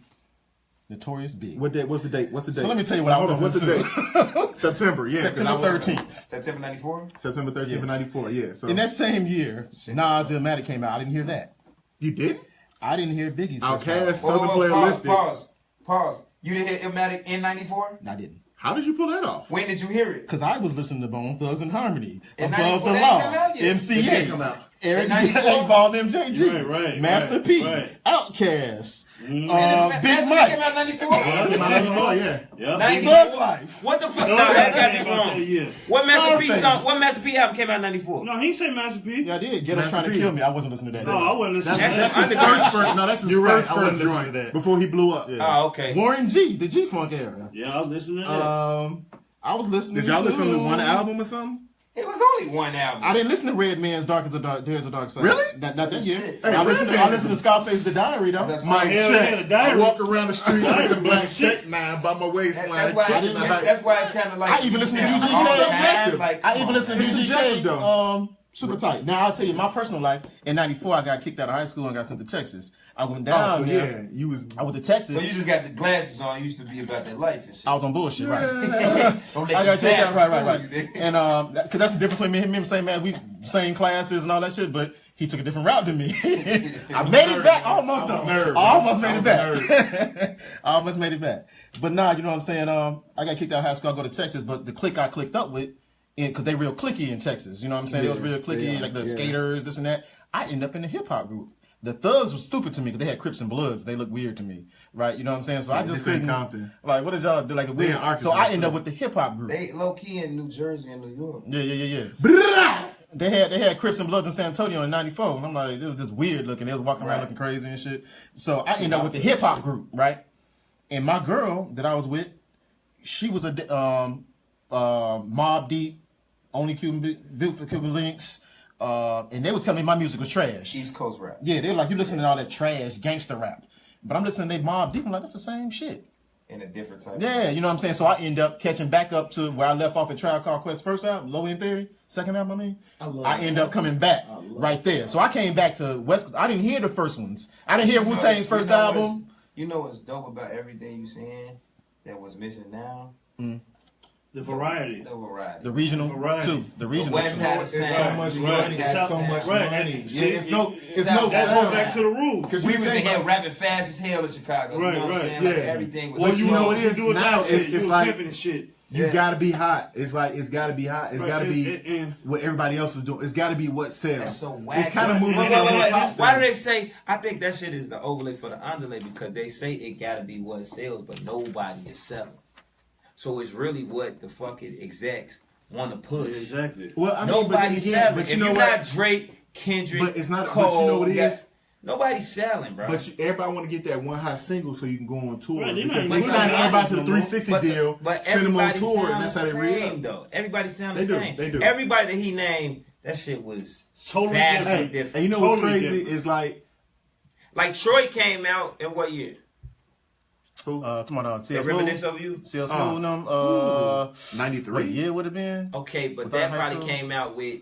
Notorious Big. What's the date? What's the date? So let me tell you what I Hold was on, what's the listening date? September, yeah. 'cause I September was- 13th. September 94? September 13th of Yes. 94, yeah. So In that same year, Nas Illmatic came out. I didn't hear that. you didn't? I didn't hear Biggie's. Outkast, Whoa, Southern whoa, Player pause, listed. pause. You didn't hear Illmatic in 94? I didn't. How did you pull that off? When did you hear it? Because I was listening to Bone Thugs and Harmony, In Above the 94, they ain't Law, come out yet. It didn't come MCA, out. Eric In 94? 8-Ball, MJG, Right, Master right, P, right. Outkast, Big Big came Mike, out 94? Came out 94, yeah. Yeah. 94? Thug Life. What the fuck? No, No, that got came me out that wrong. year. What Master P Scarface. song? What Master P album came out in 94? No, he said Master P. Yeah, I did. Get Us Master Trying to P. Kill Me. I wasn't listening to that. No, I wasn't listening. That's That's his his underground. first, no, that's his You're right, first I wasn't listening joint to that. before he blew up. Yeah. Oh, okay. Warren G, the G-Funk era. Yeah, I was listening to that. I was listening Did y'all listen to one album or something? It was only one album. I didn't listen to Red Man's Dark as a Dark, There's a Dark Side. Really? Not that year. Shit. Hey, I listened Redman. to Scarface The Diary, though. That's- Mike, Hell, they had a check. diary. I walk around the street Diary with a black was shit. check now by my waistline. That's why. kissing my back. That's why it's kind of like. I even listen to Yeah, UGK. all It's time, subjective. like, I come even on, listen to man. It's UGK, subjective, though. super tight. Now, I'll tell you, my personal life, in 94, I got kicked out of high school and got sent to Texas. I went Oh, down so there. yeah, you was. I went to Texas. So you just got the glasses on. You used to be about that life and shit. I was on bullshit, right? Don't let I these got kicked out, glasses right. fool you, nigga. And because that's the difference between me and him. Saying, man, we same classes and all that shit, but he took a different route than me. I made it back almost. I was a nerd, I almost bro. made it I was a back. I almost made it back. But nah, you know what I'm saying? I got kicked out of high school. I go to Texas, but the clique I clicked up with, because they real cliquey in Texas. You know what I'm saying? Yeah, they was real cliquey, they are, like the yeah. skaters, this and that. I ended up in the hip hop group. The Thugs was stupid to me because they had Crips and Bloods. They look weird to me, right? You know what I'm saying? So I just this ain't couldn't. Compton. Like, what did y'all do? Like, They in Arkansas, so I ended too. up with the hip hop group. They low key in New Jersey and New York. Yeah. They had Crips and Bloods in San Antonio in '94, and I'm like, it was just weird looking. They was walking around Right. looking crazy and shit. So I ended up with the hip hop group, right? And my girl that I was with, she was a Mob Deep, only built for Cuban links, and they would tell me my music was trash. East Coast rap. Yeah, they're like, you listening to all that trash gangster rap, but I'm listening to they Mob Deep. I'm like, that's the same shit. In a different type. Yeah, you know what I'm saying? So I end up catching back up to where I left off at Tribe Called Quest first album, Low End Theory, second album, I mean. I end up coming back right there. So I came back to West Coast. I didn't hear the first ones. I didn't hear Wu-Tang's first album. You know what's dope about everything you saying that was missing now? The variety. The variety. The regional, Variety. too. The regional. West had a It's so sound. much Right. money. It's It's so out- much right. money. And Yeah, see, it's no South- That sound. goes back to the rules. Because We you was in think here about- rapping fast as hell in Chicago. Right, you know what I'm right. saying? Like Yeah. everything was Well, Well, you you know know it what you is do it now, now, it's- shit. it's You was like- pimping and shit. You gotta be hot. It's like it's gotta be hot. It's gotta be what everybody else is doing. It's gotta be what sells. That's so whack. It's kind of moving. Why do they say? I think that shit is the overlay for the underlay because they say it gotta be what sells, but nobody is selling. So it's really what the fucking execs want to push. Exactly. Well, I mean, nobody's selling. But If you're not Drake, Kendrick, but it's not. Cole, But you know what it is. Nobody's selling, bro. But everybody want to get that one hot single so you can go on tour. Right, Because they they signed everybody to the no more. 360 deal, but send them on everybody tour, and sound that's the how they read same, up. though. Everybody sound the They do, same. they do. Everybody that he named, that shit was Totally vastly Hey, different. and you know what's Totally crazy? different. It's like Troy came out in what year? Come on, The Reminisce of You? CL Smooth, them. 93. What year would it have been? Okay, but Was that that high probably school? came out with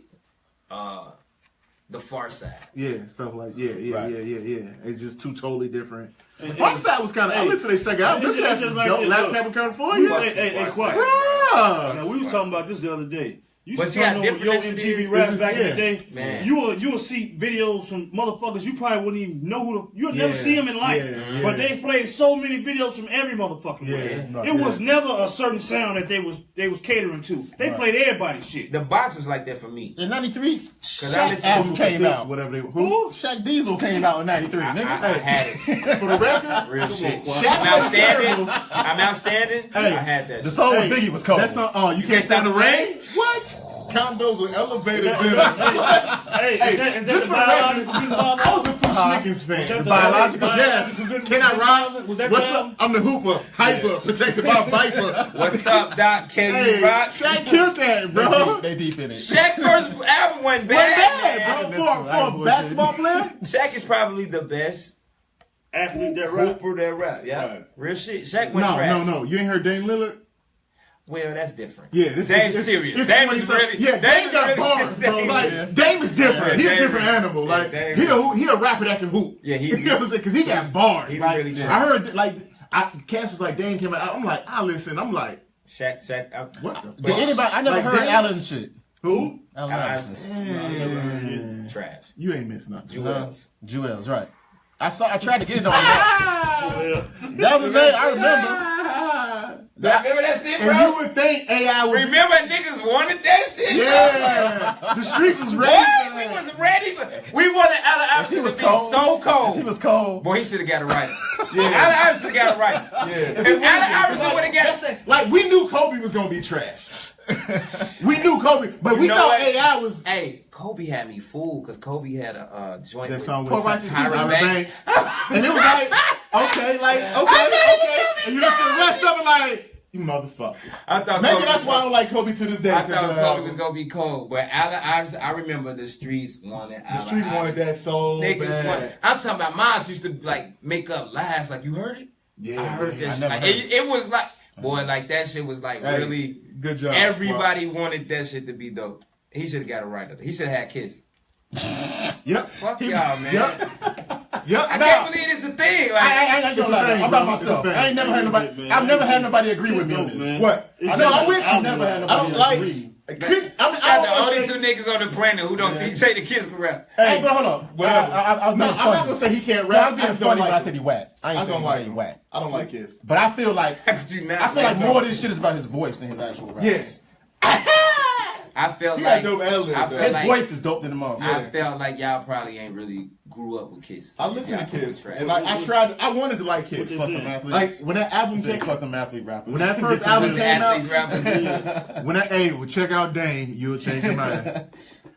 The Far Side. Yeah, stuff like Right. yeah. It's just two totally different. Hey, The Far Side was kind of. I hey, listened to their second album. it's This just is like dope. this, Lap look. Cap in California. Hey, quiet. Bruh. Now, we was talking about this the other day. You But should see how turn on different Yo that shit MTV is? rap This is- back in yeah. the day. Man. You will see videos from motherfuckers you probably wouldn't even know who you'll never Yeah. see them in life. Yeah. But they played so many videos from every motherfucking way. Yeah. It was never a certain sound that they was catering to. They played everybody's shit. The box was like that for me. In 93, I Shaq listened album to came out. Whatever they who Who? Shaq Diesel came out in 93, I nigga. had it. for the record. Real shit. Shaq I'm was outstanding. terrible. I'm outstanding. Hey, I had that The shit. song with Biggie was cold. That song. You can't stand the rain. What? Count those with elevators. Hey, is that just the for biological good I was a Push Uh-huh. Nickens fan. The biological, Yes. Can I ride? Was that What's the up? I'm the hooper, hyper, protected by Viper. What's up, Doc? Can Hey, you rock? Shaq killed that, bro. They deep in it. Shaq first album went bad, man. For a basketball player. Shaq is probably the best athlete that rap? hooper that rap. Yeah, Right. real shit. Shaq went trash. No. You ain't heard Dame Lillard? Well, that's different. Yeah, Dame's serious. Dame is really. Yeah, Dame got really- bars, bro. Dame- Like Dame is different. Yeah, He's a Dame different is- animal. yeah, Like Dame he a rapper that can hoop. Yeah, he- You know what I'm saying? Because he got bars. He Like really I heard like Cass was like Dame came out. I'm like, I listen. I'm like, Shaq. what the Did fuck? anybody? I never Like, heard Dame- Allen's shit. Who? Allen Iverson. Trash. You ain't missing nothing. Jewels. Jewels, right. I tried to get it on that. Well, That was the name, I remember. Remember that shit, bro? And you would think AI would. Remember niggas wanted that shit? Yeah, the streets was ready. What? for We that. was ready for. We wanted Allen He Iverson was to be cold. so cold. He was cold. Boy, he should have got it right. Yeah. Allen Iverson got it right. Yeah. If Allen Iverson would have got it. Like we knew Kobe was gonna be trash. We knew Kobe, but we know thought what? AI was. Hey, Kobe had me fooled because Kobe had a joint That with song with Poor Righteous Tyra Tyra Banks. And it was like, okay. And you listen to the rest of it like, you motherfucker. I thought Maybe Kobe that's why I don't like Kobe to this day. I thought Kobe was gonna be cold, but Allen Iverson. I remember the streets wanted. The streets wanted that so Niggas bad. wanted. I'm talking about moms used to like make up lies. Like you heard it? Yeah, I heard that. I Shit. never Like, heard it was like boy, like that shit was like Hey, really. good job. Everybody wanted that shit to be dope. He should have got it right. He should have had Kiss. Yep. Fuck y'all, man. Yep. I can't believe it's a thing. Like I ain't It's gonna a lie. thing, I'm by bro. It's a myself. thing. I ain't never had nobody. Man, I've never had it's- nobody agree with me on dope, this. man. What? It's No, I'm just- with you. I've never had I nobody don't like agree. Chris. I got the don't only wanna two say, niggas on the planet who don't say the Kiss can rap. Hey, but hold on. Whatever. I was No, being I'm not funny. gonna say he can't No, I rap. was being just don't funny, like but I it. said he whack. I ain't I saying don't he like ain't him. whack. I don't like his. But I feel like How could you not? I feel like him? more of this shit is about his voice than his actual rap. Yes. I felt He like got dope ad-libs, I though. felt His like voice is dope than the motherfucker. I felt like y'all probably ain't really grew up with Kiss. I listen to Y'all Kiss, trash. and like I wanted to like Kiss. Fuck them athletes. Like when that album Say came, fuck them athlete rappers. when that first Get some album good came shit. out, Athletes rappers. when that well, check out Dame, you'll change your mind.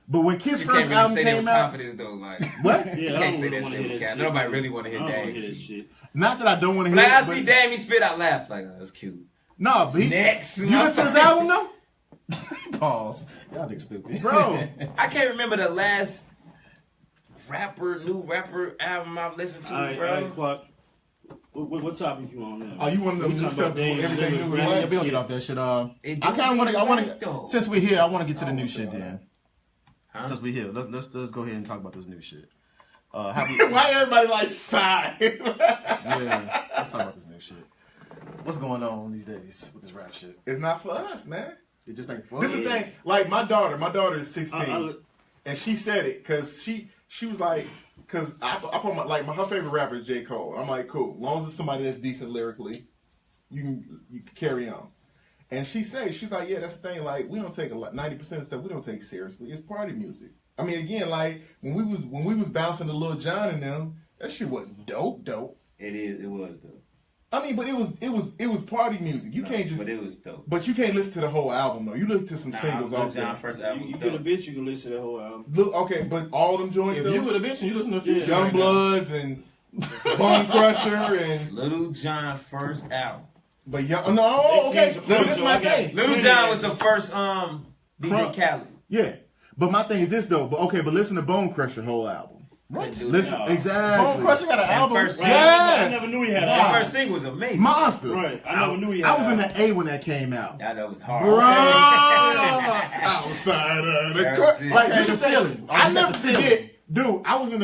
But when Kiss You first can't really album say that came with out, confidence though. Like what? Yeah, you I can't don't say really that wanna shit hear with that Cap. shit. Nobody really want to I hear don't that. wanna hear that shit. Not that I don't want to Like hear I it. see but- Dammy spit, I laugh like, oh, that's cute. No, but he, Next, you listen to his album though, Pause. Y'all niggas stupid. bro. I can't remember the last new rapper album I've listened to, All right, bro. Clark. What topic you on now? Oh, you want them We new talking stuff? about Dame Everything Lillard, new with right? Yeah, what? we gonna get off that shit. It I do kind of want to. be I want right, though. to. Since we're here, I want to get to the new shit. Then, Huh? since we're here, let's go ahead and talk about this new shit. How we, Why everybody like sigh? yeah, let's talk about this new shit. What's going on these days with this rap shit? It's not for us, man. It just ain't fun. This is the thing. Like my daughter is 16, I- and she said it because she was like, because I put her favorite rapper is J. Cole. I'm like, cool. As long as it's somebody that's decent lyrically, you can carry on. And she's like, yeah, that's the thing. Like, we don't take 90% of stuff. We don't take seriously. It's party music. I mean, again, like when we was bouncing to Lil Jon and them, that shit wasn't dope. It was dope. I mean, but it was party music. You can't just. But it was dope. But you can't listen to the whole album though. You listen to some singles Lil off Jon there. first album was You dope. get a bitch, you can listen to the whole album. Look, okay, but all them joints. If though, you would have bitch and you listen to Future, Young Bloods and Bone Crusher and. Lil Jon first album. But no, okay. Little This is my thing. Lil Jon was the first DJ Khaled. Yeah, but my thing is this though. But listen to Bone Crusher whole album. What? Listen, No. exactly. Bone Crusher got an album. first Right. Yes. I never knew he had an That album. first single was amazing. Monster. Right. I never knew he had I was an in album. the A when that came out. Yeah, that was hard. Bro, outside of the That club. was it. Like Okay, this the is the feeling. feeling. I never forget, dude. I was in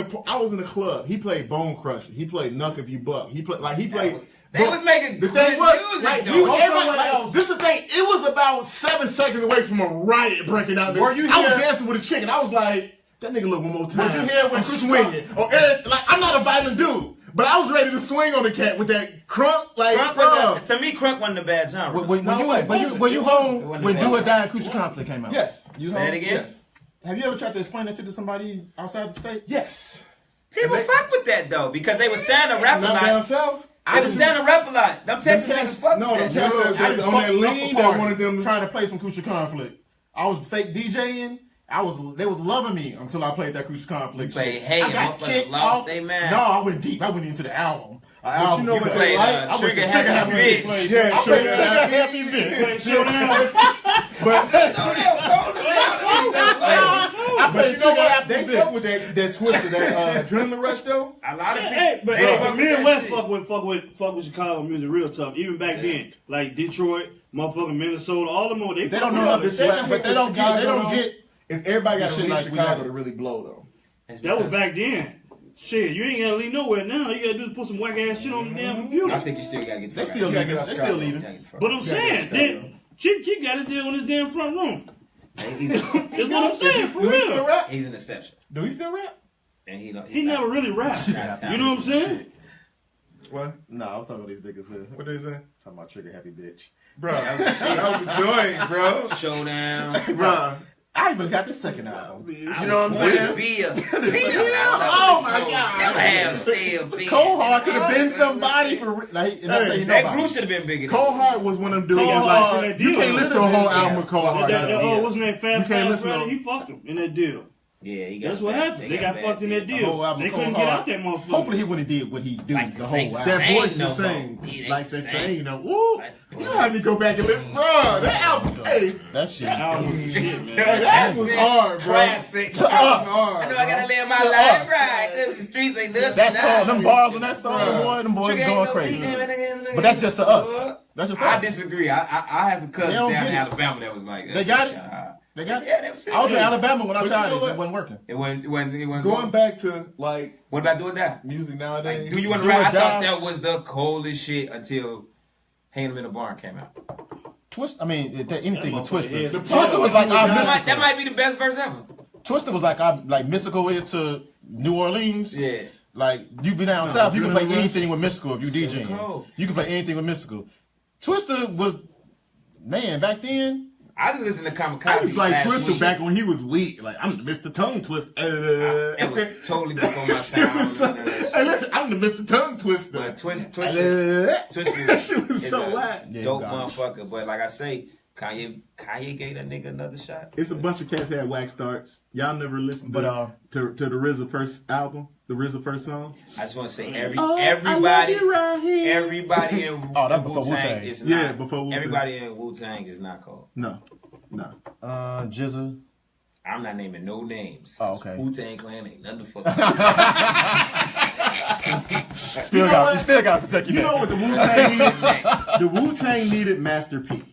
the club. He played Bone Crusher. He played Knuck If You Buck. He played. They was making The good thing was, music, like, though. you, Go everybody, somewhere like, else. this is the thing. It was about 7 seconds away from a riot breaking out. Were you I here- was dancing with a chick, and I was like, that nigga look one more time. Was you here when I'm Chris swinging? Or like, I'm not a violent dude, but I was ready to swing on the cat with that crunk. Like, Crunk bro. to me, Crunk wasn't a bad genre. When No, you it home wasn't when a Do or bad Die and Crucial Conflict came out. Yes. You Say home? it again. Yes. Have you ever tried to explain that to somebody outside the state? Yes. People fuck with that though because they was saying to rap a Not down lot. south. They was saying to rap a lot. Them Texas Them niggas cats- fuck no, with them that. cats- I on that fucked up lean a that party wanted them to- trying to play some Crucial Conflict. I was fake DJing. They was loving me until I played that Crucial Conflict. You played shit. Hey, I got motherfuckers kicked lost off. they man. No, I went deep. I went into the album. But you know what they played, like? I went Trigger to Happy Bitch. Yeah, I played Trigger Trigger Happy Happy Bitch. I But played you know Trigger what? Happy They fuck with Bitch. that twist of that adrenaline rush though. A lot of people. Hey, but they hey, fuck but me with and that West shit. fuck with Chicago music real tough. Even back then, like Detroit, motherfucking Minnesota, all them more. They don't fuck know with nothing, all that shit. but they don't get. They don't get. If everybody got to Shit leave like we Chicago got. to really blow though. That was back then. Shit, you ain't gotta leave nowhere now. You gotta do is put some whack ass shit on the damn computer. I think you still gotta get the They fuck still out. leaving. get They us still Chicago. leaving. But I'm saying, Chief got it there on his damn front room. He's That's what I'm saying, for Do he still real. rap? an exception. Do he still rap? And He never really rapped. You know what I'm saying? What? No, I'm talking about these niggas here. What did he say? Talking about Trigger Happy Bitch. Bro, that was a joint, bro. Showdown. Bro. I even got the second album. You know what I'm saying? Via. Oh my God! Still big. Cold Hard could have been somebody for like. And that's how you know That about group it. should have been bigger. Cold Heart was one of them dudes. Cold Like, Hard. you can't listen to a whole album of Cold Heart. What's his name? You Fat can't listen Freddy. to- He fucked him in that deal. Yeah, he got That's what bad- happened. They got fucked in that The deal. whole album They Cold couldn't get Hard. out that motherfucker. Hopefully he wouldn't did what he do Like the sing- whole sing. album. That voice no to sing. more. He Like ain't they sing. say, you know, woo. You know how me go back and listen. Bro, that album, hey, That shit. That album was shit, man. hey, that was hard, bro. Classic. To us. I know I gotta live my To life us. right. 'Cause the streets ain't nothing. That song, them now. bars on that song, Bruh. boy, them boys Sugar ain't going no crazy. reason. But that's just to us. That's just to I us. disagree. I had some cousins They don't down in get it. Alabama that was like, They got it? uh, They got. Yeah, they was I was in serious. Alabama when I But you tried know it. what? It wasn't working. It wasn't Going back to, like, What about doing that? music Like, nowadays. do you want to Do rap? or I thought Die. that was the coldest shit until Hanging in the Barn came out. Twist. I mean, anything with motherfucker Twister. is- Twister was like our That mystical. might be the best verse ever. Twister was like our like mystical is to New Orleans. Yeah. Like you be down south, you can play Adrenaline Rush. anything with mystical if you DJing. cold. You can play anything with mystical. Twister was man back then. I just listened to Kamikaze. I just like last Twister week. back when he was weak. Like, I'm the Mr. Tongue Twister. It was totally before my time. I was listening to that shit. Hey, listen, I'm the Mr. Tongue Twister. But Twister That shit was is so a whack. Yeah, dope garbage. motherfucker. But like I say, Kanye gave that nigga another shot. It's a bunch of cats that had whack starts. Y'all never listened But, to the RZA first album, the RZA first song? I just want to say I love everybody you right here. everybody in Oh, that's before Wu-Tang Wu-Tang. is Yeah, not. before Wu-Tang. Everybody in Wu-Tang is not cold. No. Jizza. I'm not naming no names. Oh, okay. Wu-Tang Clan ain't nothing for Still got to protect your You know neck. what the Wu-Tang needed? The Wu-Tang needed Master P.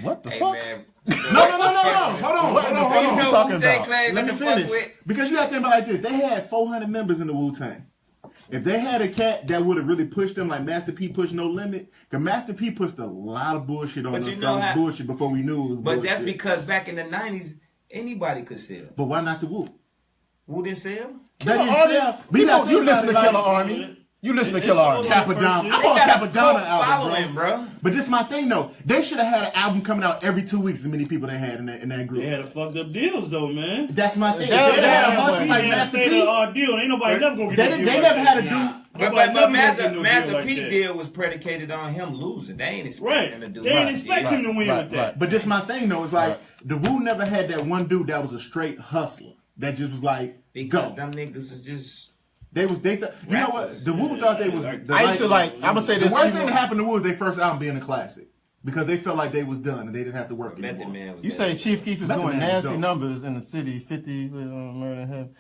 What the Hey fuck? man. No. Hold on. What the fuck You you know talking Wu-Tang about? Clan ain't Let me nothing to fuck finish. with. Because you have to think about it like this. They had 400 members in the Wu-Tang. If they had a cat that would have really pushed them like Master P pushed No Limit, because Master P pushed a lot of bullshit on But us. you That know was how- bullshit before we knew it was But bullshit. that's because back in the 90s, anybody could sell. But why not the Wu? Who didn't sell? They didn't Army? sell. You know, you think listen to about it Killer like- Army. You listen to It's Killer all Artist. that Capadonna. first I shit. call They got a Capadonna cult album, following, bro. bro. But this is my thing, though. They should have had an album coming out every 2 weeks. As many people they had in that group. They had a fucked up deals though, man. That's my thing. That- If they had a that- hustle like Master State P. of our deal. Ain't nobody never gonna get no deal They like never that. had a Nah. dude. But Nobody never Master, gonna get no Master deal like P's that. deal was predicated on him losing. They ain't expect Right. him to do They ain't much. expect him to win Right, with that. right. But this my thing, though. It's like Right. the Wu never had that one dude that was a straight hustler. That just was like, Because go. them niggas was just You know what? rappers. The Wu thought they was. I used to like. I'm gonna say The this. worst even- thing that happened to Wu was their first album being a classic because they felt like they was done and they didn't have to work Method anymore. Man was You that. say Chief Keef is Method doing Man is nasty dope. numbers in the city. 50 with murder him.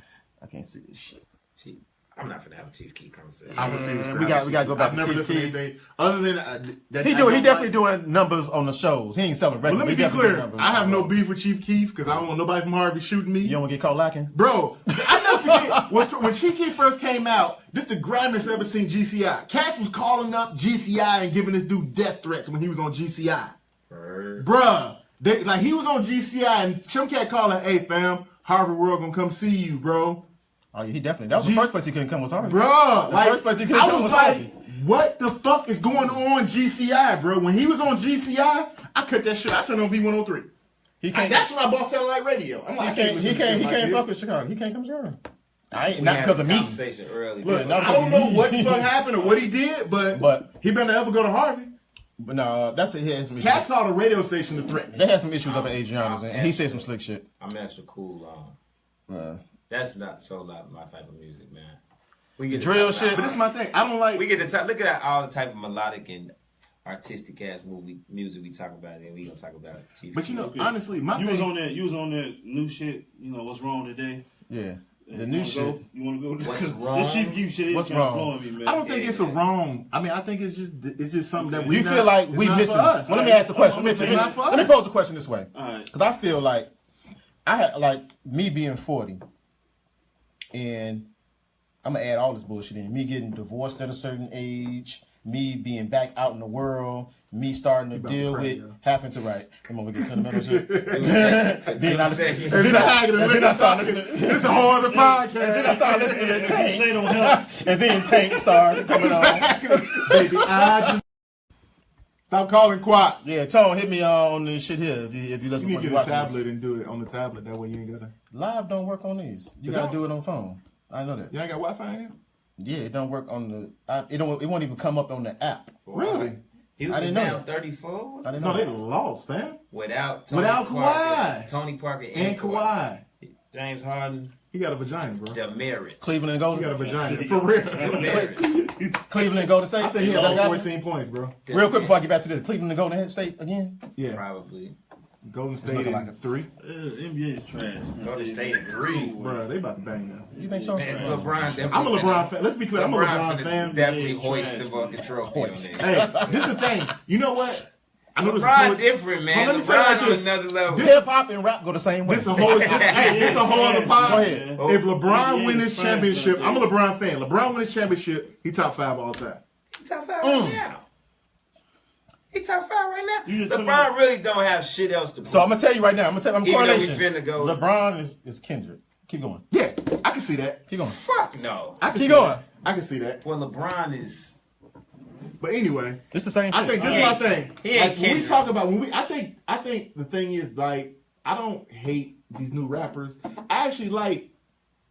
I can't see this shit. Chief. I'm not finna have a Chief Keef conversation. I refuse to. We got to go back I've to never Chief listened to Keef. anything other than that. He definitely doing numbers on the shows. He ain't selling Well, records. let me He be definitely clear. doing numbers I have on no the road. beef with Chief Keef because I don't want nobody from Harvey shooting me. You don't want to get caught lacking? Bro, I never forget when Chief Keef first came out. This the grimiest ever seen GCI. Cass was calling up GCI and giving this dude death threats when he was on GCI. Bruh, he was on GCI and some cat calling, "Hey fam, Harvard World gonna come see you, bro." Oh, yeah, he definitely. That was the first place he couldn't come was Harvey. Bruh, The like first place he couldn't I come was was like, Harvey. what the fuck is going on GCI, bro? When he was on GCI, I cut that shit. I turned on V103. He can't. That's when I bought satellite radio. I'm like, He can't. listen to shit He like can't this. fuck with Chicago. He can't come to Chicago. I ain't We not had because of this me. Conversation early. Look, not I don't know what the fuck happened or what he did, but he better ever go to Harvey. But no, that's it. He had some issues. Cass called a radio station to threaten. They had some issues up at Adriana's, and he said some slick shit. I'm extra cool. That's not my type of music, man. We get to Drill talk about- shit. But this is my thing. I don't like. We get to talk. Look at all the type of melodic and artistic ass music we talk about, and we gonna talk about it. Chief But you know, Okay. honestly, my You thing. was on that new shit. You know what's wrong today? Yeah, the You new wanna shit. go? You want to go? What's wrong? This Chief Keef shit is What's kind of wrong? blowing me, man. I don't think it's a wrong. I mean, I think it's just something that we. You feel like we it's not missing? for us. Well, let me ask the question. It's not for Let me us. pose the question this way, All right. because I feel like I had like me being 40, and I'm gonna add all this bullshit in. Me getting divorced at a certain age, me being back out in the world, me starting to about to deal cry, with yo. having to write. Come on, we get sentimental shit. Then I Second. and then I start listening. It's a whole other podcast. And then I started listening to If you Tank. say don't help. And then Tank started coming on. Baby, I just stop calling Quat. Yeah, Tone, hit me on this shit here if you look You need at to get a watching tablet this. and do it on the tablet. That way you ain't gotta. Live don't work on these. You It gotta don't? do it on phone. I know that. You ain't got Wi-Fi in here? Yeah, it don't work on the. It won't even come up on the app. Really? He was I didn't know down that. 34 I didn't No, know they that. lost, fam. without Tony Without Parker, Kawhi. Tony Parker And Kawhi. James Harden, He got a vagina, bro. the merits. Cleveland and He got a Golden. vagina. For real. The merits. Cleveland and Golden State. I think he had like 14 points, bro. Real quick before I get back to this, Cleveland and Golden State again. Yeah. Probably. Golden State looking in like 3. NBA is trash. Man. Golden State in 3. Bro, they about to bang now. You think so? Man, LeBron definitely. I'm a LeBron fan. Let's be clear. I'm a LeBron finna fan. Definitely Yeah, hoist trash, the fucking trophy on Hoist. there. Hey, this is the thing. You know what? I know this is LeBron totally- different, man. But let me tell you like LeBron on this. another level. Hip hop and rap go the same way. This a whole. This a whole other pod. Go ahead. If LeBron win this Yeah, championship, fine, I'm a LeBron fan. LeBron win this championship, he top 5 all time. He top 5 right now. He top 5 right You now. just told me LeBron really don't have shit else to prove. So I'm gonna tell you right now. I'm Even though we correlation. finna go- LeBron is Kendrick. Keep going. Yeah, I can see that. Keep going. Fuck no. I can Keep see going. that. I can see that. Well, LeBron is. But anyway, It's the same. I shit. think this He is my ain't- thing. he ain't Like, when we Kendrick. talk about I think the thing is like I don't hate these new rappers.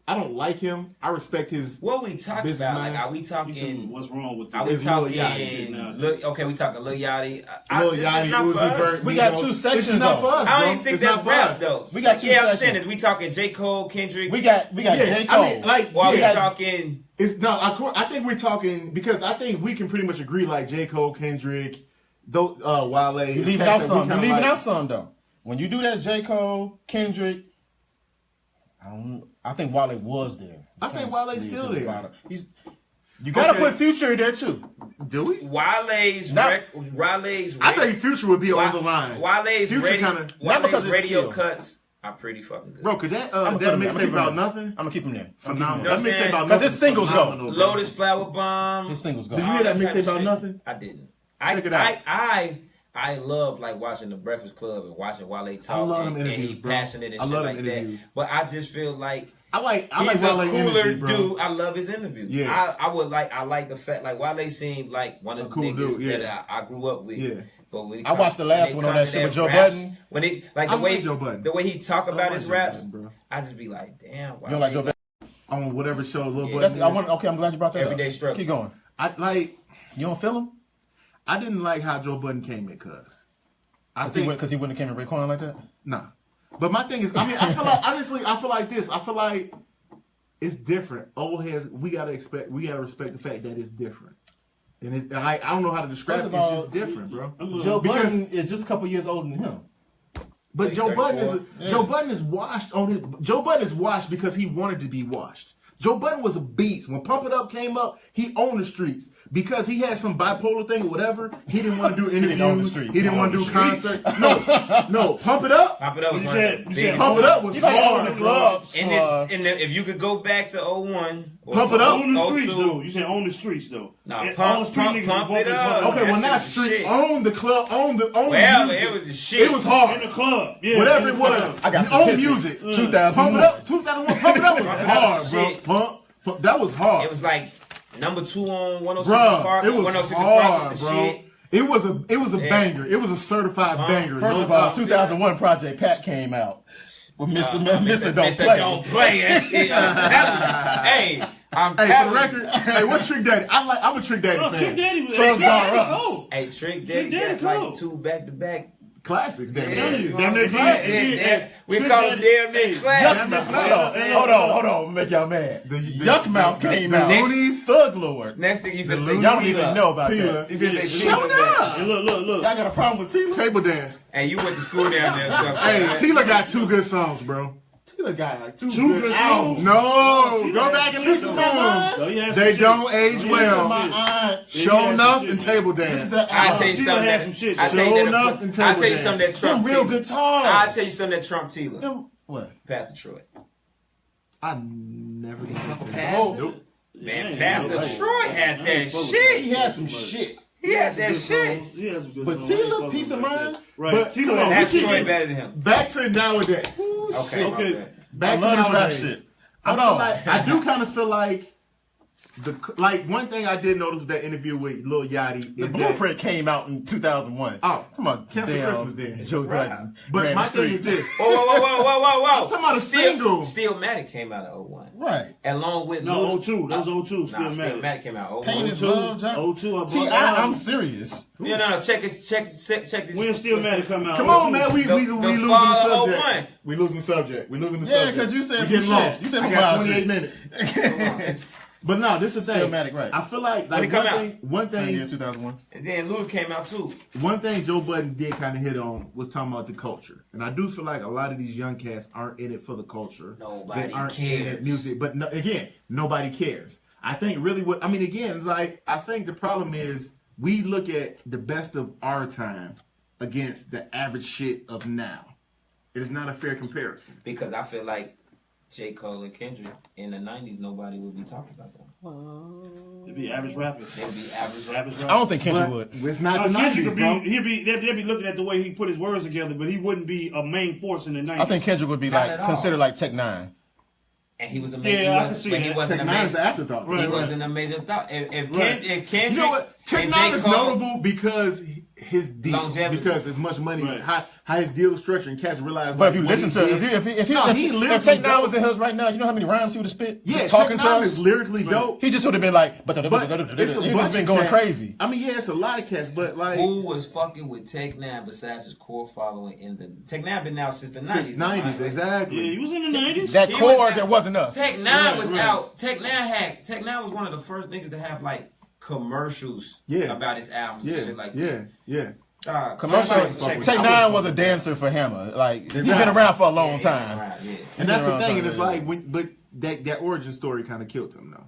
I don't like him. I respect his. What we talking Business about? man. Like, are we You said, talking? what's wrong with Are we It's Lil talking? Yachty. Look, okay, we talking Lil Yachty. Lil This is Yachty, not for Uzi us. Vert. We got Migos. two It's sections, just not though. for us, I don't bro. even think It's that's not for rap us. though. We got two Yeah, I'm saying sections. is we talking J. Cole, Kendrick. We got Yeah, J. Cole. I mean, like, Or are we yeah, talking? it's no. I think we're talking because I think we can pretty much agree like J. Cole, Kendrick, Wale. You leaving out some. You leaving out some though. When you do that, J. Cole, Kendrick, I think Wale was there. I think Wale's still there. You gotta Okay. put Future in there too. Do we? Wale's Not- I think Future would be on the line. Wale's Future radio, kinda- Not because Wale's it's radio skill. cuts are pretty fucking good. Bro, could that I'ma put him there. I'ma mixtape keep him about there. nothing? I'm gonna keep him there. Phenomenal. You know That what I'm mixtape saying? about 'Cause nothing. his singles go. phenomenal, Lotus Flower Bomb. His singles go. Did you all hear that type mixtape of about shit. nothing? I didn't. Check it out. I love like watching the Breakfast Club and watching Wale talk. I love them and interviews, he's bro. passionate and I shit love like them that. interviews. But I just feel like I like he's Wale a cooler energy, bro. dude. I love his interviews. Yeah. I like the fact like Wale seemed like one of the cool niggas dude, yeah. that I grew up with. Yeah. But when it I watched the last when one it on comes that to shit with Joe raps, Budden. When it like I the way like Joe Budden. the way he talk I about like his Joe raps, Budden, bro. I just be like, damn. You don't like Joe Budden? On whatever show, little Yeah. boy. That's, okay, I'm glad you brought that Everyday up. Struggle. Keep going. You don't feel him? I didn't like how Joe Budden came in, cuz. Because he wouldn't have came in Raekwon like that? Nah. But my thing is, I mean, I feel like, honestly, I feel like this. I feel like it's different. Old heads, we gotta respect the fact that it's different. And I don't know how to describe it. It's just different, bro. Joe Budden is just a couple years older than him. But Joe Budden Yeah. Joe Budden is washed on his. Joe Budden is washed because he wanted to be washed. Joe Budden was a beast. When Pump It Up came up, he owned the streets because he had some bipolar thing or whatever. He didn't want to do interviews. didn't own the streets. He didn't want to do concerts. No, Pump It Up. Pop It Up was You one said- of the you said biggest. Pump It Up was You got all hard, the bro. clubs. If you could go back to 01 or Pump It Up? On the streets 02, though. You said on the streets though. Nah, And pump- all the street pump- niggas pump was it bumping up. Pump It Okay, That well, not shit was street. shit. Own the club. Own the Well, music. it was the shit. It was hard. in the club. Yeah, Whatever in it the was. club. I got Own statistics. music. 2001. Pump It Up. 2001. Pump It Up was hard, bro. Shit. Pump. That was hard. It was like number 2 on 106 Bruh, Park. it was 106 hard, Park was the bro. shit. It was a banger. It was a certified banger. First No of all, doubt. 2001 Project Pat came out with Mr. Mr. Don't Play. Don't play that shit. I'm telling you. I'm Hey, for telling the record, hey, what's Trick Daddy? I'm a Trick Daddy Oh, fan. Trick Daddy was Drugs Trick are Daddy us. cold. Hey, Trick Trick Daddy Daddy got cold. like 2 back-to-back. Classics, damn Yeah, near. you know Damn near what I'm classics. saying? Yeah. We Trick call them Daddy- damn near Hey, classics. Hold on, make y'all mad. Yuck Mouth came out. Loonies. Thug Lord. Next thing you finna say, Y'all don't even know about Tila. that. You finna say Shut Tila. up. Hey, look. Y'all got a problem with Tila? Table dance. Hey, you went to school down there, so. Hey, Tila got 2 good songs, bro. Tila got like two good good albums. albums. No, go back and listen to them. Oh, he had They some don't shit. age Oh, he had well. some My shit. aunt. Show had some enough shit, and man. table This is dance. the I tell you Tila something. had That, some shit. I tell you Show that. enough and I tell you table something that Trump. Them real Tila. guitars. I tell you something that Trump Tila. Them, what? Past Detroit. I never did Past Nope. Man, Yeah, Pastor yeah, Troy had I that ain't fuck with shit. He had some shit. He had that shit. He had some good But songs. I ain't Tila, fuck Peace with of him like Mind? that. Right. But Tila come on, had That's we keep Troy it- better than him. Back to nowadays. Okay, my Okay. bad. Back I to love this rap nowadays. shit. I Hold feel on. like I do kind of feel like one thing I did notice with that interview with Lil Yachty The is that Blueprint came out in 2001. Oh, come on, Cancel damn, Christmas then. Joe Budden. but ran my the thing is streets. this. Whoa. I'm talking about a single. Stillmatic came out in 01. Right. Along with No, Lil- 02. That was 02. Nah, Stillmatic. Stillmatic came out in 01. Pain is 02. Love, John. 02. I bought T.I., that I'm album. serious. No. Check this. When Stillmatic come out? Come on, man. We The losing the fall of subject. 01. We losing the subject. We losing the Yeah, subject. 'cause you said We some getting shit. lost. You said I some got wild 28 shit. minutes. But no, this is the thing. Stillmatic, right. I feel like When it come one Same year, thing 2001. And then Luda came out too. One thing Joe Budden did kind of hit on was talking about the culture, and I do feel like a lot of these young cats aren't in it for the culture. Nobody They aren't cares. in it music, but no, again, nobody cares. I think really what I mean again, like I think the problem is we look at the best of our time against the average shit of now. It is not a fair comparison. Because I feel like J. Cole and Kendrick in the 90s, nobody would be talking about them. It'd be average rappers. They'd be average Average I rappers. don't think Kendrick would. It's not the Kendrick 90s, would bro. be, they'd be looking at the way he put his words together, but he wouldn't be a main force in the 90s. I think Kendrick would be Not like at all. considered like Tech Nine. And he was a Yeah, major. I he can wasn't, see but he that. wasn't Tech a Nine is major. an afterthought. Right. He wasn't a major thought. If Kendrick, You know what? Tech and Nine J. is Cole- notable because his deal, Longevity. because as much money, Right. how his deal is structured, and cats realize. But if you what listen he to did- if No, he if lyrically Tech Nine dope. was in his right now, you know how many rhymes he would have spit? Yeah, Just talking Tech to Nine us. is lyrically dope. He just would have been like, but But it's a he bunch just been of going cats. crazy. I mean, yeah, it's a lot of cats, but like who was fucking with Tech Nine besides his core following in the Tech Nine been out since the 90s. since '90s, Yeah, exactly. he was in the 90s. That He core was- that wasn't us. Tech Nine Right, was right. out. Tech Nine was one of the first niggas to have like commercials Yeah. about his albums and shit like that. yeah. Commercial. I'm sorry, Tech check- Nine was a dancer for Hammer. Like he's been Exactly. around for a long time. Right, yeah. And that's the around thing, and it's time, like, but that origin story kind of killed him, though.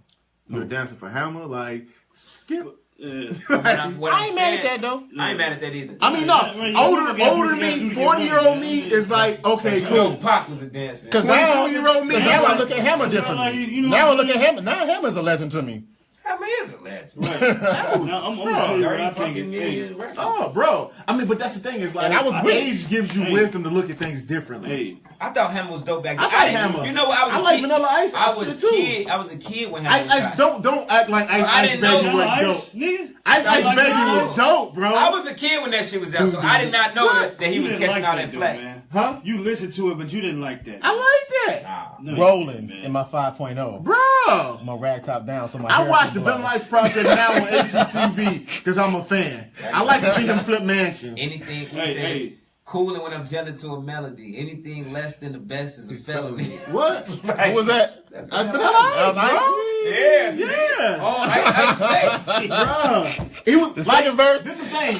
You're dancing for Hammer, like skip. What I'm I ain't mad saying- at that though. I ain't mad at that either. I mean, no, Right, you older gotta do me, the 40-year-old movie, me man. is like, okay, You know, cool. Pac was a dancer. Because now, 22-year-old me, now that's I like- look at Hammer It's not differently. like, you know Now I what look I'm at Hammer. Now Hammer's a legend to me. I mean, it's a legend. Right. Now, I'm gonna tell you what I think is. Hey, Oh, bro. I mean, but that's the thing is like, And I was with age gives you wisdom to look at things differently. hey, I thought Hammer was dope back then. I like Hammer. You know what? I like Vanilla Ice. I was too. I was a kid when Hammer was Ice, hot. don't act like Ice I Ice didn't Baby know was Ice, dope. nigga. Ice Ice like Baby Vanilla was dope, bro. I was a kid when that shit was out, so I did not know that he You was didn't catching like all that though, flack. man. Huh? You listened to it, but you didn't like that. I like that. Nah. No, Rolling man. in my 5.0. Bro. I'm a rag top down, so my I hair watch can the blow. Vanilla Ice Project now on HGTV because I'm a fan. I like to see them flip mansions. Anything we Hey, said, hey. cooling when I'm jelling to a melody. Anything less than the best is a felony. What? What was that? Vanilla Ice, bro. Yes. Yeah. Oh, I Bro. It was The like, second verse? This is the thing.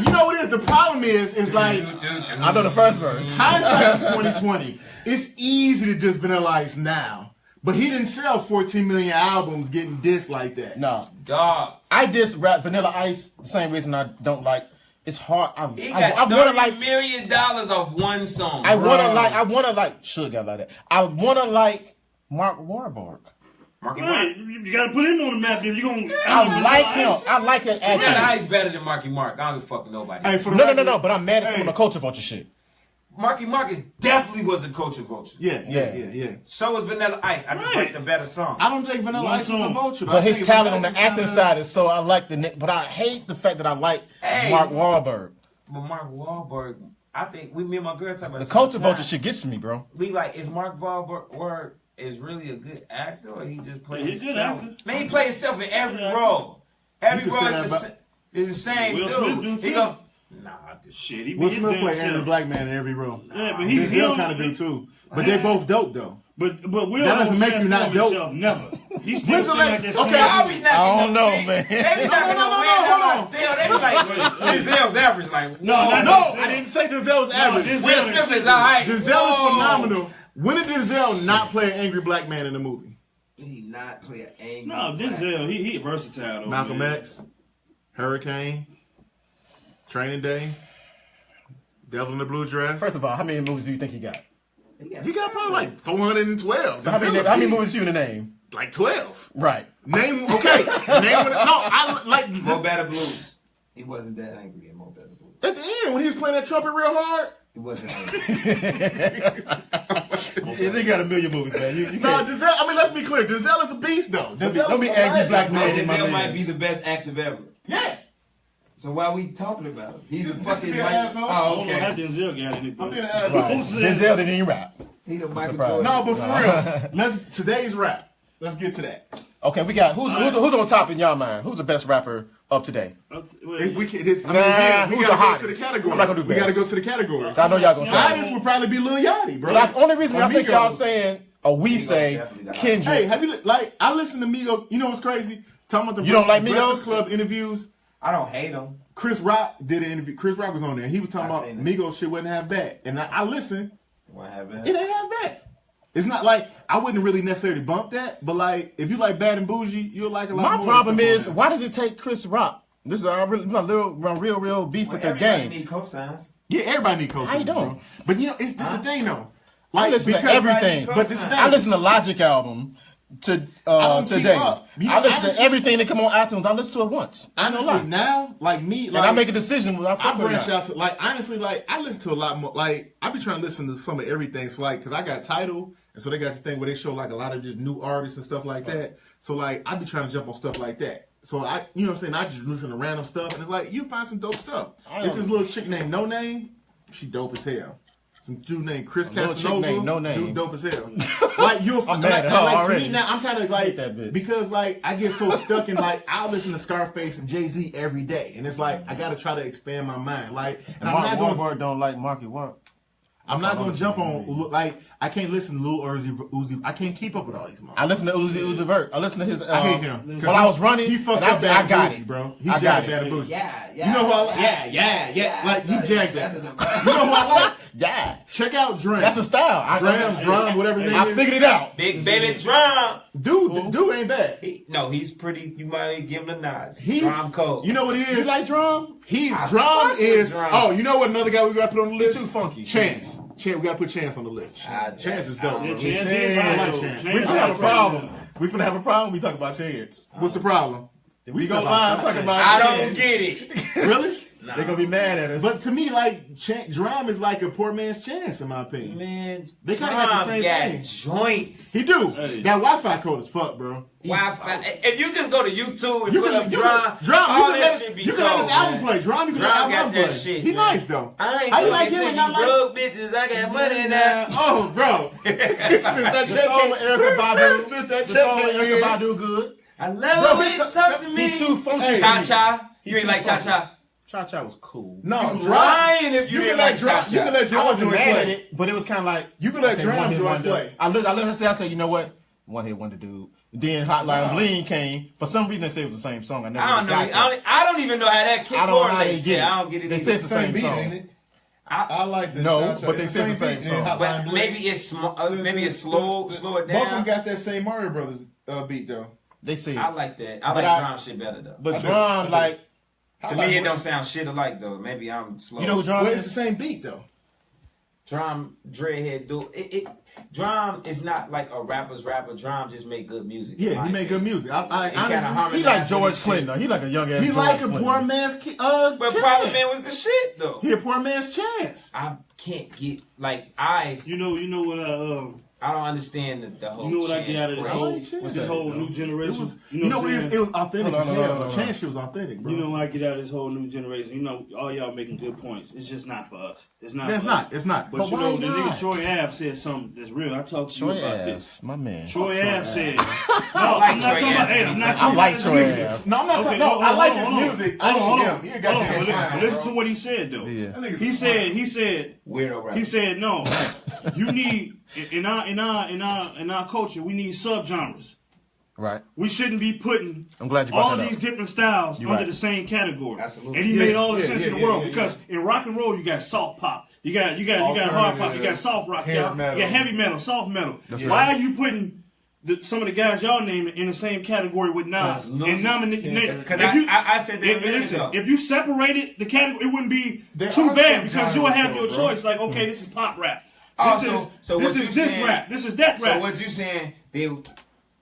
You know what it is? The problem is like I know the first verse. hindsight is 2020. It's easy to diss Vanilla Ice now. But he didn't sell 14 million albums getting dissed like that. No. Dog. I diss rap Vanilla Ice the same reason I don't like. It's hard. I He wanna got like. $30 million off one song. I bro. wanna like. Should got like that. I wanna like Mark Wahlberg. Marky Right, Mark. you gotta put him on the map. If you gonna, I like him. I like that Vanilla actor. Ice better than Marky Mark. I don't give a fuck with nobody. Hey, for the No. record- But I'm mad at Hey. some of the culture vulture shit. Marky Mark definitely was a culture vulture. Yeah. So was Vanilla Ice. I just Right. like the better song. I don't think Vanilla One Ice was a song. vulture. But his think talent on Vanilla the Ice acting is side is so I like the. But I hate the fact that I like Hey. Mark Wahlberg. But Mark Wahlberg, I think me and my girl talk about The this culture all vulture time. shit gets to me, bro. We like, is Mark Wahlberg is really a good actor, or he just plays He's a good himself? actor. Man, he plays himself in every Yeah. role. Every You can role say is that the same Will Smith dude. do He too. go, nah, this Shit, he Will be Smith his play damn Angry self. Black Man in every role. Yeah, but he Denzel don't- kind of do too. But they both dope though. But Will That doesn't don't make you not transform dope. himself, never. He still When's the sing like last- that okay, same I'll be shit. knocking I don't on know, win. man. They be knocking on wins hold on on. my sale. They be like, Denzel's average. Like, No, whoa. not No, Denzel. I didn't say Denzel's average. Denzel Will Smith is all right. Denzel is Whoa. phenomenal. When did Denzel not play an angry black man in the movie? He not play an angry. No, Denzel, he versatile though. Malcolm man. X, Hurricane, Training Day, Devil in the Blue Dress. First of all, how many movies do you think he got? He got probably like 412. So how many movies you in the name? Like 12. Right. Name, okay. Name what, no, I like. Mo Better Blues. He wasn't that angry in Mo Better Blues. At the end, when he was playing that trumpet real hard. He wasn't angry. Yeah, they got a million movies, man. You No, can't. Denzel, I mean, let's be clear. Denzel is a beast, though. Don't be angry black man. man. in my Denzel might be mans. the best actor ever. Yeah. So why we talking about him? He's a Just fucking be an Mike. asshole. Oh, I don't know how okay. Denzel got it. I'm being an Right. asshole. Denzel didn't even rap. He the Michael surprised. Jordan. No, but for real, today's rap. Let's get to that. Okay, we got who's on top in y'all mind? Who's the best rapper of today? If we can, this, I mean, Nah, again, we who's gotta the go hottest? to the category. I'm not gonna do We gotta best. go to the category. I know y'all gonna say. Hottest would probably be Lil Yachty, bro. But the only reason I think y'all Amigos. saying or we say definitely the Kendrick. Hey, have you like? I listen to Migos. You know what's crazy? Talking about the You don't like Breakfast Migos? Club interviews. I don't hate him. Chris Rock did an interview. Chris Rock was on there. He was talking I about seen it. Migos shit wasn't half bad, and I listened. What happened? It ain't half bad. It's not like I wouldn't really necessarily bump that, but like if you like Bad and Bougie, you'll like a lot My more. problem stuff on is there. why does it take Chris Rock? This is my real beef with the Everybody game. need cosigns. Yeah, everybody need co-signs. I don't. bro. But you know, it's this the thing though. I Like listen to because- everything. But this is the thing. I listen to Logic album to don't keep today. up. You know, I listen to honestly- everything that come on iTunes. I listen to it once. I don't Honestly, lie. now, like me, like And I make a decision when I I fuck with branch it. out to like honestly, like I listen to a lot more. Like I be trying to listen to some of everything. So like, cause I got Tidal, and so they got this thing where they show like a lot of just new artists and stuff like that. So like, I be trying to jump on stuff like that. So I, you know what I'm saying? I just listen to random stuff, and it's like you find some dope stuff. It's this little chick named No Name. She dope as hell. Some dude named Chris little chick Casanova. named No Name. Dude dope as hell. Like you'll I'm mad at her like, for already. me now, I'm kind of like that bitch. because like I get so stuck in like I listen to Scarface and Jay-Z every day, and it's like I got to try to expand my mind. Like, and Mark I'm not going. Wahlberg don't like Marky Mark. I'm not going to jump on like I can't listen to Lil Uzi. I can't keep up with all these. I listen to Uzi Vert. I listen to his. I hate him. While I was running, He fucked and I up said, Bad I got Bougie, it, bro. He I got jagged it. Bad Bougie. Yeah. You know who I like? Yeah. Like he jagged that. You know who I like? Yeah, Check out Dram. that's a style. Drum, whatever his name I is. figured it out. Big baby drum. Dude ain't bad. No, he's pretty. You might give him the nods. He's Drum cold. You know what he is? You like drum? He's I drum fucks with is. Drum. Oh, you know what another guy we got to put on the list? too funky. Chance We gotta put Chance on the list. Chance is dope. Yeah, bro. Chance is I hot, like though. Chance. Chance We is finna have a hot. problem. We finna have a problem. We talk about Chance. What's the problem? We go live talking about I don't Chance. get it. Really? They're gonna be mad at us. But to me, like Drum is like a poor man's Chance, in my opinion. Man, They kinda got the same got thing. joints. He do. Hey. That Wi-Fi code is fuck, bro. Wi-Fi. If you just go to YouTube and You put can up Drum. all that shit be You can let cold, his album man. play. Drum, you can let Drum his album got that play. shit, He man. nice though. I ain't How you talking like to him you and not like- broke bitches. I got money in that. Oh, bro. Since that the song with Erykah Badu. Since that The song check with came Erykah in. Badu good. I love Bro, when you talk to me. He too funky. Hey. Cha-cha. You ain't like too funky. cha-cha. Cha-cha was cool. No, You Drum. lying if you You didn't can let like Drum. cha-cha. You can let I Drum wasn't joint mad at play. it, but it was kind of like You can let okay, Drum one hit joint wonder. play. I let her say, I said, you know what? One hit wonder dude. Then Hotline Bling came. For some reason, they say it was the same song. I never I don't really know. got that. I don't even know how that kid I don't know how they correlates. get it. Yeah, I don't get it. They either. say it's the same beat, song. ain't it? I- I like the No, Cha-Cha. but they It's say it's the same beat, song. and Hotline But Bling. maybe it's maybe it's slow it Both of them down. got that same Mario Brothers beat though. They say, I like that. I But like I- drum shit better though. but I do. Drum, like, To me, it don't sound shit alike though. Maybe I'm slow. you know who Drum Well, it's the is? same beat though. Drum, Dreadhead, do it. Drum is not like a rapper's rapper. Drum just make good music. Yeah, he made good music. I kinda honestly, harmonize He like with George his Clinton. shit. though. He like a young ass he George like a Clinton. poor man's But Chance. Problem Man was the shit though. He a poor man's Chance. I can't get like You know what I don't understand the whole. you know what I Chance get out of this craze. whole Like shit. with this whole new It generation. was, you know what I'm saying? it was authentic as Hold on, hell. hold on. Chance shit was authentic, bro. You know when I get out of this whole new generation, you know, all y'all making good points. It's just not for us. It's not. It's for not. us. It's not. But But you why know, the not? nigga Troy Ave said something that's real. I talked to Troy you about this. Ave, my man. Troy Ave said, "No, like I'm not Troy talking about. Ave. Hey, I'm not I talking like about his Troy music. Ave. No, I'm not talking. Okay, No, hold I on, like hold his on, music. hold on, hold on. He a Hold goddamn on, clown, listen bro. to what he said though. Yeah. That nigga's He a said, clown. Weirdo rapper. he said, no, you need in our culture, we need subgenres. Right. We shouldn't be putting I'm glad you all brought of that these up. different styles You're under right. the same category. Absolutely. And he Yeah, made all the yeah, sense yeah, in the yeah, world yeah, because in rock and roll you got soft pop, you got hard pop, you got soft rock, Hair you metal. got heavy metal, soft metal. That's Why right. are you putting some of the guys y'all naming in the same category with Nas and nominating? Because I said that a minute ago. If you separated the category, it wouldn't be There too are bad some because you would have genres, your though, bro. choice. Like, okay, this is pop rap. Oh, This so is what you this saying- rap. This is that So rap. what you saying?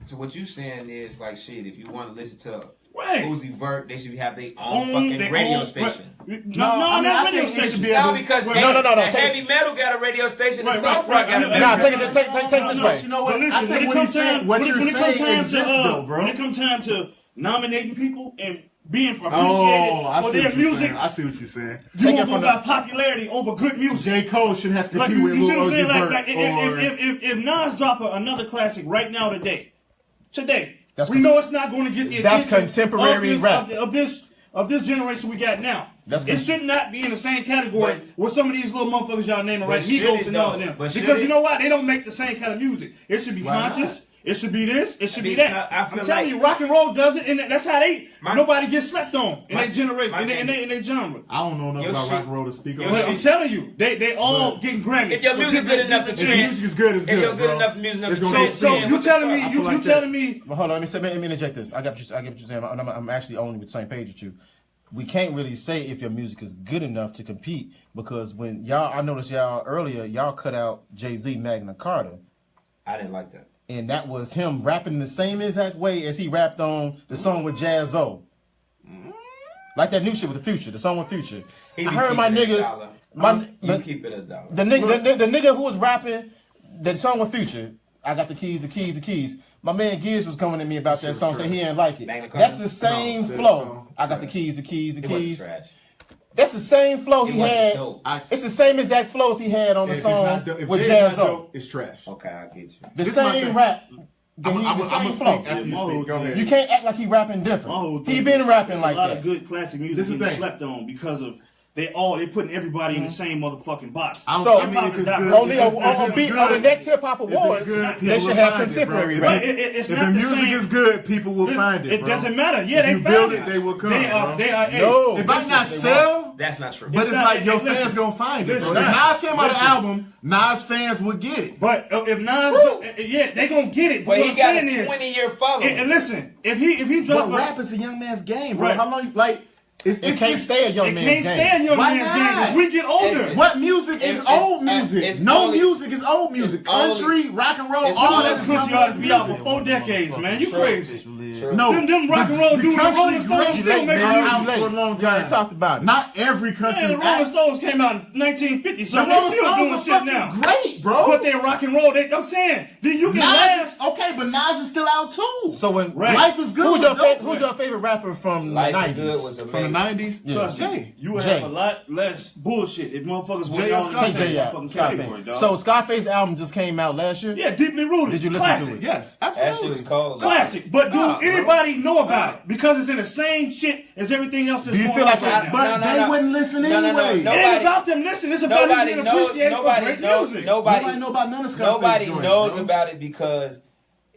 So what you saying is like shit. If you want to listen to Right. Uzi Vert, they should have their Own own fucking their radio own- station. No, I mean, not I radio think it should station. be No, able- because No, the no. heavy metal got a radio station. Right, and soft right, rock got a right. radio Nah, station. take this way. You know what? But listen, I when think it what comes he's saying, time, what when you're it comes saying time exists, to though, bro. when it comes time to nominating people and being appreciated Oh, I for see their what you're music, saying. I see what you're saying. you Take will it go from by the- popularity over good music. J. Cole shouldn't have to Like compete you with see Lil what I'm saying? Uzi Like, Vert. if Nas drop another classic right now today, That's we know it's not going to get the that's attention contemporary rap. of this generation we got now. That's It good. should not be in the same category with some of these little motherfuckers y'all naming right, But should Migos it, and all of though? them. But should Because you it? know what? They don't make the same kind of music. It should be Why conscious. not? It should be this. It should be Because that. I feel I'm telling like- you, rock and roll does it, and that's how My- nobody gets slept on in My- their generation, my in their genre. I don't know enough Your about shit- rock and roll to speak your on. But I'm telling you, they all getting Grammys. If your music good enough to If the trend, music is good, it's good, if you're good bro. enough music, It's enough gonna to be So trend, you what the telling fuck? me, I you feel like telling me. But hold on, let me interject this. I get what you're saying. I'm actually only with the same page with you. We can't really say if your music is good enough to compete because when I noticed y'all earlier, y'all cut out Jay-Z Magna Carta. I didn't like that. And that was him rapping the same exact way as he rapped on the song with Jazzo. Like that new shit with the Future, the song with Future. He I be heard my keeping it a niggas, dollar. You keep it a dollar. the nigga who was rapping that song with Future, I got the keys. My man Gibbs was coming at me about that song, saying he didn't like it. Magna Carta? That's the same No, that flow. song, I got the trash. keys. It wasn't trash. That's the same flow he It wasn't had. dope. It's the same exact flows he had on the If it's song not dope- if with Jay's not Jazzo. dope, it's trash. Okay, I get you. The This is my same thing. rap. I'm the gonna same speak flow. after you Yeah, speak. Go ahead. You can't act like he rapping different. He been rapping There's like a lot that. of good classic music This is the getting thing. slept on because of they putting everybody in the same motherfucking box. So, I mean, if it's good, on if it's the good, next hip hop if it's awards, good, they people should will have find it, contemporary bro. rap. But it's If not the the music same. is good, people will find it, It bro. doesn't matter. Yeah, If they you found build it. it, they will come, They are. bro. They are. Hey, No. It might not sell, That's not true. but it's not- like your listen, fans gonna find it, bro. listen, If Nas came out of the listen. album, Nas fans would get it. But if Nas, yeah, they gonna get it. But what he I'm got saying a is, 20-year following. and listen, if he drop But rap is a young man's game, bro. Right. How long? Like It can't stay a young it man's can't game. stay a young Why man's not? game because we get older. Listen. What music is It's- old hey, music. it's No only- music is old music. it's only- Country, rock and roll, it's all only that is country young artists be out for music. 4 decades, man. You True. crazy. True. No, Them rock and roll dudes, the country Rolling Stones great still make man, music. out for a long We already time. talked about it. Not every country. Man, the Rolling Stones came out in 1950, The so they Rolling still doing Stones are shit fucking now. great, bro. But they rock and roll. I'm saying, then you can Nas last. is, okay, but Nas is still out too. So when Right. Life is Good. who's your, was dope. who's your favorite rapper from Life the is 90s? Good was From amazing. the 90s? Trust me, Jay. you would Jay. have a lot less bullshit if motherfuckers went Jay out or and Scarface? said Jay, yeah. fucking Scarface. category, dog. So Scarface album just came out last year. Yeah, deeply rooted. Did you listen Classic. to it? Yes, That shit absolutely. was cold. Classic. But Stop, do bro. anybody know about Stop. it? Because it's in the same shit as everything else that's Do you going feel on like right it- now. But they wouldn't listen anyway. It ain't about them listening. It's about Nobody them being knows. appreciated Nobody for great knows. music. Nobody know about none of Scarface Nobody joints, knows bro. about it because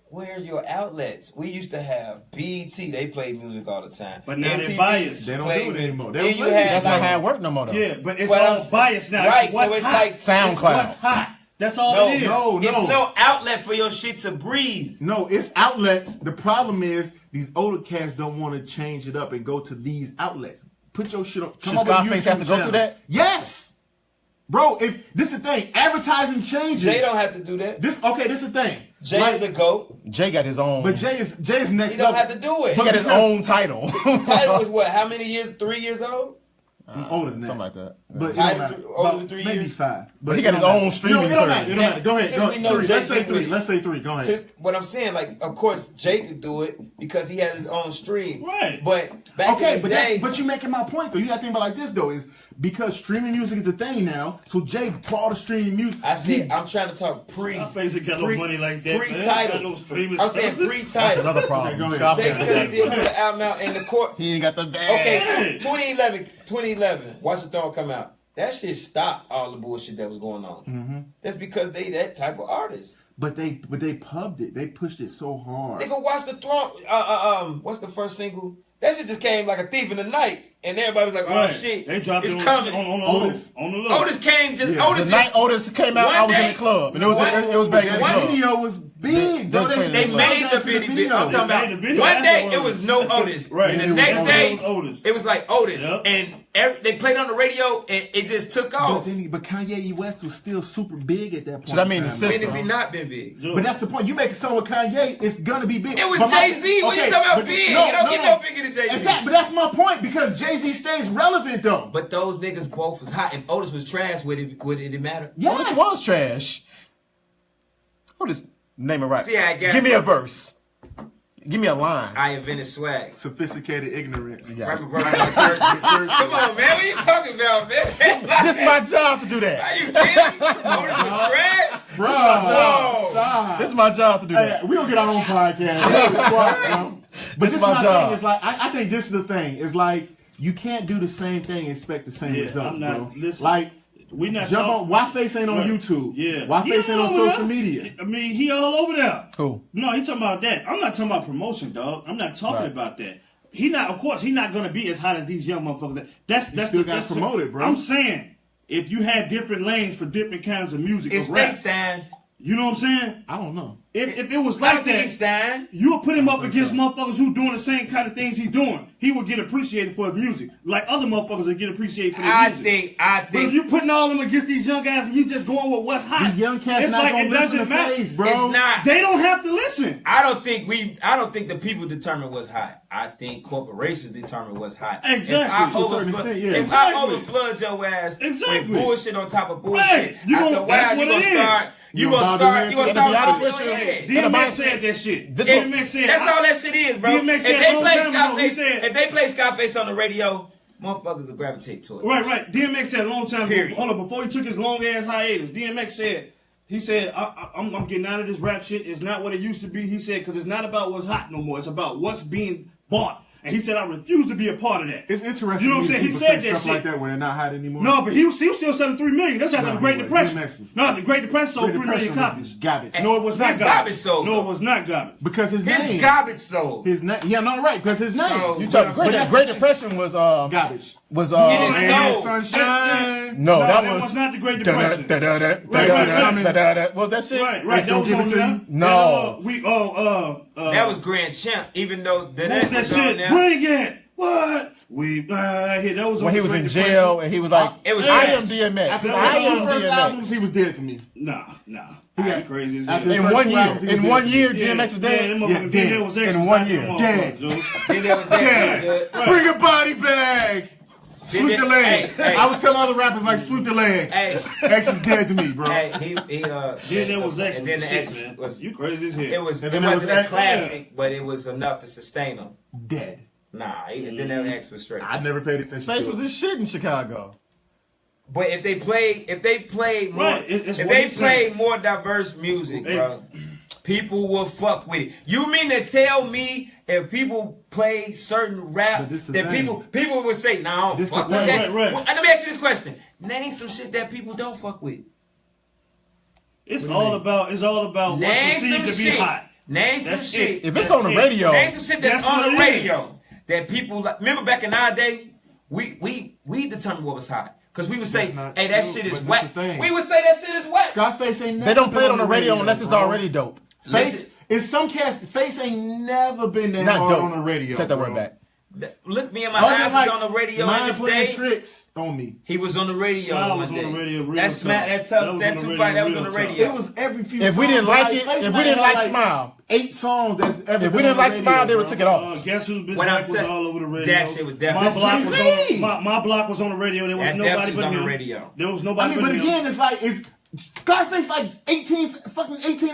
where are your outlets? We used to have BET. They played music all the time. But now they're MTV biased. They don't played do it music. anymore. They Then don't you play had That's like, not how it work no more though. Yeah, but it's But all I'm- biased now. right, It's what's so it's hot. like It's SoundCloud. what's hot. That's all No, it is. no. It's no outlet for your shit to breathe. No, it's outlets. The problem is these older cats don't want to change it up and go to these outlets. Put your shit up. Come Should up with a Scarface YouTube have to go channel. through that? Yes, bro. If this is the thing, advertising changes. Jay don't have to do that. This is the thing. Jay Like, is a GOAT. Jay got his own. but Jay is next. He don't level. have to do it. he got his own title. Title is what? How many years? 3 years old? I'm older than that. Something like that. But it Title don't matter. older About than 3 maybe years? 5. But he got it his don't own matter. streaming It don't matter. service. It don't matter. Go ahead. Since Go we know ahead. Let's Jay say can 3. do it. Let's say 3. Go ahead. Since, what I'm saying, like, of course, Jay could do it because he has his own stream. Right. But back in the day, but you're making my point though. You gotta think about it like this though, is because streaming music is the thing now. So Jay for all the streaming music. I said I'm trying to talk Scarface ain't got no money like that. man. Pre-title. Got no streaming I'm saying service. That's pre-title. another problem. Okay, go ahead. Jay Scarface could got- still put an album out in the court. he ain't got the bag. Okay, 2011, Watch the Throne come out. That shit stopped all the bullshit that was going on. Mm-hmm. That's because they that type of artist. But they pubbed it. They pushed it so hard. They go Watch the Throne. What's the first single? That shit just came like a thief in the night, and everybody was like, "Oh Right. shit, They dropped it's it coming." on the Otis. low. On the low. Otis came just Yeah. Otis The just night Otis came out, one I was in day- the club, and it was back in the one club. video was big, bro. They They played made that the to the video. I'm talking They made the about video one day it afterwards. was no Otis, Right. and the It was next Otis. day It was Otis. it was like Otis, Yep. and they played on the radio, and it just took off. But Kanye West was still super big at that point. So that mean in the time, system- When has he not been big? But that's the point. You make a song with Kanye, it's gonna be big. It was But my- Jay-Z. What okay, you talking about but big? no, You don't no, get no. no bigger than Jay-Z. Exactly, but that's my point because Jay-Z stays relevant though. But those niggas both was hot. If Otis was trash, would it matter? Yes. Otis was trash. Otis, name it right. See, I got Give me it. a verse. Give me a line. I invented swag. Sophisticated ignorance. Yeah. Rapper brought out curses. Come on, man. What you talking about, man? This is my job to do Are that. you kidding? Otis was trash? Bro, job. stop. This is my job to do Hey, that. we gonna get our own podcast. But This this is my is my job. thing. It's like I think this is the thing. It's like you can't do the same thing and expect the same Yeah, results, I'm not- bro. listen, Like We not jump talk- on. Why Face ain't on Right. YouTube? Yeah. Why He Face ain't on all over social there. media? I mean, he all over there. Cool. No, he talking about that. I'm not talking about promotion, dog. I'm not talking Right. about that. He not, of course, he not gonna be as hot as these young motherfuckers. That's still gotta that's promote it, bro. I'm saying if you had different lanes for different kinds of music, His of rap, face signed. you know what I'm saying? I don't know. If it was I don't like think he that, signed. you would put him up against motherfuckers who doing the same kind of things he doing. He would get appreciated for his music, like other motherfuckers that get appreciated for their I music. think. But if you putting all them against these young guys and you just going with what's hot, These young cats it's not like gonna it listen to doesn't matter. Face, bro. It's not. They don't have to listen. I don't think the people determine what's hot. I think corporations determine what's hot. Exactly. If I To a certain overflood, extent, yeah. if I Exactly. overflood your ass Exactly. with bullshit on top of bullshit, Right. You after gonna- a while that's you what gonna it is. start. You You gonna gonna start. bob You your gonna head. start To be honest bobbing with your you, head. DMX said that shit. This DMX said That's all that shit is, bro. DMX If said they long play time ago, he Scarface, said- if they play Scarface on the radio, motherfuckers will gravitate to it. Right. DMX said a long time Period. before, hold on, before he took his long ass hiatus. DMX said, he said, I'm getting out of this rap shit. It's not what it used to be. He said, because it's not about what's hot no more. It's about what's being bought. And he said, I refuse to be a part of that. It's interesting. You know what I'm to saying? me He people said say that stuff shit. like that when they're not hot anymore. No, but he was still selling 3 million. That's after No, the Great he wasn't. Depression. DMX was- No, the Great Depression sold Great 3 million Depression was copies. garbage. No, it was not His garbage. garbage sold, No, though. it was not garbage. Because his His name. garbage sold. His name. Yeah, no, right. Because his name. So- You talking But Great Depression was garbage. was It Man, is Man, sold. sunshine. no, that that was was not the Great Depression. What was that shit? Right. Let's That go was give on it to there. you. No. That was Grand Champ, even though What was that was on shit? there. Bring it. What? That was when he was in jail and he was like, It was I trash. am DMX. After I the am first albums, he DMX. was dead to me. Nah. Yeah. You crazy as After hell. the In first 1 two year. albums, he In was 1 dead. year, DMX was dead. That was In 1 year. Dead. Then there was that good. Bring a body bag. Sweep the leg. Hey. I was telling other rappers like sweep the leg. Hey, X is dead to me, bro. hey, Then there was X. and then the shit, X man. was You crazy as hell. it was And it then there wasn't was a X. classic, but it was enough to sustain him. Dead. Nah, then that X was straight. I never paid attention Face to was it. his shit in Chicago. But if they played more, Right, it's if what they he's played saying. more diverse music, Hey. bro, people will fuck with it. You mean to tell me if people play certain rap But this the that thing. people would say, "Nah, I don't This fuck the with thing. that." Right. Well, let me ask you this question: name some shit that people don't fuck with. It's all about what's Name some perceived to be shit. hot. Name some That's shit. it. If it's on the it. radio, Name some shit that's That's on what the it radio that people like. Remember back in our day, we determined what was hot. Cause we would say, That's not "Hey, that true, shit is but this whack." the thing. We would say that shit is whack. Scarface ain't never they don't play it been on the radio unless it's bro. already dope. Face, in some cast, Face ain't never been that Not hard dope. on the radio. Cut that bro. word back. Look me in my Other eyes. than like Was on the radio in Mind this Playing day. Tricks on me. He was on the radio Smile one was day. on the radio real That tough. smack, that That tough, was that on the Tupac, radio that was real on the tough. radio. It was every few. If we songs, didn't but like it, Face if might we didn't have like Smile, 8 songs that's ever. if we been didn't on the like radio, Smile, they would bro. took it off. Guess who's When I'm Bizarre was tell- all over the radio. that shit was My definitely- block was Jay-Z. on my block was on the radio. There was That nobody definitely was but on the him. radio. There was I nobody mean, but him. again, it's like it's Scarface like 18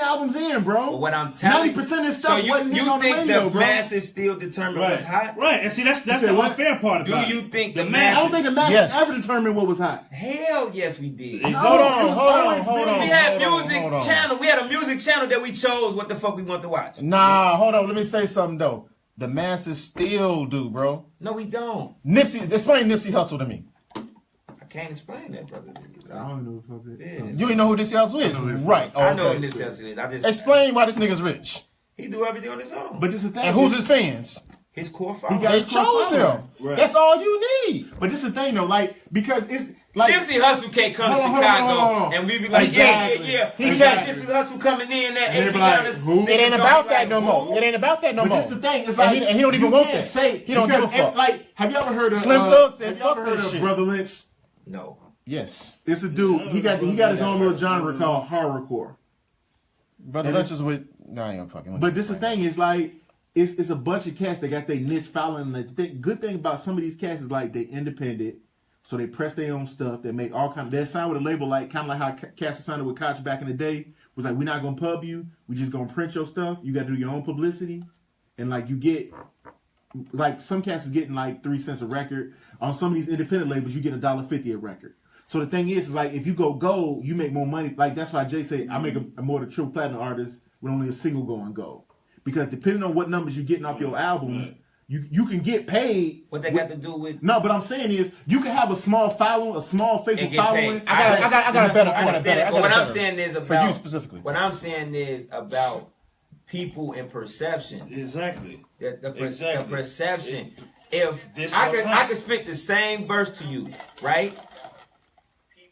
albums in, bro. But what I'm telling 90% of his so stuff you wasn't hitting on the think radio, the bro. masses still determine Right, what's hot? right, and see that's said the what? unfair part Do about you it. think the I masses? don't think the masses Yes. ever determined what was hot. Hell yes, we did. They- No, Hold it on, was hold on, always hold been- on. We had hold on, music hold on. channel. We had a music channel that we chose what the fuck we want to watch. Nah, hold on. Let me say something though. The masses still do, bro. No, we don't. Nipsey, explain Nipsey Hussle to me. I can't explain that, brother. I don't know what the fuck it is. You ain't know who Nipsey Hussle is, I know who right? I know okay. what this is. I just Explain why this nigga's rich He do everything on his own. But this is the thing. and who's his fans. His core He following. got They his core chose him. following. Right. That's all you need. But this is the thing though, like because it's like Nipsey Hussle can't come to Hold on, hold Chicago on, hold on. and we be like, Exactly. yeah. He We can't. got Nipsey Hussle coming in that And they be like, Adriana's. who? It ain't about that no more. It ain't about that no But more. this the thing. It's And like he don't even you want can't that. Say He don't give a because fuck. Like, have you ever heard of Slim Thug said, Have you "Fuck ever heard this of shit." Brother Lynch? No. Yes, It's a dude. He got his own little genre called horrorcore. Brother And Lynch is with. Nah, I ain't gonna fucking. But this the thing is like it's a bunch of cats that got their niche following. The good thing about some of these cats is like they independent, so they press their own stuff. They make all kind of. They're signed with a label like kind of like how cats were signed with Koch back in the day. Was like we're not gonna pub you. We just gonna print your stuff. You got to do your own publicity, and like you get like some cats is getting like 3 cents a record. On some of these independent labels, you get $1.50 a record. So the thing is like if you go gold, you make more money. Like that's why Jay said I make a more the true platinum artist with only a single going gold. Because depending on what numbers you're getting off your albums, you can get paid. What they got to do with? No, but I'm saying is you can have a small following, a small faithful And get following. paid. I got a better. I I got a understand better. it. I But got what a I'm better. saying is For about you specifically. What I'm saying is about people and perception. Exactly. The perception. If This I was could, hot. I could spit the same verse to you, right?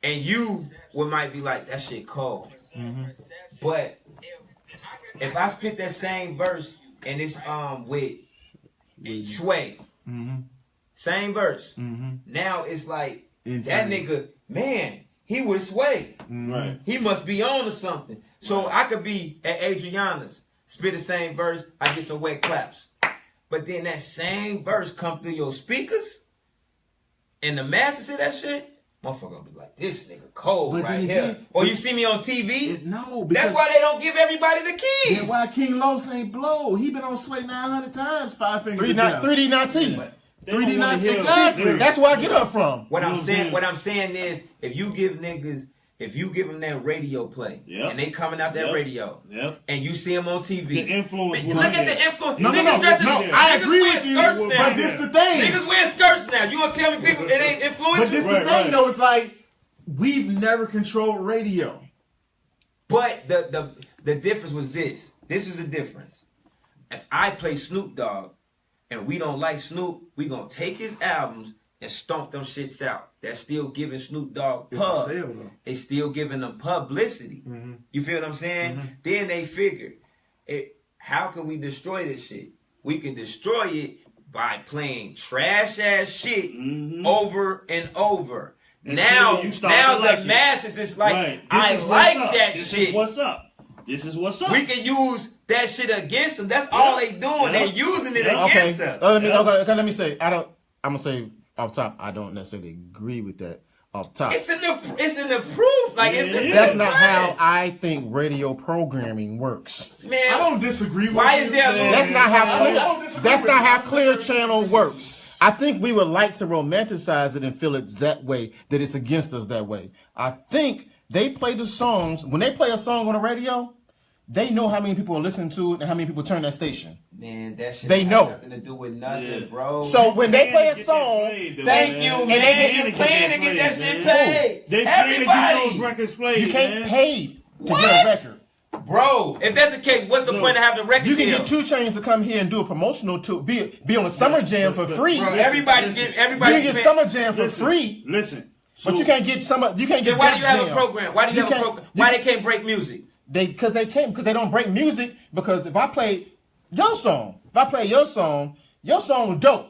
And you might be like, that shit cold. But if I spit that same verse and it's with Sway, same verse. Now it's like that Insane. nigga, man, he was Sway. Right. He must be on to something. So I could be at Adriana's, spit the same verse, I get some wet claps. But then that same verse come through your speakers, and the masses hear that shit, motherfucker gonna be like, this nigga cold But right then here. again- Or you see me on TV, No, because that's why they don't give everybody the keys. that's why King Los ain't blow. He been on Sway 900 times, 5 fingers. 3D 19. They don't 3D wanna 19. hear- Exactly. That's where I get up from. What You I'm know what I'm saying, saying? what I'm saying is, if you give them that radio play, Yep. and they coming out that Yep. radio, Yep. and you see them on TV, The influence will look be at there. the influence. No, Niggas dressing, no, niggas I agree wear with you, skirts but now. but this the thing. Niggas wear skirts now. You gonna tell me people it ain't But influential? this Right, the thing right. though, it's like we've never controlled radio. But the difference was this. This is the difference. If I play Snoop Dogg and we don't like Snoop, we gonna take his albums and stomp them shits out. That's still giving Snoop Dogg It's pub. a sale, though. It's still giving them publicity. You feel what I'm saying? Then they figured, how can we destroy this shit? We can destroy it by playing trash ass shit over and over. Now the masses is like, I like that shit. This is what's up. This is what's up. We can use that shit against them. That's all they doing. They're using it against us. Let me say, I'm gonna say off top, I don't necessarily agree with that off top. It's in the proof. Like that's not how I think radio programming works. Man, I don't disagree with why you. is there? That's not how Clear Channel works. I think we would like to romanticize it and feel it that way, that it's against us that way. I think they play the songs, when they play a song on the radio, they know how many people are listening to it and how many people turn that station. Man, that shit they know. Nothing to do with nothing, bro. So when they play a song, thank you, man. You're paying to get that shit paid. They paying to get those records played. You can't pay to get a record. Bro, if that's the case, what's the point of having the record deal? You can deal? get 2 Chainz to come here and do a promotional tour, be on a Summer Jam for free. Bro, everybody. You can get Summer Jam for free. Listen. But you can't get summer. You can't get. Then why do you have a program? Why do you have a program? Why they can't break music? Because they don't break music. Because if I play your song, your song was dope.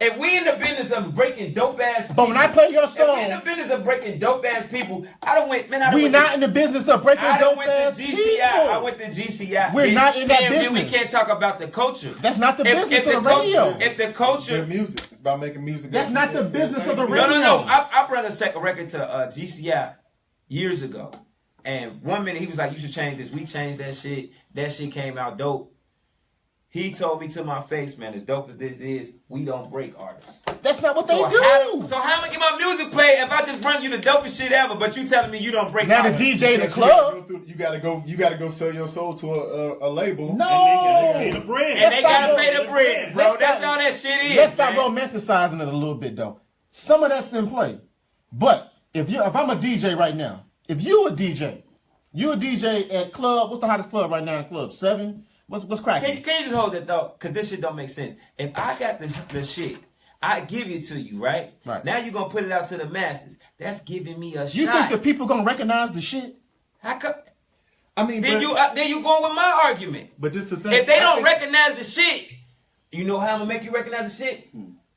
If we in the business of breaking dope ass people, but when I play your song, if we in the business of breaking dope ass people, we're not in the business of breaking dope ass people. I went to GCI. We're not in that business. We can't talk about the culture. That's not the business of the radio. If the culture, it's music. It's about making music. That's not the business of the radio. No. I brought a record to GCI years ago, and 1 minute he was like, "You should change this." We changed that shit. That shit came out dope. He told me to my face, man, as dope as this is, we don't break artists. That's not what they do. So how am I gonna get my music played if I just bring you the dopest shit ever, but you telling me you don't break artists? Now the DJ in the club. You gotta go sell your soul to a label. No. And they gotta pay the bread. And they gotta pay the bread, bro. That's all that shit is. Let's stop romanticizing it a little bit though. Some of that's in play. But if I'm a DJ right now, if you a DJ at club, what's the hottest club right now in club? 7? What's cracking? Can you just hold that though? Because this shit don't make sense. If I got the shit, I give it to you, right? Right. Now you're gonna put it out to the masses. That's giving me a shot. You think the people gonna recognize the shit? How come? I mean, then you going with my argument. But this the thing. If they don't recognize the shit, you know how I'm gonna make you recognize the shit?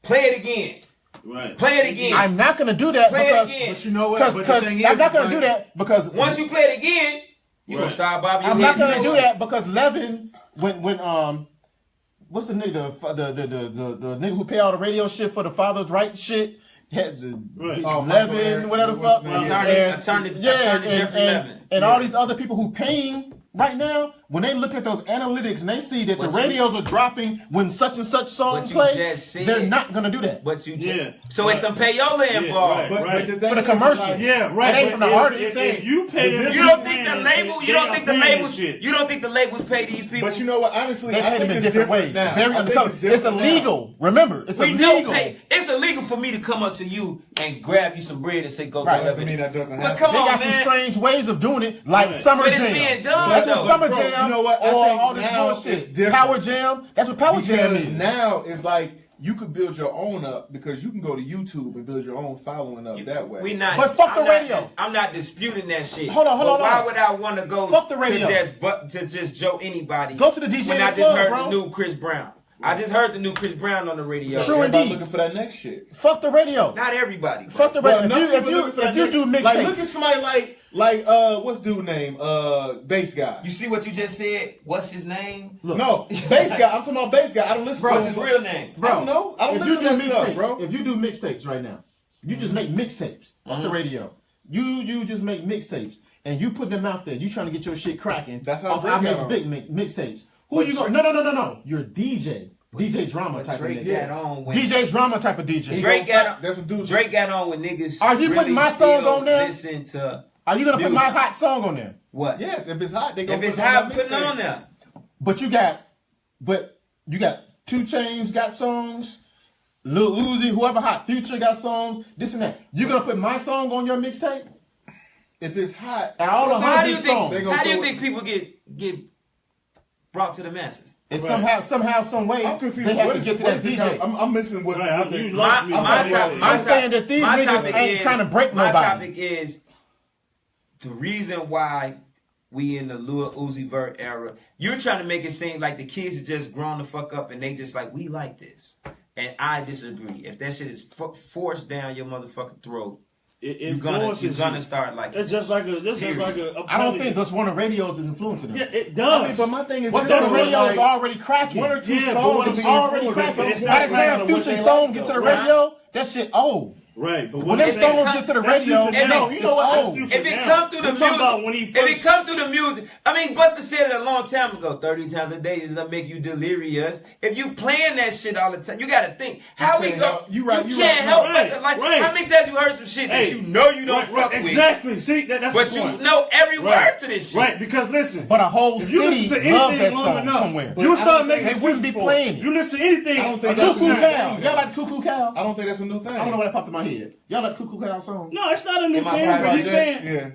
Play it again. Right. Play it again. I'm not gonna do that because. But you know what? Because I'm not gonna do that because once you play it again. You gonna start bobbing your I'm head. not gonna do that because Levin, when what's the nigga the nigga who pay all the radio shit for the father's right shit? Had the Levin, whatever the fuck. Attorney Jeffrey Levin. And all these other people who paying right now, when they look at those analytics and they see that the radios are dropping when such and such song play, they're not gonna do that. But so it's some payola involved. For the commercial. Yeah, right. It ain't from the artist. If you pay them, you don't think the label? You don't think the labels? You don't think the labels pay these people? But you know what? Honestly, they pay them in different ways. It's illegal. Remember, it's illegal. It's illegal for me to come up to you and grab you some bread and say go. Right. Doesn't mean that doesn't happen. Come on, they got some strange ways of doing it, like Summer Jam. But it's being done. Summer Jam, you know what? or all this bullshit. Power Jam. That's what Power Jam is. Now it's like you could build your own up because you can go to YouTube and build your own following up that way. But fuck the radio. I'm not disputing that shit. Hold on. Why would I want to go fuck the radio to just Joe anybody? Go to the DJ when I just heard the new Chris Brown. I just heard the new Chris Brown on the radio. True indeed. Looking for that next shit. Fuck the radio. Not everybody. Bro. Fuck the radio. If you do mixtapes, like look at somebody like what's dude name? Bass guy. You see what you just said? What's his name? Look. No, Bass guy. I'm talking about Bass guy. I don't listen to him. What's his real name? Bro, I don't know. I don't listen to that stuff, bro. If you do mixtapes right now, you just make mixtapes off the radio. You just make mixtapes and you put them out there. You trying to get your shit cracking. That's how I make big mixtapes. Who you going? No. You're a DJ. DJ Drama type of nigga. DJ Drama type of DJ. Drake got on with niggas. Are you putting my song on there? Listen to. Are you gonna put my hot song on there? What? Yes, if it's hot, they go. If it's hot, put it on there. But you got 2 Chainz got songs. Lil Uzi, whoever hot, Future got songs. This and that. You gonna put my song on your mixtape? If it's hot, how do you think people get brought to the masses? It's somehow, some way they have to get to that DJ. I'm missing what. I'm saying that these niggas ain't trying to break nobody. My topic is the reason why we in the Lil Uzi Vert era. You're trying to make it seem like the kids are just grown the fuck up and they just like, we like this. And I disagree. If that shit is forced down your motherfucking throat, you're gonna start like it's just like a. I don't think that's one of the radios is influencing them. Yeah, it does. I mean, but my thing is, What those radios is already cracking. one or two Yeah, but songs what is I'm already influencing. cracking. It's By the not time what Future they song like, get to the though. radio, that shit old. Right, but When them if songs it get to the that's radio, Future now. you know what? That's Oh, Future if it now. come through the I'm talking about when music, he if first, it come through the music, I mean, Busta said it a long time ago. 30 times a day is gonna make you delirious. If you playing that shit all the time, you gotta think how we can't go. help- you right, you you can't right, help right, but like right. how many times you heard some shit that Hey, you know you don't fuck with, exactly. See, that's but the you point. know every Right. word to this shit. Right, because listen, but a whole if you city listen to love that anything long song enough, somewhere. you'll I start don't making think- they wouldn't be excuses for playing it. it. You listen to anything. I don't think that's Cuckoo not- Cow. Y'all like Cuckoo Cow? I don't think that's a new thing. I don't know why that popped in my head. Y'all like Cuckoo Cow song? No, it's not a new In my thing. private But he's jet, saying, Yeah.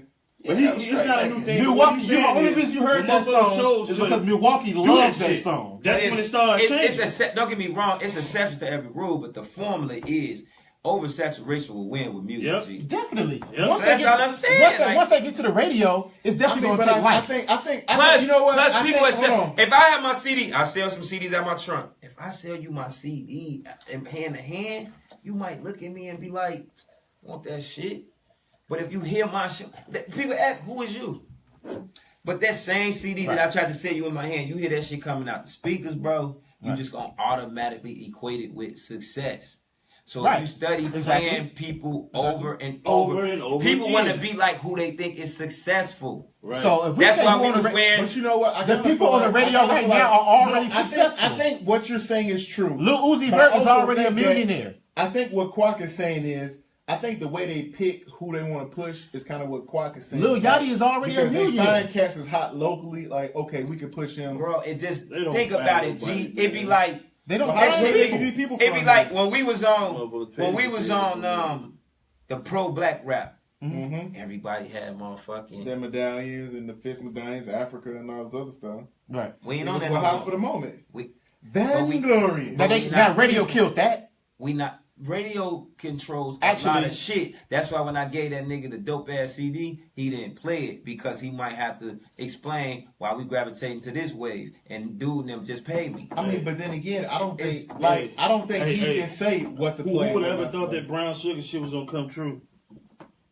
but Yeah, it's straight not a back new then. thing. But what Milwaukee, he's the saying only is, reason you heard the that motherfucker song chose is to because Milwaukee do loves that that shit. song. That's when it started It's changing. don't get me wrong, it's exceptions to every rule, but the formula is oversaturation will win with music. Yep. G. Definitely. Yep. Once That's they get all to- I'm saying, Once they, like- once they get to the radio, it's definitely going to take life. I think, Plus, you know what? plus I people think, say, hold on. if I have my CD, I sell some CDs out my trunk. If I sell you my CD hand to hand, you might look at me and be like, want that shit? But if you hear my shit, people ask, who is you? But that same CD that I tried to sell you in my hand, you hear that shit coming out the speakers, bro, you just gonna automatically equate it with success. So if you study playing people over and over, people want to be like who they think is successful. Right. So if we That's say why you we on the was wearing. But you know what? I The kinda people feel on the like- radio I kinda right feel now like- are already I think- successful. I think what you're saying is true. Lil Uzi But Vert I is also already a think that- millionaire. I think what Quark is saying is, I think the way they pick who they want to push is kind of what Quark is saying. Lil Yachty is already a because they millionaire. find cats is hot locally. Like, okay, we can push him. Bro, it just They don't think find about it, nobody, G. It be like They don't But hire how shit do people. you people it be from like that? when we was on Motherfuckers the pro black rap. Mhm. Everybody had motherfucking. The medallions and the fist medallions, Africa and all this other stuff. Right. We ain't It on was that. what No hot for more. the moment. We Vainglorious. Now, now radio killed that. we not. Radio controls a Actually- lot of shit. That's why when I gave that nigga the dope ass CD, he didn't play it because he might have to explain why we gravitating to this wave. And dude, and them just paid me. I mean, but then again, I don't think It's- I don't think Hey, he hey. can say what to Who play. would and have ever what not thought to that brown sugar shit was gonna come true?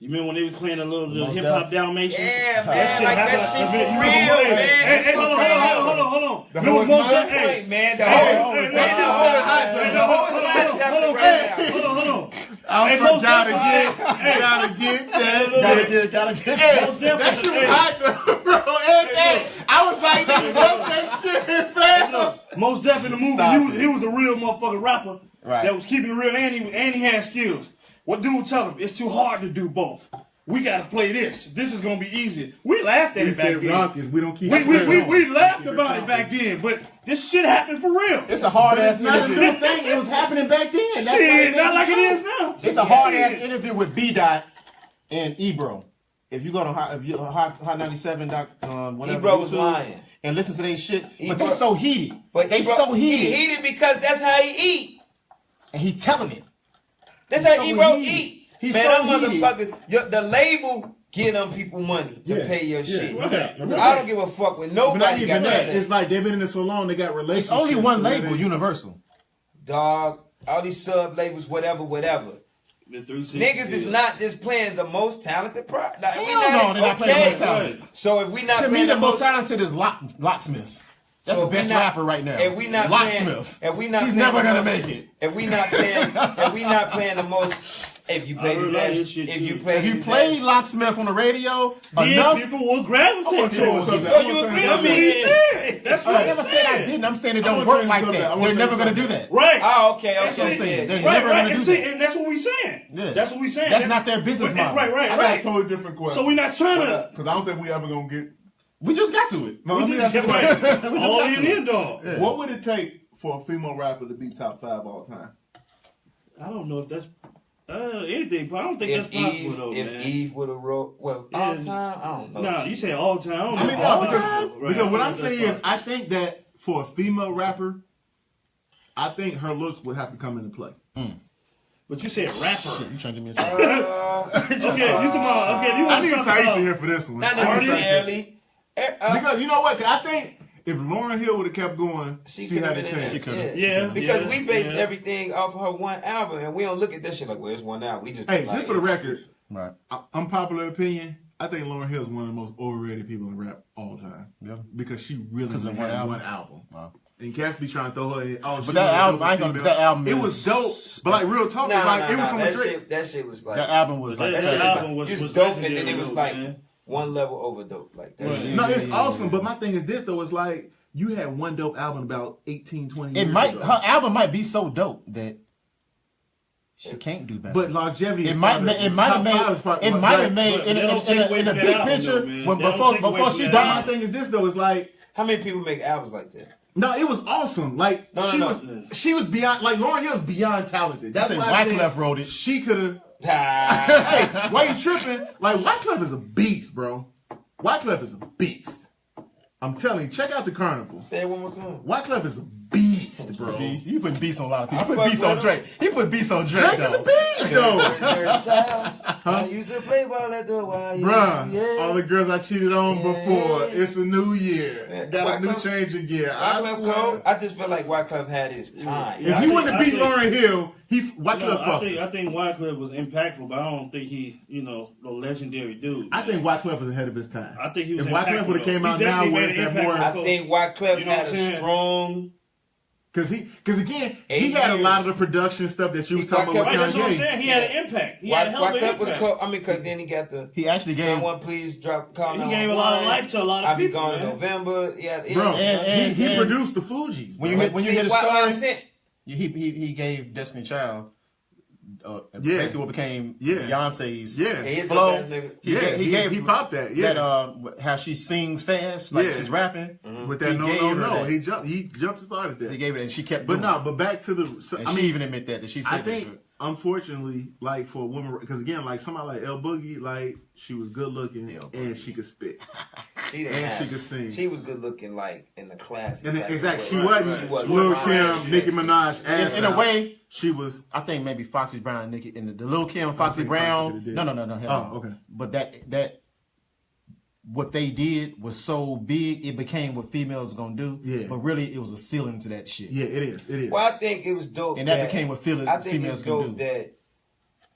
You remember when they was playing a little Most hip hop def. Dalmatians? Yeah, man, shit like happened. that shit I mean, for you real, remember- man. Hey, hold on. The Remember whole Most time? Def? Hey, man, the hey, whole hey, that hey, shit hold on, was hot. hey, The whole hold on, time is hold on, happening right now. hold on. I Hey, was Most gotta Def- get Hey. that. Gotta get Hey, Most Def- that shit was hey. hot though, bro. Hey, I was like, nigga, bump that shit, fam. Look, Most Def in the movie, Stop he was a real motherfucking rapper Right. that was keeping it real, and he had skills. What dude tell him? It's too hard to do both. We gotta play this. This is gonna be easy. We laughed at He it back said then. Rockets, we don't keep We laughed about it back then, but this shit happened for real. It's a hard ass not a interview. new thing. It was happening back then. That's Shit, not like it is now. It's a hard ass Shit. interview with B Dot and Ebro. If you go to Hot 97 whatever, Ebro was YouTube, lying. and listen to their shit, but Ebro- they so heated. But they Ebro- so He heated, heated because that's how he eat. and he telling it. That's He's how so Ebro heated. eat. He's Man, so them heated. motherfuckers, the label give them people money to Yeah, pay your yeah, shit. right. I don't give a fuck with But not nobody even got that. that. It's like they've been in it so long, they got relationships. It's only one so label, they- Universal. Dog, all these sub labels, whatever. The 360 Niggas is not just playing the most talented product. Like, we Hell no, they're not playing the most okay. talented. So if we not To me, playing the most talented is Locksmith. That's So the if we best not- rapper right now. if we not Locksmith. playing- if we not he's playing never the gonna most- make it. if we not playing the most, if you play I this really like ass, this shit if too. you play If you this play ass- Locksmith on the radio then enough, people will gravitate to it. So you agree That's with what he me? said. That's what I he never said I said. didn't. I'm saying it I don't wanna work tell you like something. I that. wanna They're tell never you gonna do something. that. Right. Oh, okay, That's okay. what I'm saying. They're Right, never gonna right. do And see, that. and that's what we saying. Yeah. That's what we saying. That's not their business model. Right, I got a right. totally different question. So we're not trying to. because I don't think we ever gonna get. We just got to it. No, We let me just ask you a get question. right. All in in, dog. What would it take for a female rapper to be top 5 all time? I don't know if that's anything, but I don't think If that's possible Eve, though, if man. Eve would have wrote, well, Yeah. all time, I don't know. Nah, you say all time. I don't I know. mean, All no, time. Right, because what I I'm think saying that's is, I think that for a female rapper, I think her looks would have to come into play. But you said rapper. Shit, you trying to give me a chance? Okay, you talking about? Okay, you I want need to talk Taisha about? here for this one. Not I need necessarily. Because you know what? 'Cause I think if Lauryn Hill would have kept going, she had a chance. She could. Yeah. Because we based yeah. everything off of her one album, and we don't look at that shit like, well, it's one album. We just Hey, like, just for the record, Right. unpopular opinion, I think Lauryn Hill is one of the most overrated people in rap all time. Yeah. Because she really Because of had one album. one album. Wow. And cats be trying to throw her in. Oh, But that album, I ain't gonna. That album. It was dope, but like real talk, Nah, it was from a that Drake. shit, that shit was like That album was like. That shit album was was dope, and legendary, then it was like man. one level over dope. Like that. Shit. No, it's awesome, but my thing is this though, it's like you had one dope album about 18, 20 years It might. ago. Her album might be so dope that she can't do better. But longevity It is might. probably- It might have top made. five is probably- It might have like, made but in they don't take away a from big that album, picture though, man. when They don't before take away before from she that My died. thing is this though, it's like How many people make albums like that? no, it was awesome. Like No, she no. was beyond. Like Lauryn Hill's beyond talented. That's Say why I said Wyclef wrote it. She could have. Ah. Hey, why you tripping? Like Wyclef is a beast, bro. Wyclef is a beast. I'm telling you, check out the Carnival. Say it one more time. Wyclef is a beast, bro. Beast. You put beats on a lot of people. I You put fuck beats on with Drake. He put beats on Drake. Drake is a though. beast, though. I used to play ball at the YMCA. Bruh, all the girls I cheated on Yeah. before. It's a new year. Yeah. Got a new Wyclef- change of gear. I Wyclef swear. Cole, I just feel like Wyclef had his time. If I he think- wouldn't have beat think- Lauryn Hill, Wyclef No, I fucked think us. Wyclef was impactful, but I don't think he, no legendary dude. I think Wyclef was ahead of his time. I think he was If Wyclef impactful, would have came though. out He now, definitely where made it's an that impact more. on I Cole. think Wyclef You know had what I'm a saying? strong. Because again, he 8 had a lot of years. the production stuff that you was He- talking about Right, with that's what I'm Kanye. saying. He had an impact. He had a hell of an Wyclef was impact. cool. I mean, because then he got the. He actually gave. Someone please call. He gave a lot of life to a lot of I'll be people, gone in man. November. Yeah, Bro, And- he and- produced the Fugees. When you bro. hit when you See, hear the what I'm story, saying- he gave Destiny Child. Yeah. Basically, what became Yeah. Beyonce's Yeah. He hit the flow. best nigga. He gave he popped that. Yeah, that how she sings fast, like Yeah. she's rapping. with that he no, gave no, her no. that. He jumped and started that. He gave it, and she kept. But doing no, it. but back to the. So, And I she mean, even admit that she said I that. think, unfortunately, like for a woman, because again, like somebody like El Boogie, like she was good looking El and she could spit. She didn't And have, she could sing. She was good looking, like in the classic. And type of exactly, way. she wasn't She wasn't Lil Ryan Kim, Sexy. Nicki Minaj, ass in a out. way, She was. I think maybe Foxy Brown, Nicki, and the Lil Kim, Foxy think Brown. Foxy did. No. hell no. Oh, okay. But that what they did was so big, it became what females are gonna do. Yeah. But really, it was a ceiling to that shit. Yeah, it is. It is. Well, I think it was dope. And that became what I think females it's can dope do. that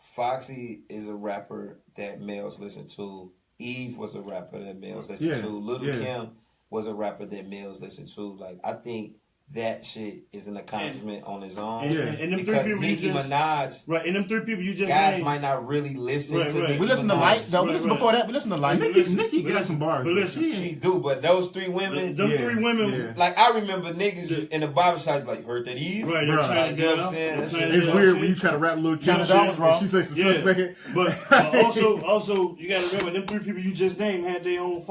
Foxy is a rapper that males listen to. Eve was a rapper that males listen Yeah, to. Little yeah. Kim was a rapper that males listen to. Like, I think that shit is an accomplishment on its own. And, Yeah. and them three Because people you Nicki just Minaj, right, and them three people you just guys named, might not really listen Right, to right. Nicki We listen to Minaj. Light though. We Right, listen right. before that. We listen to Light. Nicki got listen, some bars. but but listen, She do, but those three women, them Yeah, three women, yeah. like I remember niggas in the barbershop like, heard that Eve? right? Bruh. They're trying to You know get what I'm out. saying? They're It's trying to It's get out weird shit. when you try to rap Lil Kim Johnny shit Dollars wrong. and she says Yeah, suspect. but also you gotta remember them three people you just named had their own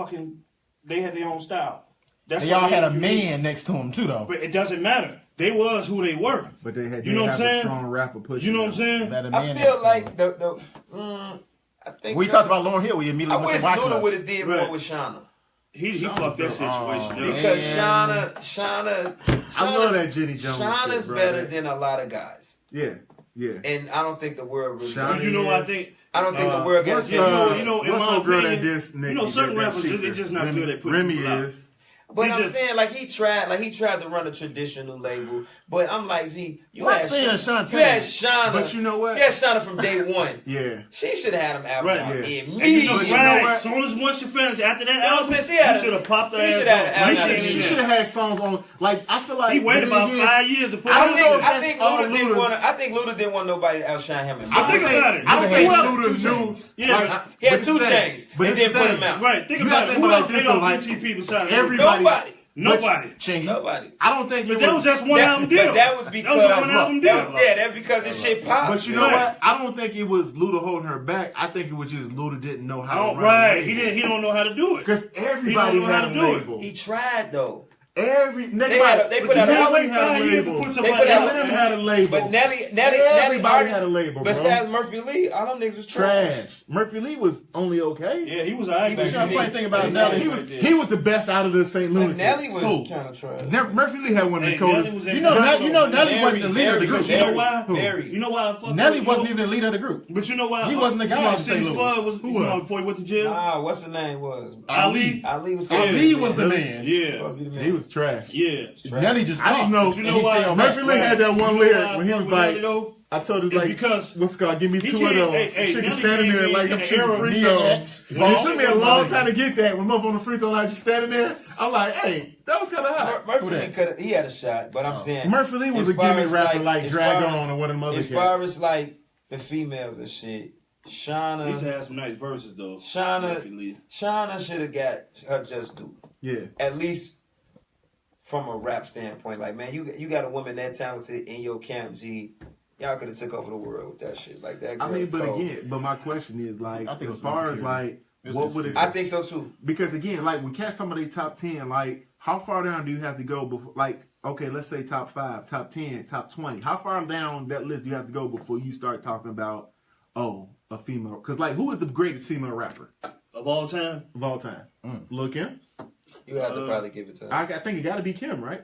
they had their own style. That's And what y'all had a made it unique. man next to him too, though. But it doesn't matter. They was who they were. But they had, You know what I'm a saying? strong rapper push. You know what I'm saying? They had a I man feel next to like him. I think We talked about Lauryn Hill. We I immediately wish went to Luda would Wyclef. have did Right. more with Shauna. He fucked that situation up. man. Because And- Shauna, I love that Jenny Jones. Shauna's shit, bro. better than a lot of guys, Yeah, yeah. and I don't think the world really. Shauna- You know what I think? I don't think the world gets. What's in what's my old girl that opinion, diss Nicki? you know, certain that rappers, shit they're just not Remy- good at putting Remy people out. is. But He I'm just- saying, like he tried to run a traditional label. But I'm like, gee, you I'm had saying Shantae. you had Shauna, But you know what? You had Shauna from day one. Yeah. She should have had him out Right. now Yeah. And you know, immediately. But you know right? what? As soon as once you finish after that You know what I'm album, saying? She had you should have popped her she ass should have off. had Right an shit album. in She there. should have had songs on. Like I feel like He waited then about again, 5 years to put I it don't out. know if I think that's all Luda didn't Luda- want. I think Luda didn't want nobody to outshine him. I Think don't think. about it. I don't Luda think had Luda two knew. chains. Yeah. He had but two it's the thing. chains But and it's then the put thing. him out. Right, think You about gotta it. think Who about else this they though, off like, UTP besides everybody- Nobody. Chingy. Nobody. I don't think it But that was just one That- album deal. but that was because that was a one album deal. That's because this shit popped. But you know Right. what? I don't think it was Luda holding her back. I think it was just Luda didn't know how to run Right, a he label. didn't. He don't know how to do it. Because everybody know how had to a do it. label. He tried though. They They put out a Can't album. wait had a 5 years to label. put They somebody put out- out. Eminem man. had a label. But Nelly Everybody artists, had a label, bro. besides Murphy Lee, all them niggas was trash. Trash. Murphy Lee was only okay. Yeah, he was alright. The funny thing about Nelly, Nelly, He was the best out of the St. Louis. Nelly was kind of trash. Murphy Lee had one of the coldest. you know Nelly wasn't the leader of the group. You know why? Very. You know why? I fuck Nelly with- wasn't even the leader of the group. But you know why? He wasn't the guy You know, in St. City Louis. Spud was, Who you know, was? before he went to jail. Nah, what's the name was? Ali. Ali was Ali was the man. Yeah. supposed to be the man. He was trash. Yeah. Nelly just I just know. But you know why? Murphy Lee had that one lyric when he was like, though? I told him It's like, because what's it called? Give me he 2 of can't- those. hey, Chicken Nelly standing came there in like in I'm the shooting era free Mia throws. X, It Boss, took me a long somebody. time to get that. When motherfucker on the free throw line just standing there, I'm like, hey, that was kind of hot. Murphy Lee could he had a shot, but I'm saying Murphy Lee was as a far gimme as, rapper like as Drag far as- On or one of them other As cats. far as like the females and shit, He used to Shauna have some nice verses though. Murphy Shauna Lee. should have got her just due. Yeah. At least from a rap standpoint. Like, man, you got a woman that talented in your camp, G. Y'all could have took over the world with that shit. Like that. I mean, but cold. again, but my question is like, I think it was as far as insecurity. like, It's what would it? I think so too. Because again, like when cats talking about they top 10, like how far down do you have to go before? Like, okay, let's say top 5, top 10, top 20. How far down that list do you have to go before you start talking about a female? Because like, who is the greatest female rapper Of all time? of all time? Lil' Kim. You have to probably give it to her. I think it got to be Kim, right?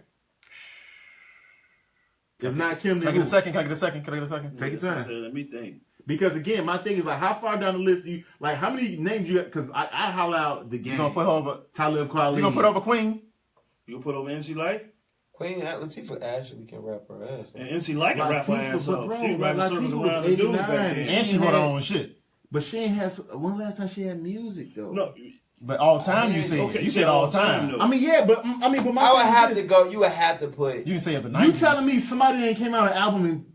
If not Kim, Can I then get a who? second? Can I get a second? Can I get a second? Take your So time. let me think. Because again, my thing is like, how far down the list do you like? How many names you got? Because I holler out the game. You gonna put her over? Talib Kweli. You gonna put over Queen? You gonna put over MC Light? Queen Latifah actually can rap her ass. And MC Light can rap her Latifah, ass but off. bro, She like, rapping circles Latifah was around the dudes back 89. then. And she wrote her own shit. But she ain't had. When last time she had music though? No, But all time you said. okay, You said all time. though. I mean, yeah, but my I would thing have is to this. go. You would have to put. You can say of the You 90s. telling me somebody that came out an album in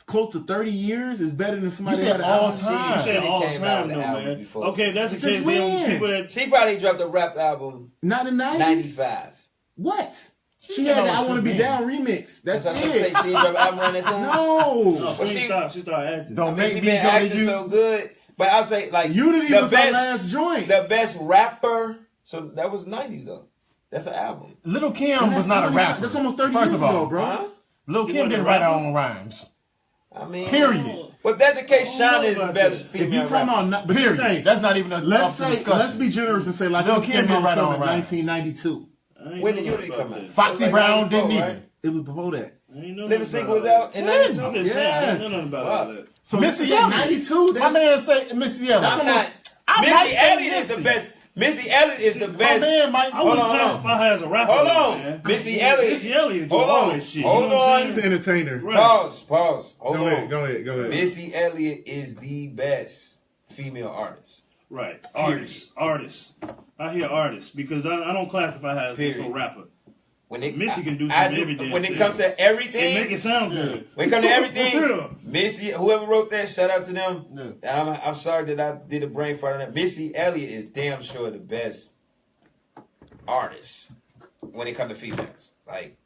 close to 30 years is better than somebody You that said had an all album? time. You said She all came out time with though, an album man. before. Okay, that's the Since case. when? Then people that She probably dropped a rap album Not in the 90s. 95. What? She came had out the I with Want to Be Since Down remix. That's I'm gonna say it. she dropped an album around that time. No. no, But she she- stopped. She started acting. Don't I mean, make she me been go to acting you. so good. But I say like Unity the was best, her last joint. the best rapper. So that was 90s though. That's an album. Little Kim was not a rapper. That's almost 30 First years of all, ago, bro. Huh? Little She Kim wasn't didn't a write her rapper? own rhymes. I mean, Period. Well, if that's the case, I don't Shauna know is the about best this. If female you rapper. talking about, but Period. Period. That's not even a Let's up for say, discussion. let's be generous and say like Lil' Lil' Kim Kim didn't came write her out own in rhymes. 1992. I ain't When know did Unity about come that. out? Foxy Like Brown 94, didn't right? either. It was before that. I ain't know Living nothing Single about was all out in that. 92. I'm just saying, I Yes. ain't know nothing about all Fuck. that. So Missy yeah, Elliott. 92. My That's man say Missy Elliott. I'm not. I might Missy say Elliott is the Missy. best. Missy Elliott is the My best. man might. I wouldn't Hold on, classify her as a rapper. Hold though, on. man. Missy Elliott. Missy Elliott do Hold all on. that shit. Hold you know what I'm on. she's an entertainer. Right. Pause. Hold Go on. ahead. Go ahead. Missy Elliott is the best female artist. Right. Artists. I hear artists because I don't classify her as just a Period. rapper. When it, Missy can do I some every damn When it thing. comes to They make everything, it sound good. when it comes to For everything, real. Missy, whoever wrote that, shout out to them. Yeah. I'm sorry that I did a brain fart on that. Missy Elliott is damn sure the best artist when it comes to females. Like,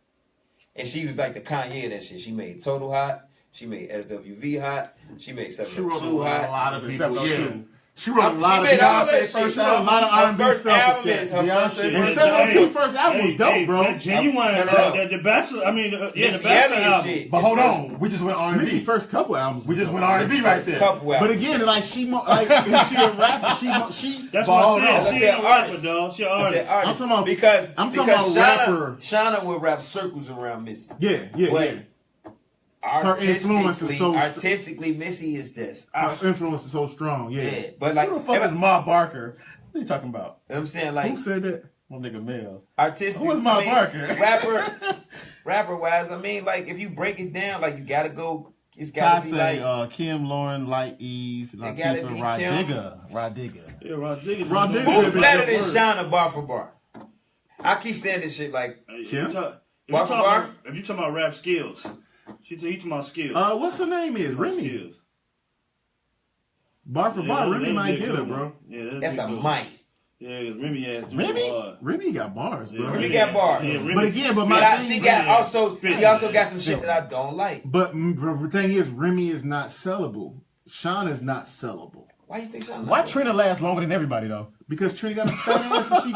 and she was like the Kanye of that shit. She made Total hot. She made SWV hot. She made She wrote a 702 hot. lot of people. Except Yeah. two. She wrote a lot She of made all that Beyonce shit. first She wrote album, a lot of her R&B first stuff. album with is that. her first Beyonce. shit. And Hey, 702 first album was dope, bro. That genuine, No. the Bachelor. I mean, the Missy Bachelor Elliott album. shit. But hold on, we just went Missy R&B. first couple albums. We just went R&B right there. Couple But albums. again, like she, like is she a rapper? She. That's But what hold I'm on. saying. I She said ain't a rapper, artist. dog. She an I said artist. artist. I'm talking about- because I'm talking because about rapper. Shauna would wrap circles around Missy. Yeah. But Her influence is so- artistically, Missy is this. Her influence is so strong. Yeah. Yeah, but like, Who the fuck is Ma Barker? What are you talking about? I'm saying like Who said that? My nigga Mel. artistic. Who is Ma Barker? rapper wise, I mean, like if you break it down, like you gotta go. It's Ty gotta be say like Kim, Lauren, Light Eve, gotta Latifah, be Rod Kim. Digger. Yeah, Rod Digger. Rod Digger. who's Yeah, better but- than Shauna bar for bar. I keep saying this shit like Kim? Bar for bar? If you talking about rap skills, he talking about skills. What's her name is? Remy. Skills. Bar for bar. Remy that'd might be get good her, one. bro. Yeah, that's a good. mic. Yeah, 'cause Remy ass. do Remy? hard. Remy got bars, bro. Yeah, Remy got bars. Yeah, Remy But again, but spit. my But thing- she got Remy also spit. she also got some shit that I don't like. But the thing is, Remy is not sellable. Sean is not sellable. Why you think Shauna? Why Trina lasts longer than everybody though? Because Trini got a fat ass and she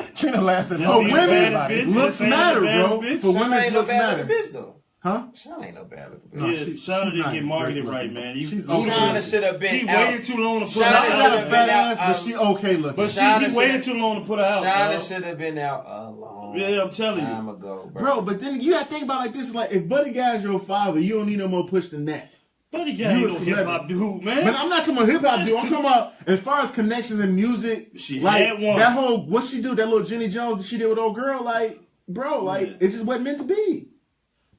cute. Trina lasted Yeah, For longer be than a bad women, everybody. bitch. looks Ain't no matter, bad bro. bitch. For Shauna women, ain't no looks bad matter. bitch though. Huh? Shauna ain't no bad looking bitch. No, Yeah, she's Shauna didn't not get marketed great right, looking. man. She's Shauna should have been He out. waited too long to put Shauna her She should got out. a have fat been ass, out, but she okay looking. But Shauna he waited shoulda- too long to put her out. Shauna bro. should have been out a long Yeah, I'm telling you. time ago, Bro, but then you gotta think about it like this: like if Buddy Guy's your father, you don't need no more push than that. Buddy Guy You ain't a no hip hop celebrity. dude, man. But I'm not talking about hip hop dude. I'm talking about as far as connections in music. She like had one. that whole what she do, that little Jenny Jones that she did with old girl. Like, bro, like Yeah. it just wasn't meant to be.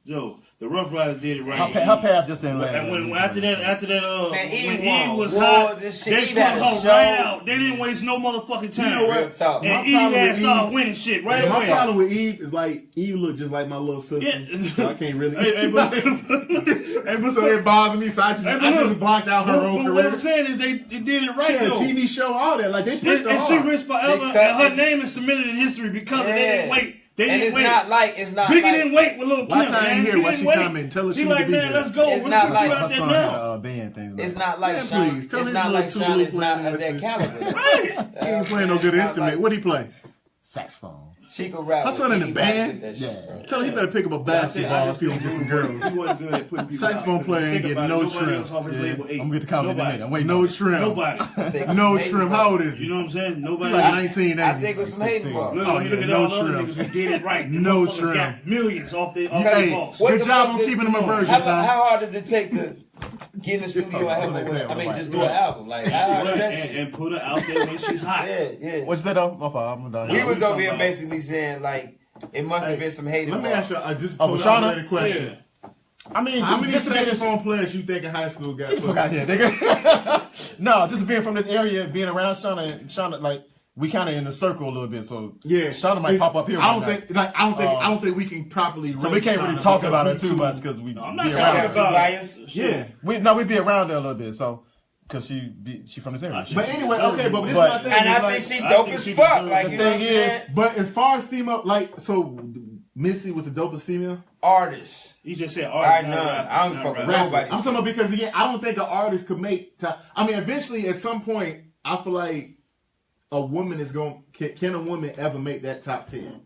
Joe, the Rough Riders did it right. Her path just didn't land. And when after that, Man, when Eve Eve won was awards hot, and shit. they Eve put had a her show. right out. They didn't waste no motherfucking time. You know what? Real talk. And My Eve problem had with started Eve- winning shit right My away. problem with Eve is like Eve look just like my little sister. Yeah. So I can't really. Hey, but so it bothers me. So I just, Hey, but I just look, blocked out her own but what I'm career. saying is they did it right She had a though. TV show, all that. Like they pushed her And she hard. rich forever, They and her cut- name is submitted in history because of they didn't wait. They and didn't it's wait. not like Biggie didn't wait with Lil' Kim. Why time man. here? He Why didn't she wait. coming? Tell her He she like, need to be man, there. let's go. It's Let's not put like you Her out there son now. had a band thing. It's not like Man, Sean. please, tell It's his not little like Tulu Sean is playing not of that this. caliber. Right. He ain't playing no good It's not instrument. like- What he play? Saxophone. She could rap. Her with son in the anybody band? with that Yeah. shit, bro. Tell him he better pick up a basketball if he don't get some girls. He wasn't good at putting people Saxophone out. player ain't Think getting about no it. Nobody trim. else off his Yeah. label I'm eight. gonna get the comment in a Nobody. minute. I'm waiting. No trim. Nobody. No trim. How old is You he? know what I'm saying? Nobody. Like 19, I ain't he? think with some hating ball. Look, Oh, you yeah, look at no all the other trim. niggas who did it right. The No motherfuckers trim. got millions off their Hey, balls. What good the job fuck on is- keeping them a virgin, How Tom. hard does it take to get in the studio and have What they say, I mean, right. just do an album? Like, how hard is that and, shit? and put her out there when she's hot. Yeah. What's that though? My fault. I'm done. We was over here about- basically saying, like, it must have Hey, been some hating Let me ball. ask you. I just Oh, told Shauna? you a question. Yeah. I mean, How many just being- saxophone players you think in high school got? Get the fuck out pussy? here, nigga. No, just being from this area, being around Shauna, like we kind of in a circle a little bit. So Yeah, Shauna might it's- pop up here. I don't right now. think. Like I don't think we can properly. So we rate can't really Shauna talk because about her we too much because we I'm be not around talking her. Two about bias. Yeah. We be around her a little bit. So because she from this area. But anyway, okay, but this is But- my thing. And is I like- think she I dope think as she fuck. deserves Like, it. you The know what I'm thing saying? is- But as far as female, like, so Missy was the dopest female. Artists. You just said All right, art. none. I don't fuck with nobody. I'm talking about because again, I don't think an artist could make. I mean, eventually, at some point, I feel like a woman is going. Can a woman ever make that top 10?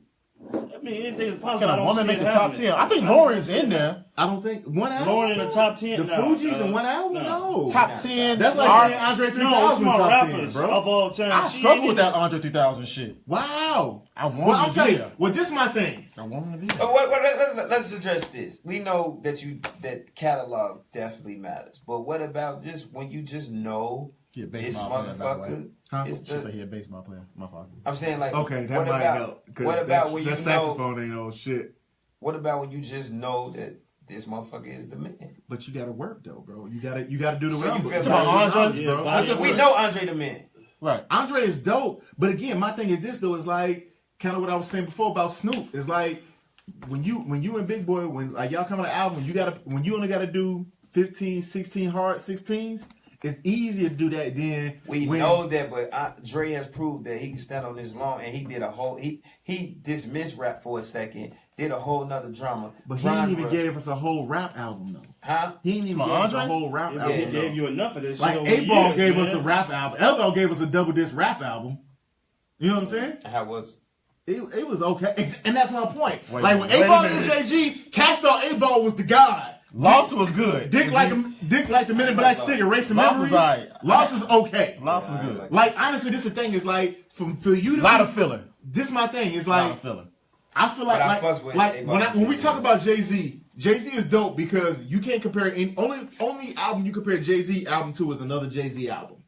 I mean, anything is possible. Can I a don't woman see make it the top happening. 10? I think Lauren's in there. I don't think one album. Lauren in the top 10? The Nah, Fugees in one album? No. Top 10. That's like Our- saying Andre 3000 No, it's my top rappers 10, bro. of all time. I She struggle ain't with that in Andre 3000 shit. Wow. I want Well, I'm to be telling you. there. Well, this is my thing. I want to be there. What, let's address this. We know that catalog definitely matters, but what about just when you just know He a this baseball player, by the way. motherfucker? Huh? Is She said the, he a baseball player. My fault. I'm saying like, Okay, that what might about help. 'Cause what about when you that know? saxophone ain't no shit. What about when you just know that this motherfucker is the man? But you gotta work though, bro. You gotta do the So you rumble. feel You like- gotta do Andre? the Yeah, bro. but- We know Andre the man. Right. Andre is dope, but again, my thing is this though. Is like kind of what I was saying before about Snoop. Is like when you and Big Boy, when like y'all come on the album, when you only gotta do 15, 16 hard 16s. It's easier to do that than We when, know that, but Dre has proved that he can stand on his lawn, and he did a whole. He dismissed rap for a second, did a whole nother drama. But he didn't even give us a whole rap album though. Huh? He didn't even Come give on, us a Andre? whole rap Yeah, album. he though. gave you enough of this. Like shit over 8-Ball years, gave man. us a rap album. L-Ball gave us a double disc rap album. You know what I'm saying? How was? It was okay, and that's my point. Wait like a when minute, 8-Ball wait a and minute. JG, Cats thought 8-Ball was the god. Lost was good. Dick like the Men in Black stick, erasing Lost memories. is alright. Lost is okay. Lost was good. Like honestly, this is the thing. Is like for you to A lot of filler. This is my thing. It's A lot like of filler. I feel like But I fucks with like 8-Ball. when we talk about Jay-Z is dope because you can't compare only album you compare Jay-Z album to is another Jay-Z album.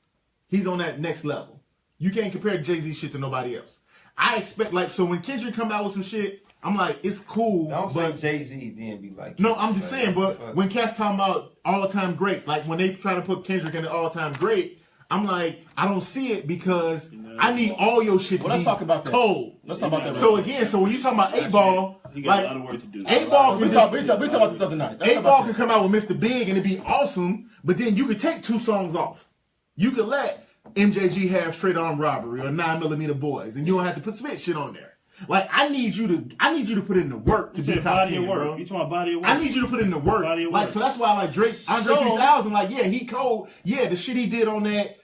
He's on that next level. You can't compare Jay-Z shit to nobody else. I expect like so when Kendrick come out with some shit, I'm like it's cool. Don't say but Jay-Z then be like. no, I'm just saying. But fuck. when cats talking about all-time greats, like when they try to put Kendrick in the all-time great, I'm like I don't see it because I need all your shit to Well, let's be talk about that. cold. Let's talk about that. So again, so when you talking about 8-Ball, He got a lot like of work to do. 8-Ball we can talked about this the other night. Let's talk 8-Ball about can come out with Mr. Big and it'd be awesome, but then you could take 2 songs off. You could let MJG have Straight Arm Robbery or 9mm Boys, and you don't have to put spit shit on there. Like I need you to put in the work to You be said top body 10, of work. bro. You talking about body of work? I need you to put in the work. Body of Like work. so that's why I like Drake, Andre So- 3000. Like yeah, he cold. Yeah, the shit he did on that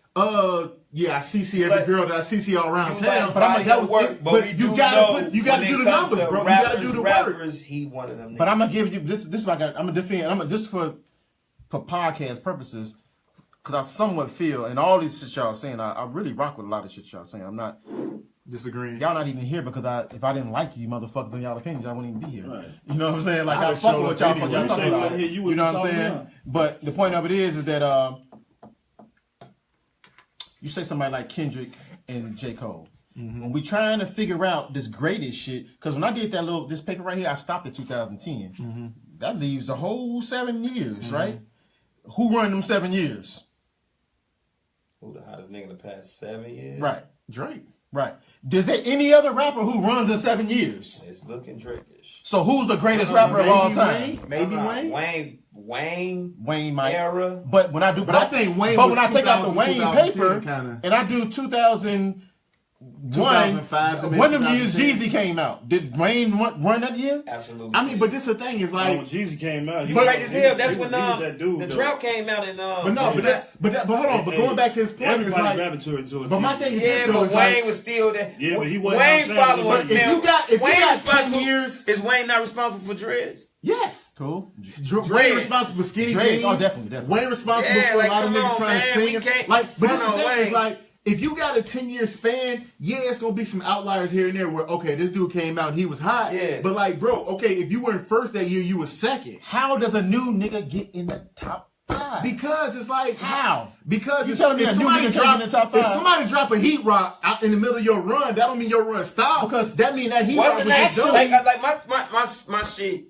Yeah, I see every girl that I see all around You town. like But I'm like, that was work, it. but we But do you gotta know you gotta when do it the comes numbers, to bro. You gotta do the work. rappers, he one of them. But niggas. I'm gonna give you this. This is what I'm gonna defend. Just for podcast purposes, because I somewhat feel, and all these shit y'all saying, I really rock with a lot of shit y'all saying. I'm not disagreeing. y'all not even here because if I didn't like you motherfuckers and y'all opinions, y'all wouldn't even be here. Right. You know what I'm saying? Like I I just fuck showed with up what y'all anyway. fuck y'all talking Say, about. hey, you You know what I'm talking saying? about. But the point of it is that you say somebody like Kendrick and J. Cole. When we trying to figure out this greatest shit, because when I did this paper right here, I stopped at 2010. That leaves a whole 7 years, right? Who run them 7 years? Who the hottest nigga in the past 7 years? Right, Drake. right. Is there any other rapper who runs in 7 years? It's looking Drake-ish. So who's the greatest rapper of all time? Wayne? Maybe Wayne. Wayne Might. era. But when I do, But I think Wayne But was when I take out the 2000, Wayne 2010 paper kinda. and I do 2001, 2005 to maybe one of them years 2010. Jeezy came out. Did Wayne run that year? Absolutely. I mean, but this the thing is When like, Jeezy came out, you right as hell. That's he when was that dude, the though. drought came out and but no, but hold on. But Hey, going back to his point, is everybody like, gravitated to it. but my thing is yeah, this though, but is Wayne like, was still there. Yeah, but he wasn't Wayne outside. following. But if you got 10 responsible- years, is Wayne not responsible for dreads? yes. Cool. Wayne responsible for skinny Drake, jeans. oh, definitely. Wayne responsible Yeah, for like, a lot of come niggas on, trying man, to we sing. can't Like, but this front the on thing is Wayne. like, if you got a 10-year span, yeah, it's gonna be some outliers here and there where okay, this dude came out and he was hot. Yeah. But like, bro, okay, if you weren't first that year, you were second. How does a new nigga get in the top 5? Because it's like How? Because You it's, telling me if a new somebody nigga drop came in the top if 5? somebody drop a heat rock out in the middle of your run, that don't mean your run stop. Because that mean that heat What's rock the was next? just Like dope. my shit.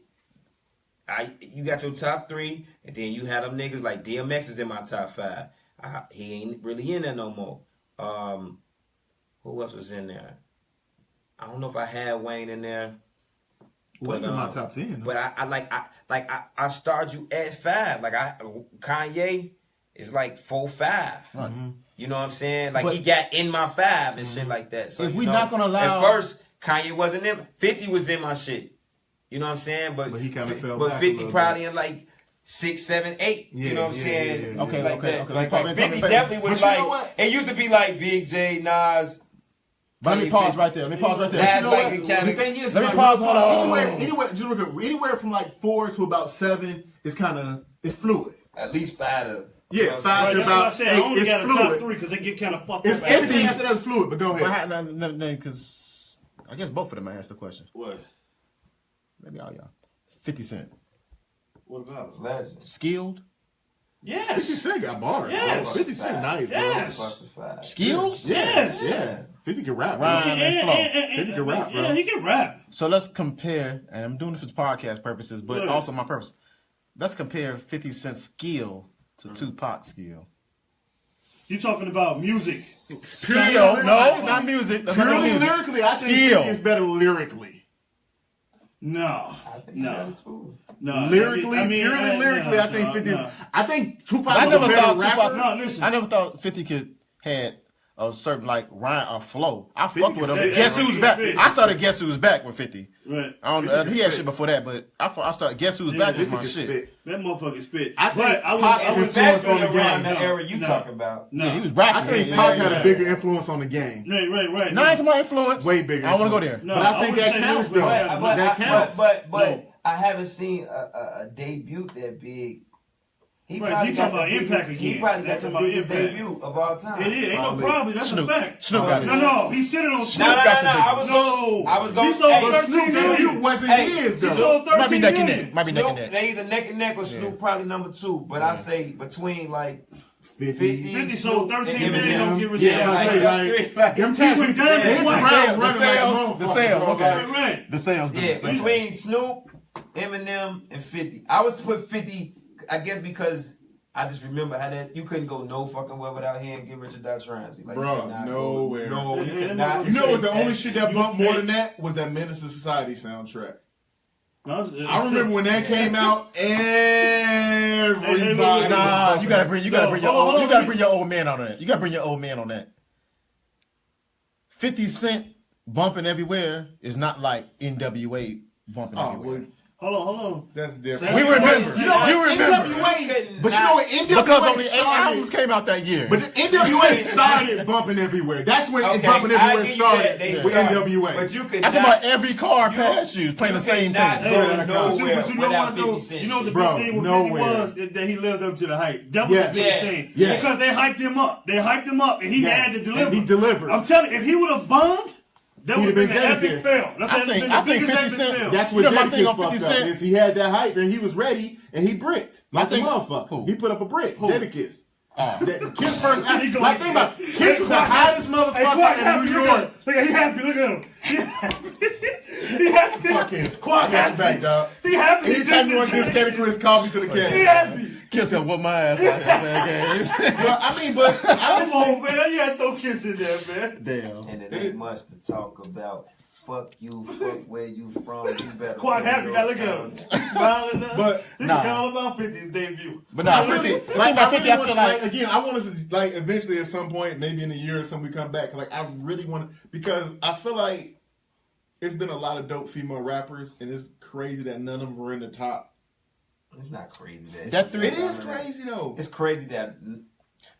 You got your top 3, and then you had them niggas like DMX is in my top 5. He ain't really in there no more. Who else was in there? I don't know if I had Wayne in there. Wayne in my top 10. But I started you at 5. Like Kanye is like 4, 5. Right. You know what I'm saying? Like But- he got in my 5 and shit like that. So If you we know, not gonna allow- at first Kanye wasn't in. 50 was in my shit. You know what I'm saying? But he kinda fell But back a 50 little probably in like 6, 7, 8. Yeah, you know what I'm yeah, saying? yeah, yeah. Okay, like okay, that. okay. Like Coming 50 back. definitely was But you know like. what? It used to be like Big J, Nas. But let me pause right there. Nas, You know like, what? it kinda- The thing is, Let me like, pause on, anywhere from like 4 to about 7 is kind of it's fluid. At least 5 to. Yeah, you know what I'm 5 Right, to that's what I about said. I 8. only It's got a top fluid. 3 because they get kind of fucked It's up. everything after that's fluid. But go ahead. Because I guess both of them I asked the question. What? Maybe all y'all. 50 Cent. What about him? Legend. Skilled? 50 Yes. Cent got bars. Yes. 50 Cent nice, bro. Yes. Plus the 5. Skills? Yes. Yeah. 50 can rap. Rhyme Bro. and flow. He can rap, bro. Yeah, he can rap. So let's compare, and I'm doing this for podcast purposes, but Good. also my purpose. Let's compare 50 Cent's skill to Tupac's skill. You talking about music? Skill? No, not music. That's not Purely music. lyrically, I think Skill. 50 is better lyrically. No. I think No. that too. No. Lyrically, I mean, purely lyrically, I think 50 is. I think Tupac I was never a better thought rapper. Tupac. No, listen. I never thought 50 had a certain like rhyme or flow. I 50 fucked with him. can Guess spit. who's back? 50. I started Guess Who's Back with 50. Right. I don't know. 50 He can had spit. shit before that, but I started Guess Who's Yeah, Back was 50 my can shit. spit. That motherfucker spit. I think But I Pac would is say influence on the around game. the era you No. talking about. No. Yeah, he was rapping. I think yeah, Pac yeah, had yeah. a bigger influence on the game. Right. Not into my influence. Way bigger I don't want to go influence. there. No, But I think wouldn't that say counts, lyrically, though. yeah, But that counts. No. I haven't seen a debut that big. He Right, probably you got talking the about biggest- impact He again. probably got That's the about biggest impact. debut of all time. It is. Ain't no Probably. problem. That's Snoop. a fact. Snoop got it. No, he's sitting on Snoop Snoop. got the I biggest. was going. He sold Hey, 13 Snoop debut million. wasn't Hey, his He though. sold Might be 13 neck and million. neck. Might be neck and Snoop, neck. they either neck and neck or Snoop probably number 2. But I say between like 50. 50 sold 13 and million. Eminem. Don't get rid Yeah, of I that. say like them cats went went down they hit the twice. ground The running sales, like a the sales, motherfucker, okay. bro. Right. The sales. do Yeah, it. between Snoop, Eminem, and 50. I was put 50, I guess, because I just remember how that you couldn't go no fucking well without hearing Get Rich or Die Trying. Like, Bro, you could not nowhere. Go, no, you Yeah, could not. You know what? The say only shit that You- bumped more than that was that Menace to Society soundtrack. I I remember when that came out, everybody. Nah, was you gotta bring your hold old, on, you gotta let bring your old man on that. You gotta bring your old man on that. 50 Cent bumping everywhere is not like NWA bumping Oh, everywhere. well, Hold on. That's different. We remember. You know what? You remember. NWA, but you know what? NWA Because only 8 started. albums came out that year. But the NWA started bumping everywhere. That's when bumping everywhere started with NWA. But you could I'm talking about every car past you playing the same not thing. go But nowhere you know without what though? 50 Cent. You know the Bro, big thing with 50 nowhere. was that he lived up to the hype. That was the biggest thing. Yes. Because they hyped him up. And he had to deliver. And he delivered. I'm telling you, if he would have bombed, that would have been an epic Jadakiss. fail. I think 50 Cent. That's what You know my thing Jadakiss on 50 fucked up. Cent? Is he had that hype and he was ready and he bricked like the thing- motherfucker. Who? He put up a brick. Who? Jadakiss. Oh. Kiss first. He going- Like think about it. Kiss was the hottest Hey, motherfucker in New York. Look at him. He happy. Look at him. He happy. Fuck Kiss. Quack I got your happy. back, dog. He happy. Anytime you want to get Candy Quiz, coffee to the He can. happy. Kiss gonna whoop my ass out there games. But I mean, but Come honestly, on, man. You had to throw kids in there, man. Damn. And it ain't much to talk about. Fuck you, fuck where you from. You better. Quite happy. Now look at him. He's smiling now. But, this nah. is all about 50's debut. But nah, 50. like, I really I want feel to, like. again, I want us to, like, eventually at some point, maybe in a year or something, we come back. Like, I really want to, because I feel like it's been a lot of dope female rappers, and it's crazy that none of them were in the top. It's not crazy That three- It is crazy, though. It's crazy that.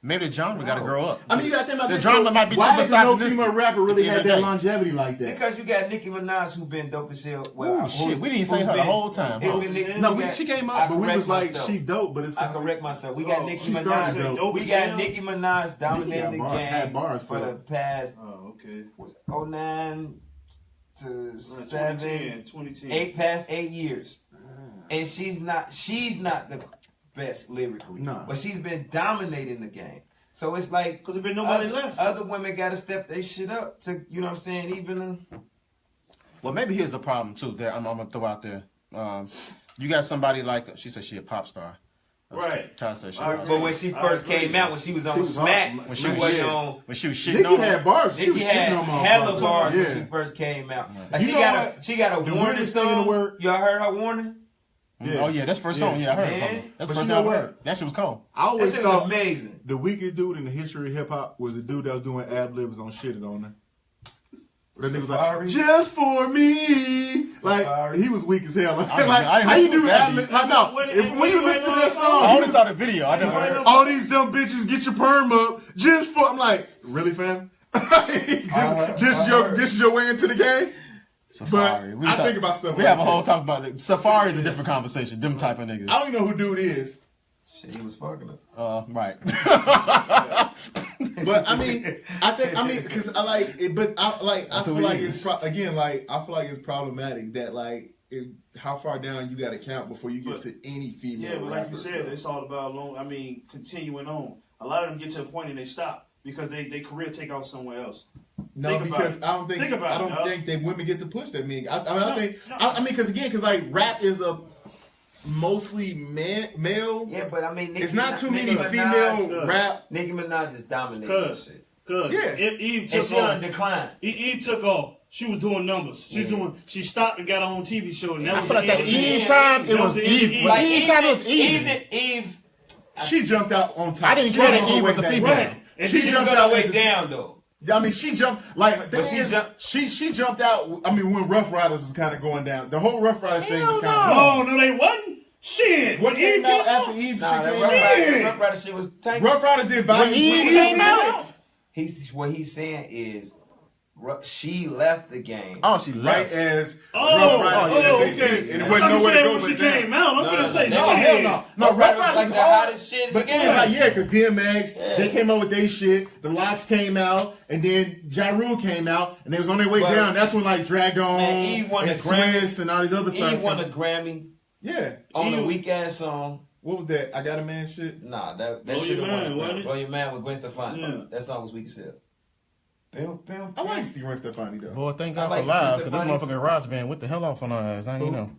Maybe the genre got to grow up. I mean, you got to think about The this. drama might be too why hasn't no misogynistic female rapper really at the had end that of the day. longevity like that? Because you got Nicki Minaj who been dope as hell. Ooh, shit, we didn't say her the whole time, huh? She came up, but we was like, she dope, but it's I correct myself. We got Nicki she started Minaj. dope. We got Nicki Minaj dominating the had game bars for for the it. past Oh, okay. 09 to 7, 2010. 8 years. And she's not the best lyrically. Nah. But she's been dominating the game. So it's like, Because there been nobody left. other women got to step their shit up to, you know what I'm saying, even. Well, maybe here's the problem too that I'm gonna throw out there. You got somebody like she said she a pop star. Right. Ty said she. I a pop agree. But when she first came out, when she was on was Smack, hot. When she she was wasn't shit. on. When she was shitting Nicki on had bars. She Nicki was had shitting on hella motherfuckers. bars Yeah. when she first came out. Like You she know got what? she got a The warning weirdest thing in the song. world- Y'all heard her warning? Yeah. Oh yeah, that's first song. Yeah, I heard it. Man. From her. That's But the first you time know I what? heard. That shit was cold. I That always shit was thought amazing. the weakest dude in the history of hip hop was the dude that was doing ad libs on shitting on her. That nigga was Safari? like, just for me. Safari? Like, he was weak as hell. Like, I didn't how you listen do to that ad libs? Like, no, when you listen to that I song, only saw the video. I never heard. all these dumb bitches get your perm up just for. I'm like, really, fam? This is your way into the game? Safari. But I think about stuff We like have a whole that. talk about it. Safari is a different conversation. Them type of niggas. I don't even know who dude is. Shit, he was fucking her. Right. But I mean, because I like it, but I feel like it's I feel like it's problematic that like how far down you got to count before you get to any female. Yeah, but like you rapper. said, it's all about continuing on. A lot of them get to a point and they stop because they career take off somewhere else. No, Think about because it. I don't think Think about I it, don't dog. think that women get to push that many. I mean, No. because like rap is a mostly male. Yeah, but I mean, Nicki It's not too many Nicki Minaj- female rap. Nicki Minaj is dominating this shit. Cause Yeah. if Eve And took she on off, decline. Eve took off. She was doing numbers. She stopped and got her own TV show. And that I was feel like that Eve. Eve time, it That was the Eve. But Eve time it was easy. Eve, She jumped out on top. I didn't She care was that on her Eve way was a back female. down. Right. And She she jumped got out her way with- down though. I mean, she jumped like the But thing she is, jumped- she jumped out. I mean, when Rough Riders was kind of going down, the whole Rough Riders thing was kind Oh of. no, they wasn't. Shit. What When Eve came out after Eve? Nah, that She Rough came out. Rider, Rough Rider shit was tanking. Rough Riders did volume Eve 2. came out? What he's saying is, she left the game. Oh, she Right left. as Oh, Rough Riders as okay. AP, and it I wasn't thought you nowhere to said go when but she down. came out. I'm gonna say No, shit. hell no. No, Rough Rough Riders Riders like was the hard. hottest shit in But the it was game. like, yeah, because DMX, they came out with their shit. The Locks came out, and then Ja Rule came out, and they was on their way But- down. That's when like Dragon Man, Eve won and the Grammy. Swiss and all these other stuff. Eve won a Grammy Yeah. on a Eve- weak ass song. What was that? I Got a Man shit? Nah, that Blow should Your have Man, won. wasn't it? Blow Your Man with Gwen Stefani. Yeah. That song was weak as hell. Bam, bam, I bam. like Gwen Stefani though. Boy, thank I God like for live, because this Stefani's- motherfucking garage band went the hell off on our ass. I didn't know.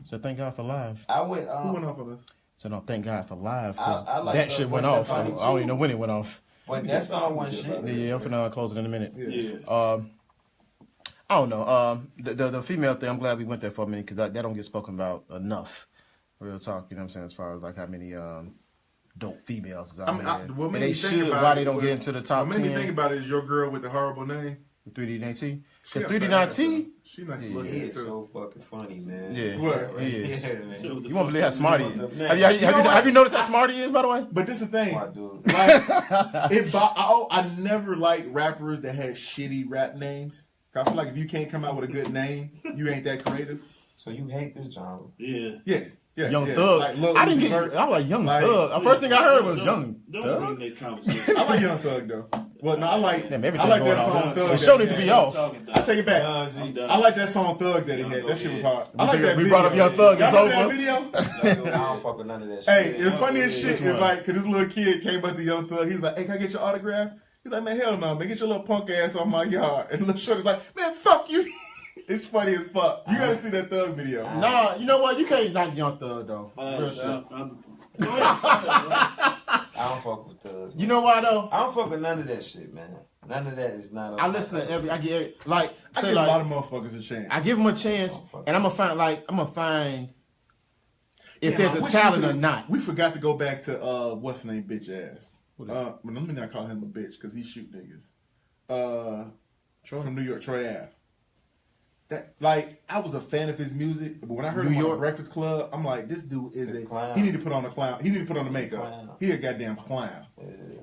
So thank God for live. I went. Who went off on us? So no, thank God for live, because I like that the shit went Gwen off. I Stefani don't even too. know when it went off. But that song wasn't shit. Yeah, I'm finna close it in a minute. Yeah. I don't know. The female thing, I'm glad we went there for a minute, because that don't get spoken about enough. Real talk, you know what I'm saying, as far as like how many dope females is out I mean, here. what And made they me think should, about why it they don't was- get into the top What made me 10. think about it is your girl with the horrible name. 3D and AT. Cause 3D9T. She nice Yeah. looking He is too. so fucking funny, man. Yeah, What? he is. Yeah, man. You won't believe how smart he is. Man. Have you noticed how smart he is, by the way? But this is the thing. My dude. Like, I never liked rappers that had shitty rap names. I feel like if you can't come out with a good name, you ain't that creative. So you hate this genre? Yeah. Yeah. Young yeah. Thug. Like, Lil I didn't Uzi get. Vert. I was like Young Like- Thug. The first thing I heard was Don't- Young Don't Thug. bring that conversation. I like Young Thug though. Well, no, I like Damn, I everything like going that on. song Thug. The show that needs to he be had. off. I take it back. I'm done. I like that song Thug that he had. That shit was hard. I like that We video. brought up Young Thug. Y'all It's remember that over. video? I don't fuck with none of that shit. Hey, the funniest shit Which is one? like, cause this little kid came up to Young Thug. He's like, "Hey, can I get your autograph?" He's like, "Man, hell no, man, get your little punk ass off my yard." And the little shorty's like, "Man, fuck you." It's funny as fuck. You gotta see that Thug video. Nah, you know what? You can't knock Young Thug though. Real shit. I don't fuck with thugs. You know why though? I don't fuck with none of that shit, man. None of that is not. I listen to every. I get like. I Say give a like. lot of motherfuckers a chance. I give him a chance, and I'm gonna find if Damn, I there's a wish talent we or not. We forgot to go back to what's the name, bitch ass. Who But let me not call him a bitch because he shoot niggas. From New York, Troy Ave. That like I was a fan of his music, but when I heard New him on York? the Breakfast Club, I'm like, this dude is The a clown. he need to put on the clown. He need to put on the makeup. Clown. He a goddamn clown.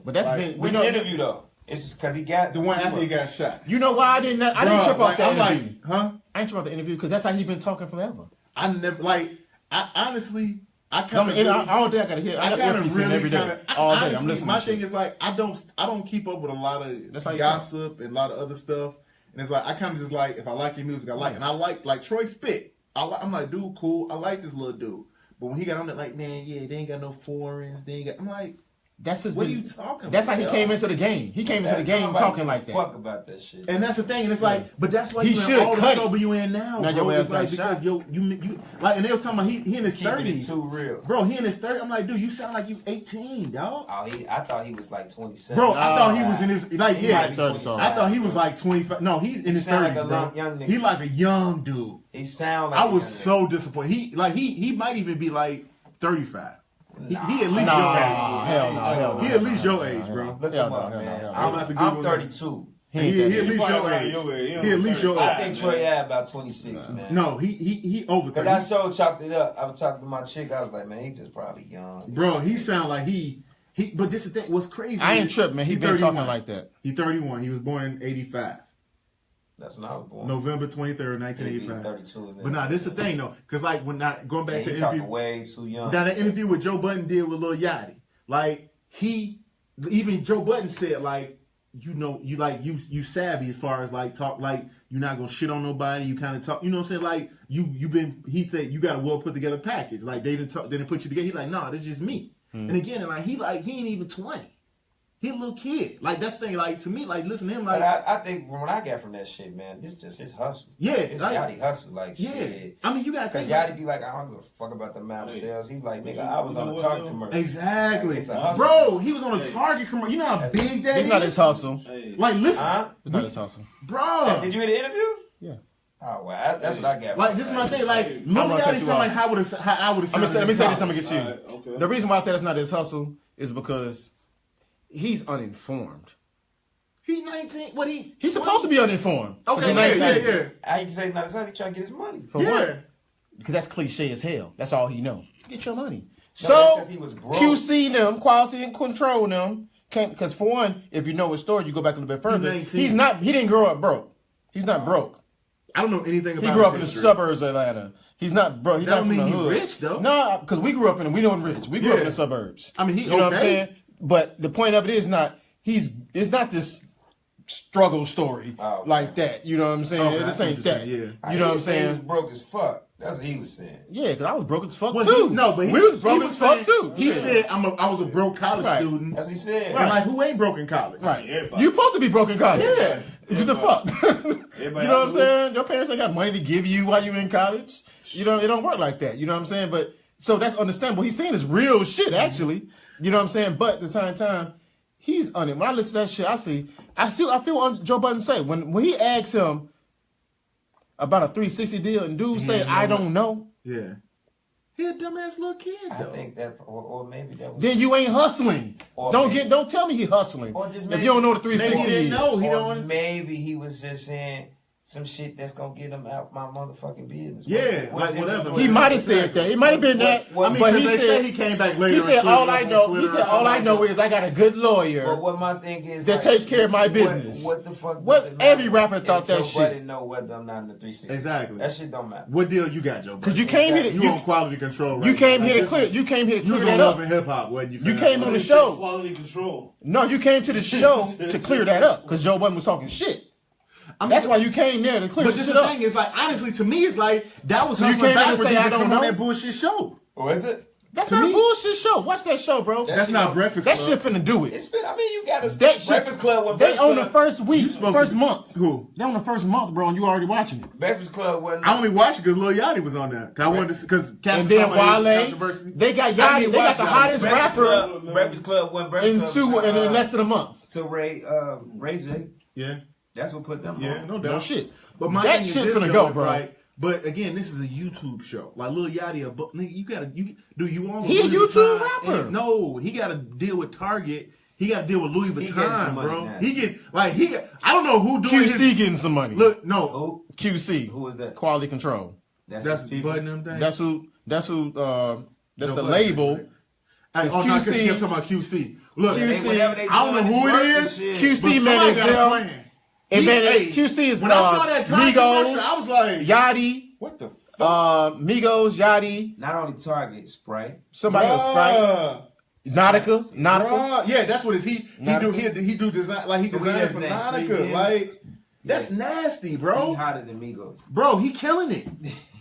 But that's Like, been. Which interview though? It's just because he got The one after he got shot. You know why I didn't? I didn't Bruh, trip off like, the I'm interview. like, huh? I ain't trip off the interview because that's how he been talking forever. I never like. I honestly, I I kind mean, of. all day I gotta hear. I I got kind of earpiece really in every day, kinda, all day. honestly, I'm listening. My to shit. thing is like I don't keep up with a lot of That's how you gossip and a lot of other stuff, and it's like I kind of just like if I like your music, I like, and I like Troy Spit. I'm like, dude, cool. I like this little dude, but when he got on it, like, man, yeah, they ain't got no foreigns. They ain't got. I'm like, That's his. what are you talking? That's how about? he came into the game. He came into the game talking like that. Fuck about that shit. And that's the thing, and it's like, but that's why He you should in all the cut it. trouble you in now, Now bro. your ass It's like got because shot. you like, and they was talking about he in his Keeping it 30s, too real. bro. He in his 30s. I'm like, dude, you sound like you 18, dog. Oh, I thought he was like 27. Bro, I thought he was in his like He yeah. might be 30 something. I thought he was like 25. No, he's in his sound 30s, like a bro. young nigga. He like a young dude. He sound like I a was young so disappointed. He might even be like 35. He at least your age. Nah, hell no, hell no. He at least your age, bro. nigga. Look Hell him no, up, hell no, man. hell no. I'm about to I'm Google him. 32. He He ain't at that least probably your around age. your age. He at least your I age. think Troy had about 26, man. No, he over Because I 30. so chopped it up. I was talking to my chick. I was like, man, he just probably young. Bro, he sound like he. But this is the thing. What's crazy? I ain't is tripping, man. He been 31. talking like that. He 31. He was born in 85. That's when I was born. November 23rd, He 1985. 32. But nah, this is the thing though, because like when not going back Yeah, to he the talking interview, way too young. now that interview with Joe Budden did with Lil Yachty, like even Joe Budden said like, you know, you savvy as far as like talk, like you're not gonna shit on nobody. You kind of talk, you know what I'm saying? Like you've been. He said you got a well put together package. Like they didn't put you together. He like, nah, this is just me. And again, and like he ain't even 20. He a little kid. Like that's the thing. Like to me, like listen to him. Like But I think from what I got from that shit, man, this just his hustle. Yeah, It's like- Yachty hustle. Like, yeah. shit. I mean, you got to Because think. Yachty be like, I don't give a fuck about the map Hey. sales. He's like, But nigga, you- I was you on know a what, Target though? commercial. Exactly, It's a hustle. bro. He was on a Target commercial. You know how big that is. It's not his hustle. Hey. Like listen, Huh? It's not his hustle. bro. Did you hear the interview? Yeah. Oh, well, that's what I got. Like this is my thing. Like I'm Lil gonna cut Yachty you sound off. like how I would have. Let me say this. I'm gonna get you. Alright, okay. The reason why I say that's not his hustle is because he's uninformed. He's 19. What He's supposed to be uninformed. Okay, Because yeah, he's 19. yeah. How you can say not his hustle? He trying to get his money. For Yeah. what? Because that's cliche as hell. That's all he know. Get your money. that's So 'cause he was broke. QC them, quality and control them. Because for one, if you know his story, you go back a little bit further. He's 19. He's not. He didn't grow up broke. He's not broke. I don't know anything about. He grew up in his the history. suburbs of Atlanta. He's not broke. He's That not don't from mean the he hood. rich, though. No, because we grew up in. We know him rich. We grew up in Yeah. the suburbs. I mean, he You know what I'm okay. saying? But the point of it is not. It's not this struggle story Oh, like that. You know what I'm saying? Okay, I This see ain't what you're that. saying, yeah. You know what I'm He saying? was broke as fuck. That's what he was saying. Yeah, because I was broke as fuck Well, too. but we was broke as fuck too. He Shit. said, I was a broke college Right. student. That's what he said. And like, who ain't broke in college? Right. Everybody. You supposed to be broke in college. Yeah. What the fuck? you Everybody know what I'm out saying? Your parents ain't got money to give you while you in college. You know, it don't work like that. You know what I'm saying? But so that's understandable. He's saying is real shit, actually. You know what I'm saying? But at the same time, he's on it. When I listen to that shit, I feel what Joe Budden say. When he asks him about a 360 deal and dude say, I don't know, Yeah. He a dumbass little kid I though. think that, or maybe that was. then you ain't hustling. Or Don't maybe- tell me he hustling. Or just If maybe- you don't know what the maybe 360 he is. didn't know. He Or don't. maybe he was just saying some shit that's gonna get him out my motherfucking business. Yeah, like whatever. He might have said that. It might have been that. What- I mean, but because he they said say he came back later. he said and all tweeted I on know. Twitter He or said all I something know like is I got a good lawyer But what my thing is that like, takes care of my business. What the fuck? What- does it matter every rapper thought if that Joe shit. Budden know whether I'm not in the 360. Exactly. That shit don't matter. What deal you got, Joe? Because you came here to You on quality control, right? you came now. here to Like, clear. this You came here to is- You clear was on that Love up. and Hip Hop, wasn't you? You fam? came on the They show. said Quality control. No, you came to the show to clear that up because Joe Budden was talking shit. I mean, That's why you came there to clear But the just shit the up. thing is, like, honestly, to me, it's like that was So you hustling came in to backwards say, I to don't come know? on that bullshit show. Or is it? That's to not me- a bullshit show. Watch that show, bro. That That's shit not don't- Breakfast That Club. shit finna do It's it. been. I mean, you got to. That shit. Breakfast Club. When They Breakfast on the Club- first week, supposed first to- month. Who? They on the first month, bro, and you already watching it. Breakfast Club wasn't. I only watched it because Lil Yachty was on there. 'Cause I wanted to, because And then Wale, they got I Yachty. didn't They got watch the Yachty. hottest Breakfast rapper Club. Breakfast Club wasn't Breakfast in Club. in less than a month. To Ray J. Yeah, That's what put them yeah, on. no doubt. No shit. But my That thing is shit this, finna though, go, is bro. Like, but again, this is a YouTube show. Like Lil Yachty, nigga, you gotta, you want He a Louis YouTube Vuitton? rapper. And no, he gotta deal with Target. He gotta deal with Louis getting Vuitton, some money bro. now. He get I don't know who doing QC his, getting some money. Look, no, Who? QC. Who is that? Quality control. that's his people. button them things. That's who. That's who. That's Joe the Budden, label. right? Hey, It's oh no, because QC. he kept talking about QC. Look, QC. Whatever they I don't know doing who work it and is. shit. QC but man somebody is got a them. plan. And then Hey, QC is when I saw that Target commercial, Migos, I was like, Yachty, what the fuck? Migos, Yachty, Not only Target, Sprite. somebody else, Sprite, Nautica. Bruh. Yeah, that's what it is. He do design, like he So we designed just for named three Nautica. men. Like that's nasty, He bro. hotter than Migos. Bro, he killing it.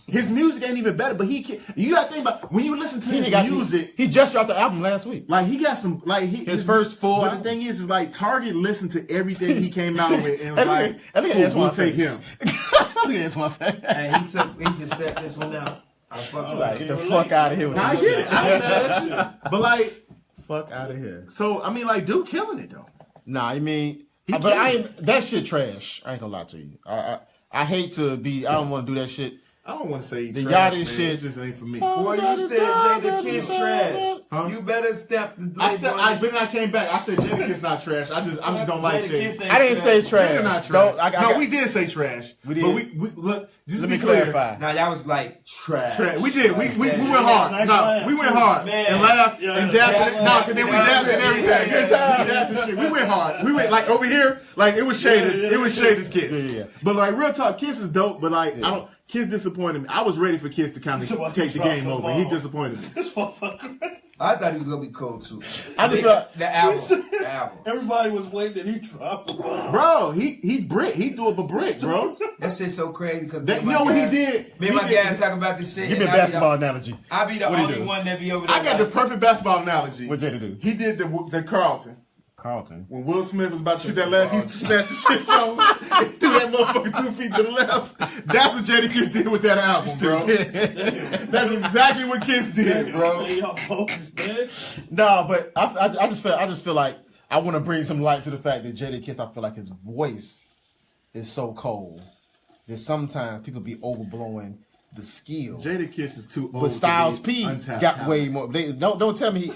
His music ain't even better, but you gotta think about when you listen to his music. He just dropped the album last week. Like he got some, like His first full But album. the thing is like Target listened to everything he came out with and was And like, look at "Cool, that's we'll my take face. him." Look at that's my face. And he just set this one out. I fucked with Like, it. get the fuck out of here with Nah, I this get shit. it. I understand that shit. But like, Fuck out of here. so I mean, like, dude, killing it though. Nah, I mean, He but I killing ain't that shit trash. I ain't gonna lie to you. I hate to be. I don't want to do that shit. I don't want to say The trash, Yachty man. shit. It just ain't for me. Boy, you said Jada Kiss trash. Huh? You better step the But then I came back. I said Jadakiss not trash. I just don't like Jada. I didn't say Jada trash. not trash. Don't. No, we did say trash. We did. But we look. Just Let to me be clear, clarify. Now y'all was like trash. Trash. We did. We went hard. Nice No, laugh, we went too. hard Man. and laughed Yeah, and yeah. dapped. No, because then we dapped and everything. Yeah, We yeah. dapped and shit. We went hard. We went like over here. Like it was shaded. Yeah, It was shaded Kiss. Yeah. But like real talk, Kiss is dope. But like I don't. Kiss disappointed me. I was ready for Kiss to kind So of take the game drop the over. He ball. disappointed me. This motherfucker. I thought he was gonna be cold too. I just felt. The album. The album. Everybody was waiting and he dropped the ball. Bro, he threw up a brick, bro. That shit's so crazy because You know what he did? Me and He my did- guys talk about this shit. Give me a and I be the- basketball analogy. I be the What'd he only do? one that be over there. I got the perfect basketball analogy. What Jada do? He did the Carlton. Carlton. When Will Smith was about to shoot that last, he snatched the shit from him and threw that motherfucker 2 feet to the left. That's what Jadakiss did with that album, bro. That's exactly what Kiss did, bro. Hey, y'all focus, man. No, but I just feel like I want to bring some light to the fact that Jadakiss. I feel like his voice is so cold that sometimes people be overblowing the skill. Jadakiss is too old. But Styles to be P untapped got talent. way more. Don't tell me.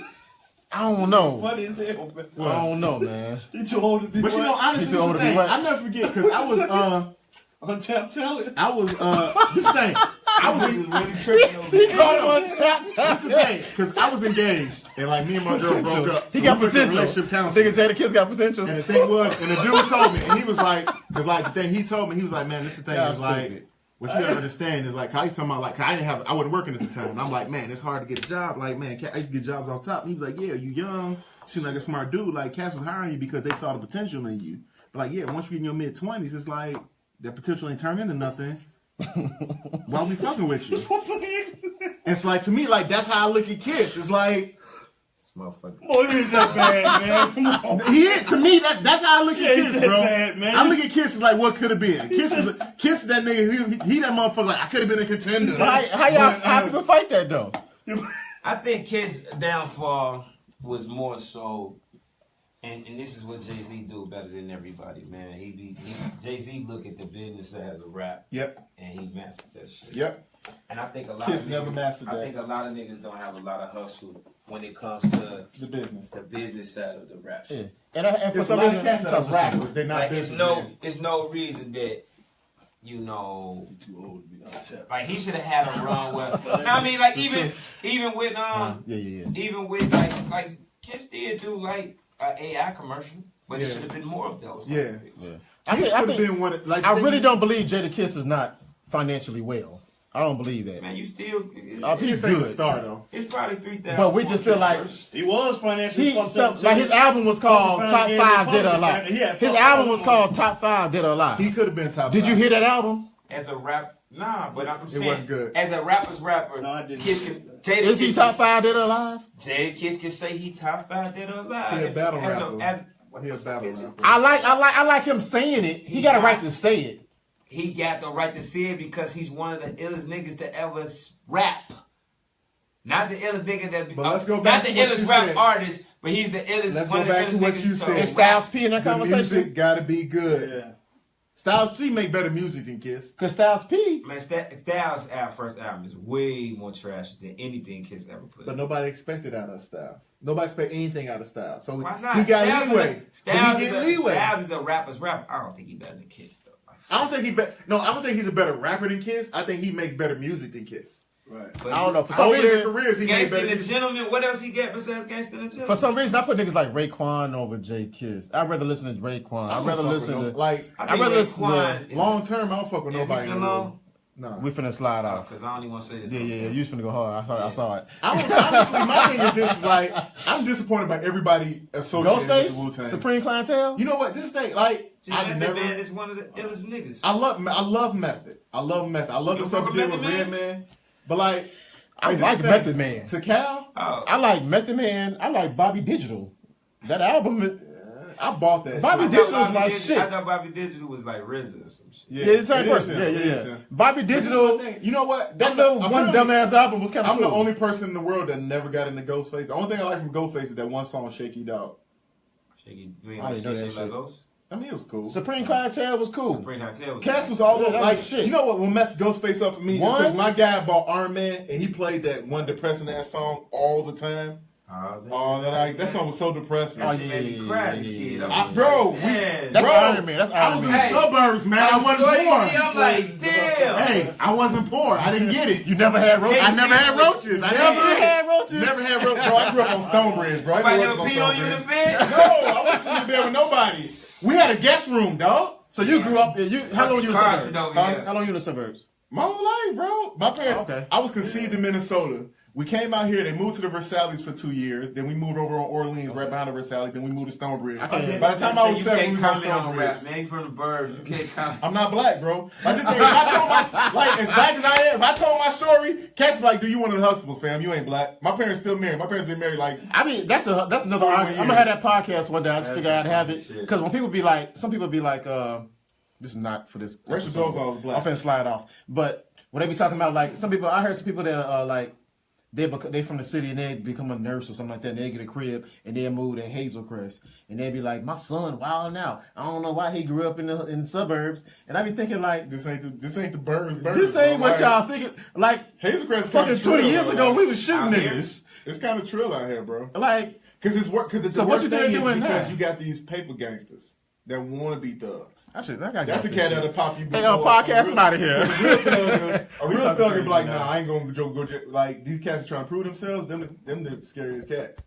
I don't know. Funny as hell, man. I don't know, man. You too old to be But you know, what? honestly, He's this too old the to be thing. what? I'll never forget because I was Untapped talent. this thing. I was in, really tripping over He there. called him on tap. That's the thing, because I was engaged, and like me and my girl broke up. He So got we went to potential. relationship counseling. Nigga Jadakiss got potential. And the thing was, and the dude told me, and he was like, because like the thing he told me, he was like, man, this the thing Y'all is like, stupid. what you gotta understand is like, how he's talking about like, I wasn't working at the time, and I'm like, man, it's hard to get a job. Like, man, I used to get jobs off top. And he was like, yeah, you young, seem like a smart dude. Like, Cass was hiring you because they saw the potential in you. But like, yeah, once you get in your mid-20s, it's like that potential ain't turned into nothing. Why we fucking with you? It's like to me, like that's how I look at Kiss. It's like. This motherfucker. Boy, he ain't that bad, man. Come on. He is, to me, that's how I look at ain't Kiss, that bro. bad, man. I look at Kiss as like what could have been. Kiss is that nigga. He that motherfucker. Like I could have been a contender. How people fight that though? I think Kiss' downfall was more so, and this is what Jay-Z do better than everybody, man. Jay-Z look at the business side of rap, Yep. and he mastered that shit. Yep. And I think a lot Kiss of never niggas, mastered I that. think a lot of niggas don't have a lot of hustle when it comes to The business. the business side of the rap shit. And for It's a some lot reason, of cats that are rappers. They're not Like it's businessmen. no reason that you know, Too old to be untapped. like he should have had a run with. I mean, like even with even with like Kiss did do like an AI commercial, but it should have been more of those. Yeah. I think been one. Like I really don't believe Jada Kiss is not financially well. I don't believe that. Man, you still. He's good. good. Star though. It's probably 3,000. But we just feel like He was financially fucked up. like his album was called Top 5 Dead or Alive. His album was called Top 5 Dead or Alive. He could have been top. Did you hear that album? As a rap, nah, but I'm saying wasn't good. As a rapper's rapper, No, I didn't. Kiss can. Is he Top 5 Dead or Alive? Jada Kiss can say he top 5 Dead or Alive. He a battle rapper. As He a battle rapper. I like him saying it. He got a right to say it. he got the right to say it because he's one of the illest niggas to ever rap. Not the illest nigga that. But let's go back not the to what illest you rap said. artist, but he's the illest. Let's one go of the back to illest what niggas you said. Is Styles P in that The conversation? music gotta be good. Yeah. Styles P make better music than Kiss. Because Styles P. Man, Styles' first album is way more trash than anything Kiss ever put. But nobody expected out of Styles. Nobody expect anything out of Styles. So Why not? he got Styles leeway. Styles He is get a, leeway. Styles is a rapper's rapper. I don't think he better than Kiss though. I don't think I don't think he's a better rapper than Kiss. I think he makes better music than Kiss. Right. But I don't know. For some Over their reason, careers, he made Gangsta better and the music. Gentleman. What else he got besides Gangsta and the Gentleman? for some reason, I put niggas like Raekwon over J Kiss. I'd rather listen to Raekwon. I'd rather listen to. like I'd rather listen to. long term. I don't fuck with Have you nobody. seen anymore. Long? No. We finna slide off. Because I don't even want to say this. Yeah. You was finna go hard. I saw it. I don't, honestly, my thing is this: is like I'm disappointed by everybody associated with the Wu Ghostface, Tang. Supreme Clientele. You know what? This thing, like I Method never. Man is one of the illest niggas. I love Method. I love Method. I love You the stuff fuck he did with with Method Redman. But like, I this like thing- Method Man. To Cal, Oh. I like Method Man. I like Bobby Digital. That album. I bought that. Bobby I thought Digital was Bobby my Digital- shit. I thought Bobby Digital was like RZA or some shit. Yeah, it's the same it is person. him. It is Yeah. him. Bobby But this is Digital. my thing. You know what? That little one dumbass album was kind of I'm cool. the only person in the world that never got into Ghostface. The only thing I like from Ghostface is that one song, Shaky Dog. Shaky, you ain't I like didn't know that shit like shit. those? I mean, it was cool. Supreme Clientele was cool. Supreme Hotel was Cats was all Yeah, over. that Like, was shit. you know what messed Ghostface up for me? One? Because my guy bought Iron Man and he played that one depressing ass song all the time. That song was so depressing. Oh, That shit made me cry as a kid. Bro, man. That's Bro, Iron Man. That's I Iron was in Man. the suburbs, man. I wasn't poor. I'm like, damn. Hey, I wasn't poor. I didn't get it. You never had roaches. I never had roaches. I Never never had roaches. Never had roaches. Bro, I grew up on Stonebridge, bro. I Nobody grew never up peed on you in the Stonebridge. bed? No, I wasn't in the bed with nobody. We had a guest room, dog. So you grew up. How long you in the Cards suburbs? over here. How long you in the suburbs? My whole life, bro. My parents. Okay. I was conceived in Minnesota. We came out here. They moved to the Versales for 2 years. Then we moved over on Orleans, right behind the Versales. Then we moved to Stonebridge. By the time I was 7, we was on Stonebridge. Man, you from the burbs. You can't comment. I'm not black, bro. I just think if I told my like as black as I am, if I told my story, cats be like, "Do you one of the Huxtables, fam? You ain't black." My parents still married. My parents been married like. I mean, that's another argument. I'm gonna have that podcast one day. I just figure out how to have it because when people be like, some people be like, this is not for this. Rachel Dolezal is black. I'm finna slide off, but when they be talking about like some people, I heard some people that are like. They from the city and they become a nurse or something like that. And they get a crib and they move to Hazelcrest and they be like, my son wild now. I don't know why he grew up in the suburbs. And I be thinking like, This ain't the birds. this ain't bro. what y'all thinking. Like Hazelcrest fucking 20 years ago, we was shooting Out here? niggas. It's kind of trill out here, bro. Like Because it's work. Because So the what worst you thing think is doing because now? you got these paper gangsters that want to be thugs. I gotta That's the get off this cat shit. that'll pop you. Hey, before- podcast, I'm out of here. A real thug would be like, now. nah, I ain't gonna go. Like these cats are trying to prove themselves. Them the scariest cats.